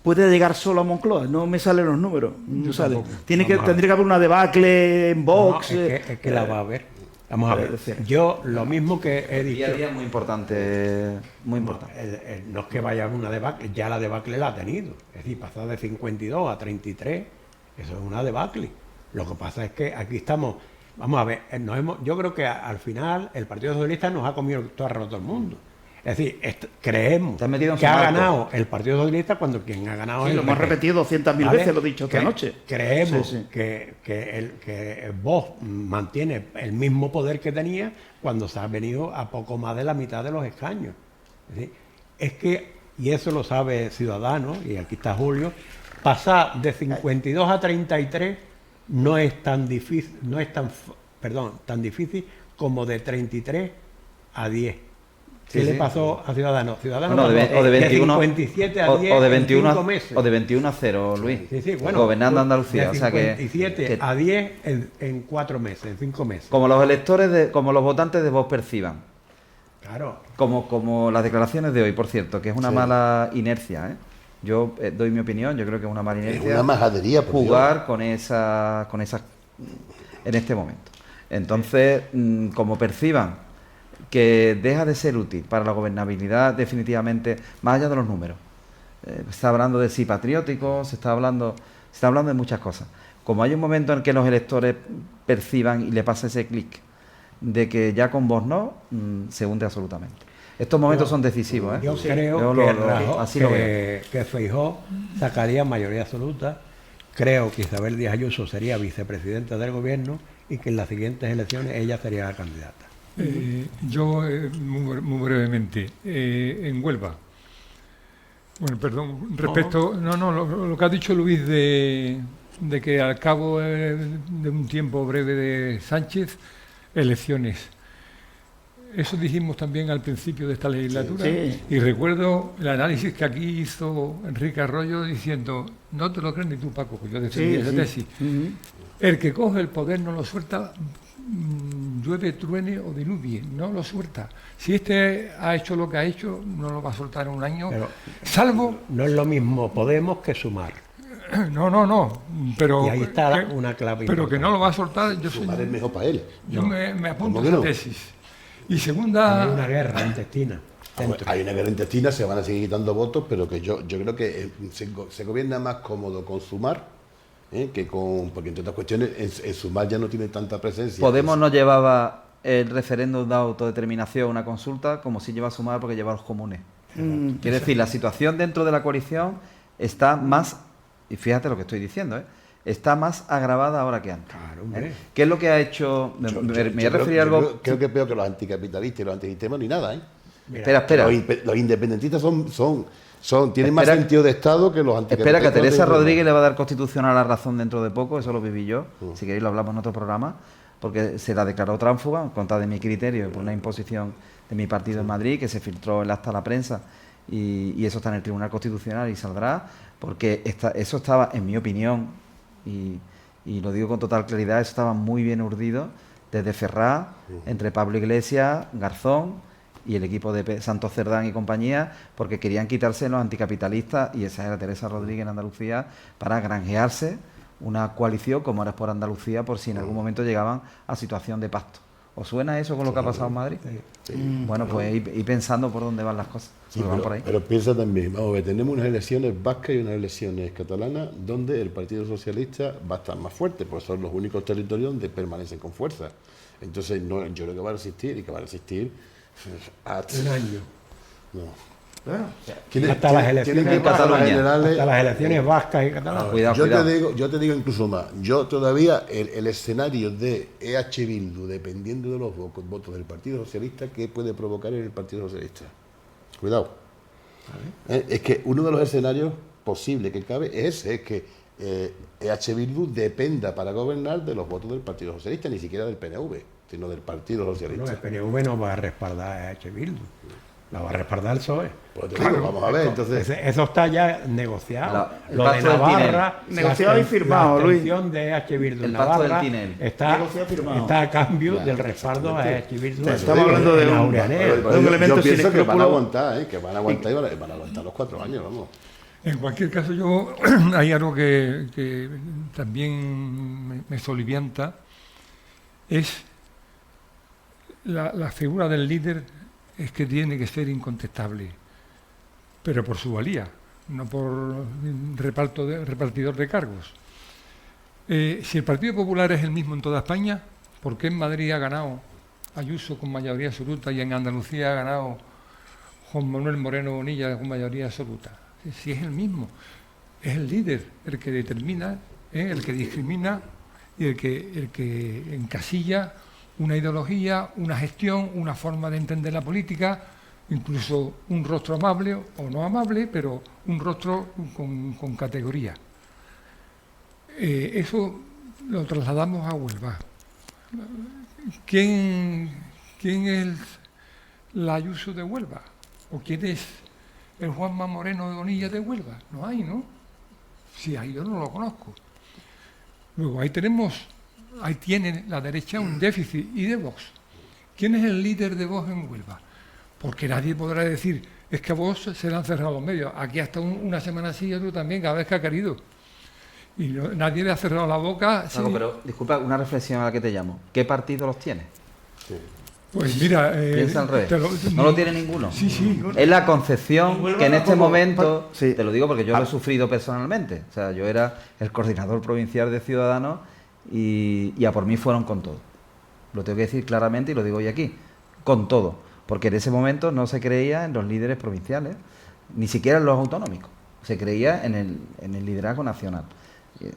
puede llegar solo a Moncloa. No me salen los números. No sale. Tendría que haber una debacle en Vox. Es que la va a haber. Vamos a ver, yo lo mismo que he dicho... Día a día es muy importante, muy importante. No es que vaya a una debacle, ya la debacle la ha tenido. Es decir, pasar de 52 a 33, eso es una debacle. Lo que pasa es que aquí estamos, vamos a ver, yo creo que al final el Partido Socialista nos ha comido todo a todo el mundo. Es decir, creemos que ha ganado el Partido Socialista cuando quien ha ganado es el lo hemos PP. repetido 200.000 veces, lo he dicho esta noche. Creemos que Vox mantiene el mismo poder que tenía cuando se ha venido a poco más de la mitad de los escaños. Es que, y eso lo sabe Ciudadanos, y aquí está Julio, pasar de 52 a 33 no es tan difícil, tan difícil como de 33 a 10. ¿Qué le pasó a Ciudadanos? Ciudadanos o de 21 de 57 a 10 o de 21 en 5 meses. O de 21 a 0, Luis. Sí, bueno, gobernando Andalucía. De 57 a 10 en 4 meses, en 5 meses. Como los electores, como los votantes de Vox perciban. Claro. Como las declaraciones de hoy, por cierto, que es una mala inercia, ¿eh? Yo doy mi opinión, yo creo que es una mala inercia. Es una majadería, jugar con esas en este momento. Entonces, como perciban que deja de ser útil para la gobernabilidad definitivamente, más allá de los números. Se está hablando de sí patriótico, se está hablando de muchas cosas. Como hay un momento en que los electores perciban y le pasa ese clic de que ya con Vox no, se hunde absolutamente. Estos momentos son decisivos, ¿eh? Yo creo que Feijóo sacaría mayoría absoluta. Creo que Isabel Díaz Ayuso sería vicepresidenta del gobierno y que en las siguientes elecciones ella sería la candidata. Yo, muy brevemente, en Huelva. Bueno, perdón, respecto... lo que ha dicho Luis de que al cabo de un tiempo breve de Sánchez, elecciones. Eso dijimos también al principio de esta legislatura. Sí. Y recuerdo el análisis que aquí hizo Enrique Arroyo diciendo, no te lo crees ni tú, Paco, que yo defendía esa tesis. El que coge el poder no lo suelta, llueve, truene o diluvie, no lo suelta. Si este ha hecho lo que ha hecho, no lo va a soltar en un año, salvo... No es lo mismo Podemos que Sumar. No, pero... Y ahí está una clave pero importante. que no lo va a soltar, Sumar es mejor para él. Yo me apunto a esa tesis. Y segunda... Hay una guerra intestina. Hay una guerra intestina, se van a seguir quitando votos, pero que yo creo que se gobierna más cómodo con Sumar que con... Porque entre otras cuestiones, en Sumar ya no tiene tanta presencia. Podemos no llevaba el referéndum de autodeterminación, una consulta, como si lleva Sumar porque lleva a los comunes. Quiere decir, la situación dentro de la coalición está más... Y fíjate lo que estoy diciendo, está más agravada ahora que antes. Claro, hombre. ¿Qué es lo que ha hecho? Me voy a referir a algo... Creo que es peor que los anticapitalistas y los antisistemas ni nada, Mira, espera. Los independentistas tienen más sentido de Estado que los anticapitalistas. Espera, que a Teresa Rodríguez le va a dar Constitucional la razón dentro de poco, eso lo viví yo. Si queréis lo hablamos en otro programa, porque se la declaró tránsfuga, en contra de mi criterio, por una imposición de mi partido en Madrid, que se filtró el acta a la prensa, y eso está en el Tribunal Constitucional y saldrá, porque eso estaba, en mi opinión, y lo digo con total claridad, eso estaba muy bien urdido desde Ferraz, entre Pablo Iglesias, Garzón y el equipo de Santos Cerdán y compañía, porque querían quitarse los anticapitalistas, y esa era Teresa Rodríguez en Andalucía, para granjearse una coalición como era por Andalucía, por si en algún momento llegaban a situación de pacto. ¿Os suena eso con lo que ha pasado en Madrid? Sí. Bueno, pues ir pensando por dónde van las cosas. Sí, van por ahí. pero piensa también, vamos a ver, tenemos unas elecciones vascas y unas elecciones catalanas donde el Partido Socialista va a estar más fuerte, porque son los únicos territorios donde permanecen con fuerza. Entonces, yo creo que va a resistir un año. No. Hasta las elecciones en Cataluña. Hasta las elecciones vascas y catalanas. Cuidado. Yo te digo incluso más. Yo todavía, el escenario de EH Bildu, dependiendo de los votos del Partido Socialista, ¿qué puede provocar en el Partido Socialista? Cuidado. Es que uno de los escenarios posibles que cabe es ese, es que EH Bildu dependa para gobernar de los votos del Partido Socialista, ni siquiera del PNV, sino del Partido Socialista. No, el PNV no va a respaldar a EH Bildu. La va a respaldar el PSOE. Pues te digo, vamos a ver, entonces... Eso está ya negociado. El Lo de pacto del Navarra... Negociado y firmado, Luis. La abstención de EH Bildu El en pacto del Navarra Tinel. está a cambio del respaldo a EH Bildu. Estamos hablando de un elemento yo sin pienso que van a escrúpulo. aguantar, que van a aguantar y van a aguantar los 4 años, vamos. En cualquier caso, hay algo que también me solivianta, es la figura del líder es que tiene que ser incontestable, pero por su valía, no por repartidor de cargos. Si el Partido Popular es el mismo en toda España, ¿por qué en Madrid ha ganado Ayuso con mayoría absoluta y en Andalucía ha ganado Juan Manuel Moreno Bonilla con mayoría absoluta? Si es el mismo, es el líder el que determina, el que discrimina y el que encasilla una ideología, una gestión, una forma de entender la política, incluso un rostro amable o no amable, pero un rostro con categoría. Eso lo trasladamos a Huelva. ¿Quién es la Ayuso de Huelva? ¿O quién es el Juanma Moreno de Bonilla de Huelva? No hay, ¿no? Si hay, yo no lo conozco. Luego, ahí tiene la derecha un déficit. ¿Y de Vox? ¿Quién es el líder de Vox en Huelva? Porque nadie podrá decir, es que a Vox se le han cerrado los medios. Aquí hasta una semana así y otro también, cada vez que ha querido. Y nadie le ha cerrado la boca. Claro, pero disculpa, una reflexión a la que te llamo. ¿Qué partido los tiene? Pues mira... Piensa al revés. No lo tiene ninguno. Sí. Es la concepción que en este momento... Sí. Te lo digo porque yo lo he sufrido personalmente. O sea, yo era el coordinador provincial de Ciudadanos y a por mí fueron con todo. Lo tengo que decir claramente y lo digo hoy aquí. Con todo. Porque en ese momento no se creía en los líderes provinciales, ni siquiera en los autonómicos. Se creía en el liderazgo nacional.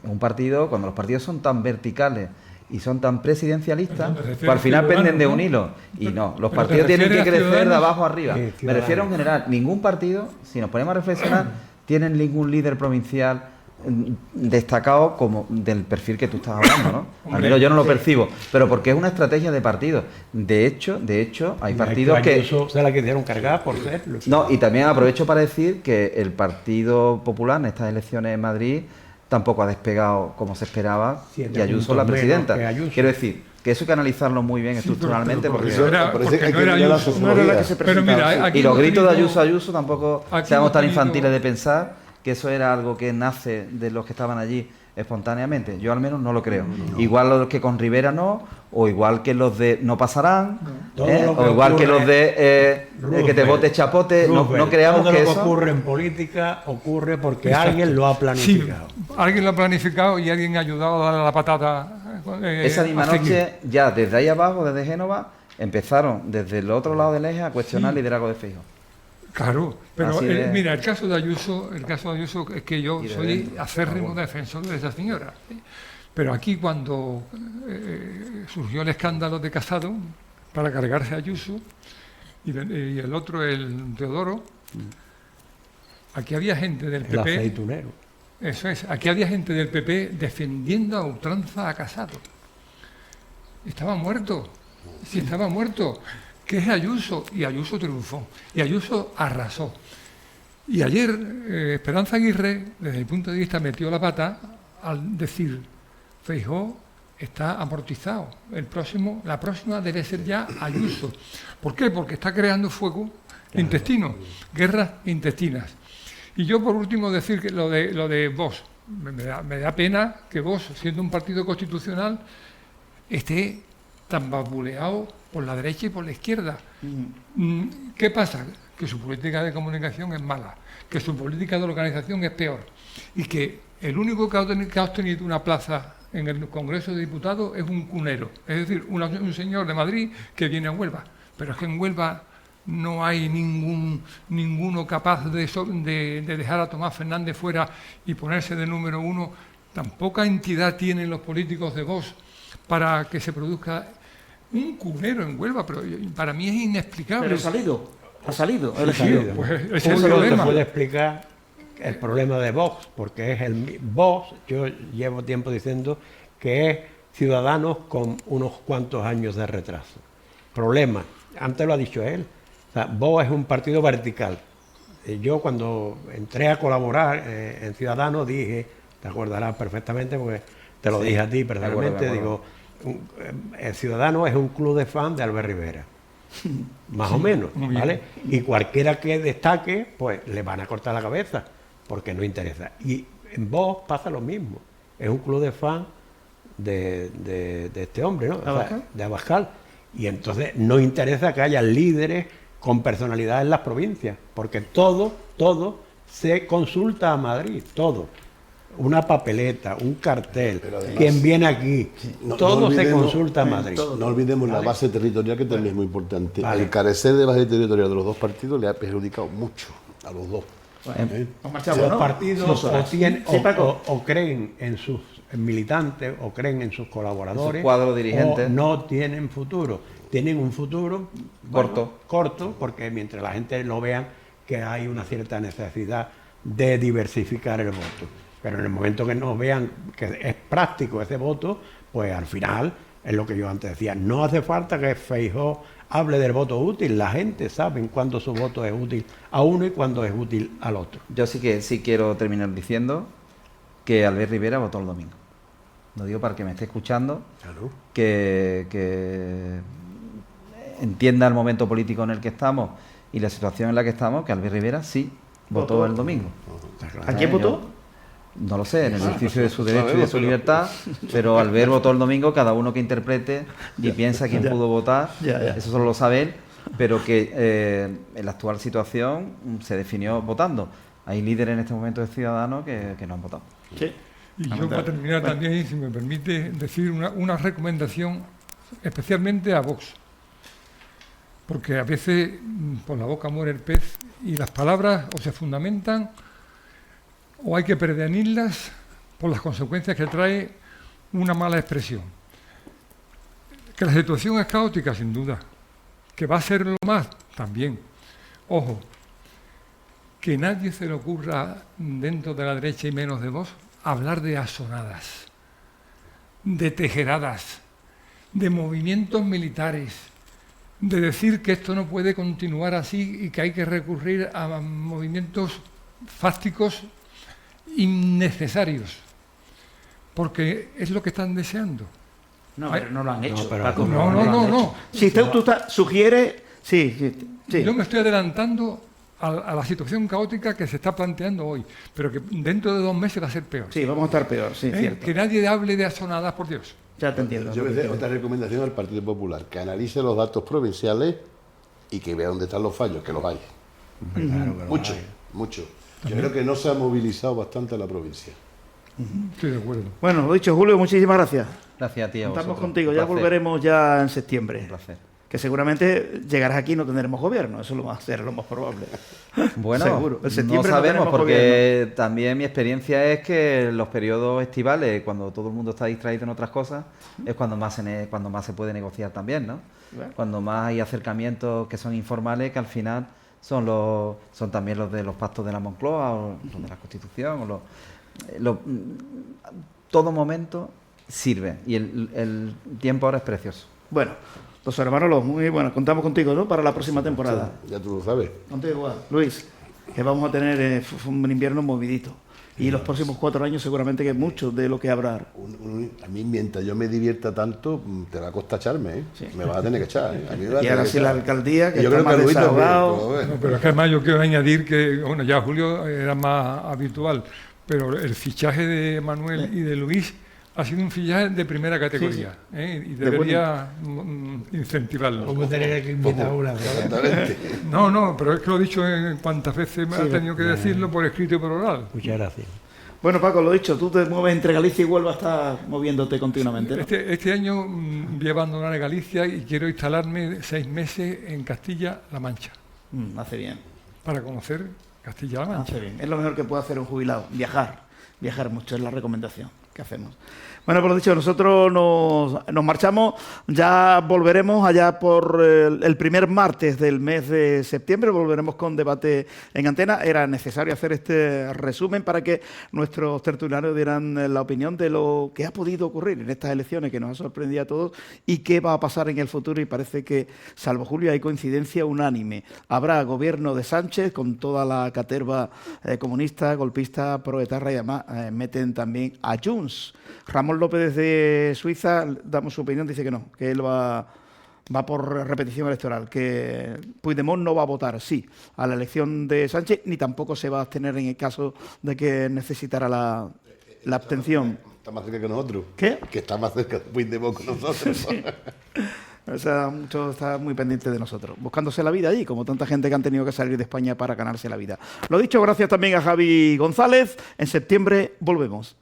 Un partido, cuando los partidos son tan verticales y son tan presidencialistas, pues al final penden de un hilo. Y no, los partidos tienen que crecer de abajo arriba. Me refiero en general, ningún partido, si nos ponemos a reflexionar, tienen ningún líder provincial destacado como del perfil que tú estás hablando, ¿no? Al menos yo no lo percibo, pero porque es una estrategia de partido. De hecho, hay partidos que... Eso se la quisieron cargar por serlo. No, y también aprovecho para decir que el Partido Popular en estas elecciones en Madrid tampoco ha despegado como se esperaba y Ayuso la presidenta. Quiero decir, que eso hay que analizarlo muy bien estructuralmente porque no era Ayuso, no era la que se presentaba. Y los gritos de Ayuso tampoco seamos tan infantiles de pensar que eso era algo que nace de los que estaban allí espontáneamente. Yo al menos no lo creo. Igual los que con Rivera no, o igual que los de no pasarán, o igual que los de que te vote chapote, no creamos que eso... Todo lo que ocurre en política ocurre porque alguien lo ha planificado. Sí, alguien lo ha planificado y alguien ha ayudado a darle la patata. Esa misma noche, ya desde ahí abajo, desde Génova, empezaron desde el otro lado del eje a cuestionar el liderazgo de Feijóo. Claro, pero mira, el caso de Ayuso es que yo soy acérrimo defensor de esa señora. Pero aquí cuando surgió el escándalo de Casado para cargarse a Ayuso y el otro, el Teodoro, aquí había gente del PP... El aceitunero. Eso es, aquí había gente del PP defendiendo a ultranza a Casado. Estaba muerto, sí estaba muerto. Que es Ayuso, y Ayuso triunfó, y Ayuso arrasó. Y ayer Esperanza Aguirre, desde mi punto de vista, metió la pata al decir, Feijóo está amortizado, la próxima debe ser ya Ayuso. ¿Por qué? Porque está creando fuego intestino, guerras intestinas. Y yo, por último, decir que lo de Vox, me da pena que Vox, siendo un partido constitucional, esté tan vapuleado por la derecha y por la izquierda. ¿Qué pasa? Que su política de comunicación es mala, que su política de organización es peor y que el único que ha obtenido una plaza en el Congreso de Diputados es un cunero, es decir, un señor de Madrid que viene a Huelva, pero es que en Huelva no hay ninguno capaz de dejar a Tomás Fernández fuera y ponerse de número uno. Tan poca entidad tienen los políticos de Vox para que se produzca un cunero en Huelva, pero para mí es inexplicable. Pero ha salido. Pues ese es el Eso problema. te puede explicar el problema de Vox, porque es Vox, yo llevo tiempo diciendo que es Ciudadanos con unos cuantos años de retraso. Problema, antes lo ha dicho él, o sea, Vox es un partido vertical. Yo cuando entré a colaborar en Ciudadanos dije, te acordarás perfectamente porque te lo dije a ti personalmente, digo, el Ciudadano es un club de fans de Albert Rivera, más o menos, ¿vale? Y cualquiera que destaque, pues le van a cortar la cabeza, porque no interesa. Y en Vox pasa lo mismo, es un club de fans de este hombre, ¿no? O sea, de Abascal. Y entonces no interesa que haya líderes con personalidad en las provincias, porque todo se consulta a Madrid, todo. Una papeleta, un cartel, además, quien viene aquí, todo se consulta a Madrid. No olvidemos la base territorial, que también es muy importante. Vale. El carecer de base territorial de los dos partidos le ha perjudicado mucho a los dos. Nos marchamos, Los ¿no? partidos Sí, Paco. o creen en sus militantes o creen en sus colaboradores, En su cuadro dirigente. o no tienen futuro. Tienen un futuro corto, porque mientras la gente lo vea que hay una cierta necesidad de diversificar el voto. Pero en el momento que nos vean que es práctico ese voto, pues al final es lo que yo antes decía, no hace falta que Feijóo hable del voto útil, la gente sabe cuándo su voto es útil a uno y cuándo es útil al otro. Yo sí quiero terminar diciendo que Albert Rivera votó el domingo. Lo digo para que me esté escuchando, Claro. que entienda el momento político en el que estamos y la situación en la que estamos, que Albert Rivera sí votó el domingo. ¿A quién votó? No lo sé, en el ejercicio de su derecho y de su libertad, pero Albert votó el domingo, cada uno que interprete y piensa quién pudo votar, eso solo lo sabe él, pero que en la actual situación se definió votando. Hay líderes en este momento de Ciudadanos que no han votado. Sí. Y yo para terminar también, si me permite, decir una recomendación especialmente a Vox. Porque a veces por la boca muere el pez y las palabras o se fundamentan o hay que prevenirlas por las consecuencias que trae una mala expresión. Que la situación es caótica, sin duda. Que va a ser lo más, también. Ojo, que nadie se le ocurra dentro de la derecha y menos de Vox hablar de asonadas, de tejeradas, de movimientos militares, de decir que esto no puede continuar así y que hay que recurrir a movimientos fácticos innecesarios, porque es lo que están deseando. No, pero no lo han hecho. pero- No. Si tú sugieres... Sí. Yo me estoy adelantando a la situación caótica que se está planteando hoy, pero que dentro de 2 meses va a ser peor. Sí, vamos a estar peor, sí, cierto. Que nadie hable de asonadas, por Dios. Ya te entiendo. Yo voy a hacer otra recomendación al Partido Popular, que analice los datos provinciales y que vea dónde están los fallos, que los hay. Mucho. Yo creo que no se ha movilizado bastante la provincia. Estoy de acuerdo. Bueno, lo dicho, Julio, muchísimas gracias. Gracias a ti, a Estamos vosotros. contigo, Un ya placer. volveremos ya en septiembre. Un placer. Que seguramente llegarás aquí y no tendremos gobierno, eso va a ser lo más probable. Bueno, Seguro. En no septiembre sabemos tenemos porque también mi experiencia es que los periodos estivales, cuando todo el mundo está distraído en otras cosas, es cuando más se puede negociar también, ¿no? Claro. Cuando más hay acercamientos que son informales, que al final son también los de los pactos de la Moncloa o los de la Constitución. Todo momento sirve y el tiempo ahora es precioso. Bueno, los hermanos, muy bueno, contamos contigo, ¿no? Para la próxima temporada. Ya tú lo sabes. Contigo igual. Luis, que vamos a tener un invierno movidito. Y los próximos 4 años seguramente que mucho de lo que habrá. A mí, mientras yo me divierta tanto, te va a costar echarme, ¿eh? Sí. Me vas a tener que echar, ¿eh? A mí me va a Y tener ahora que sí la echar. alcaldía, que Y yo está creo más que Luis también, desahogado. pero bueno. No, pero es que además yo quiero añadir que, bueno, ya Julio era más habitual, pero el fichaje de Manuel y de Luis ha sido un fichaje de primera categoría, y debería incentivarlo. Vamos a tener que invitar a una vez. Exactamente. No, pero es que lo he dicho en cuantas veces me ha tenido que decirlo por escrito y por oral. Muchas gracias. Bueno, Paco, lo dicho, tú te mueves entre Galicia y Huelva, estás moviéndote continuamente, ¿no? Este año voy a abandonar Galicia y quiero instalarme 6 meses en Castilla-La Mancha Hace bien, para conocer Castilla-La Mancha. hace bien. Es lo mejor que puede hacer un jubilado, viajar mucho, es la recomendación que hacemos. Bueno, por lo dicho, nosotros nos marchamos, ya volveremos allá por el primer martes del mes de septiembre, volveremos con debate en antena. Era necesario hacer este resumen para que nuestros tertulianos dieran la opinión de lo que ha podido ocurrir en estas elecciones que nos ha sorprendido a todos y qué va a pasar en el futuro, y parece que, salvo Julio, hay coincidencia unánime. Habrá gobierno de Sánchez con toda la caterva comunista, golpista, proetarra, y además meten también a Junts. Ramón López desde Suiza, damos su opinión, dice que no, que él va por repetición electoral, que Puigdemont no va a votar sí a la elección de Sánchez, ni tampoco se va a abstener en el caso de que necesitara la abstención. Está más cerca que nosotros. ¿Qué? Que está más cerca de Puigdemont que nosotros. O sea, muchos están muy pendientes de nosotros, buscándose la vida allí, como tanta gente que han tenido que salir de España para ganarse la vida. Lo dicho, gracias también a Javi González. En septiembre volvemos.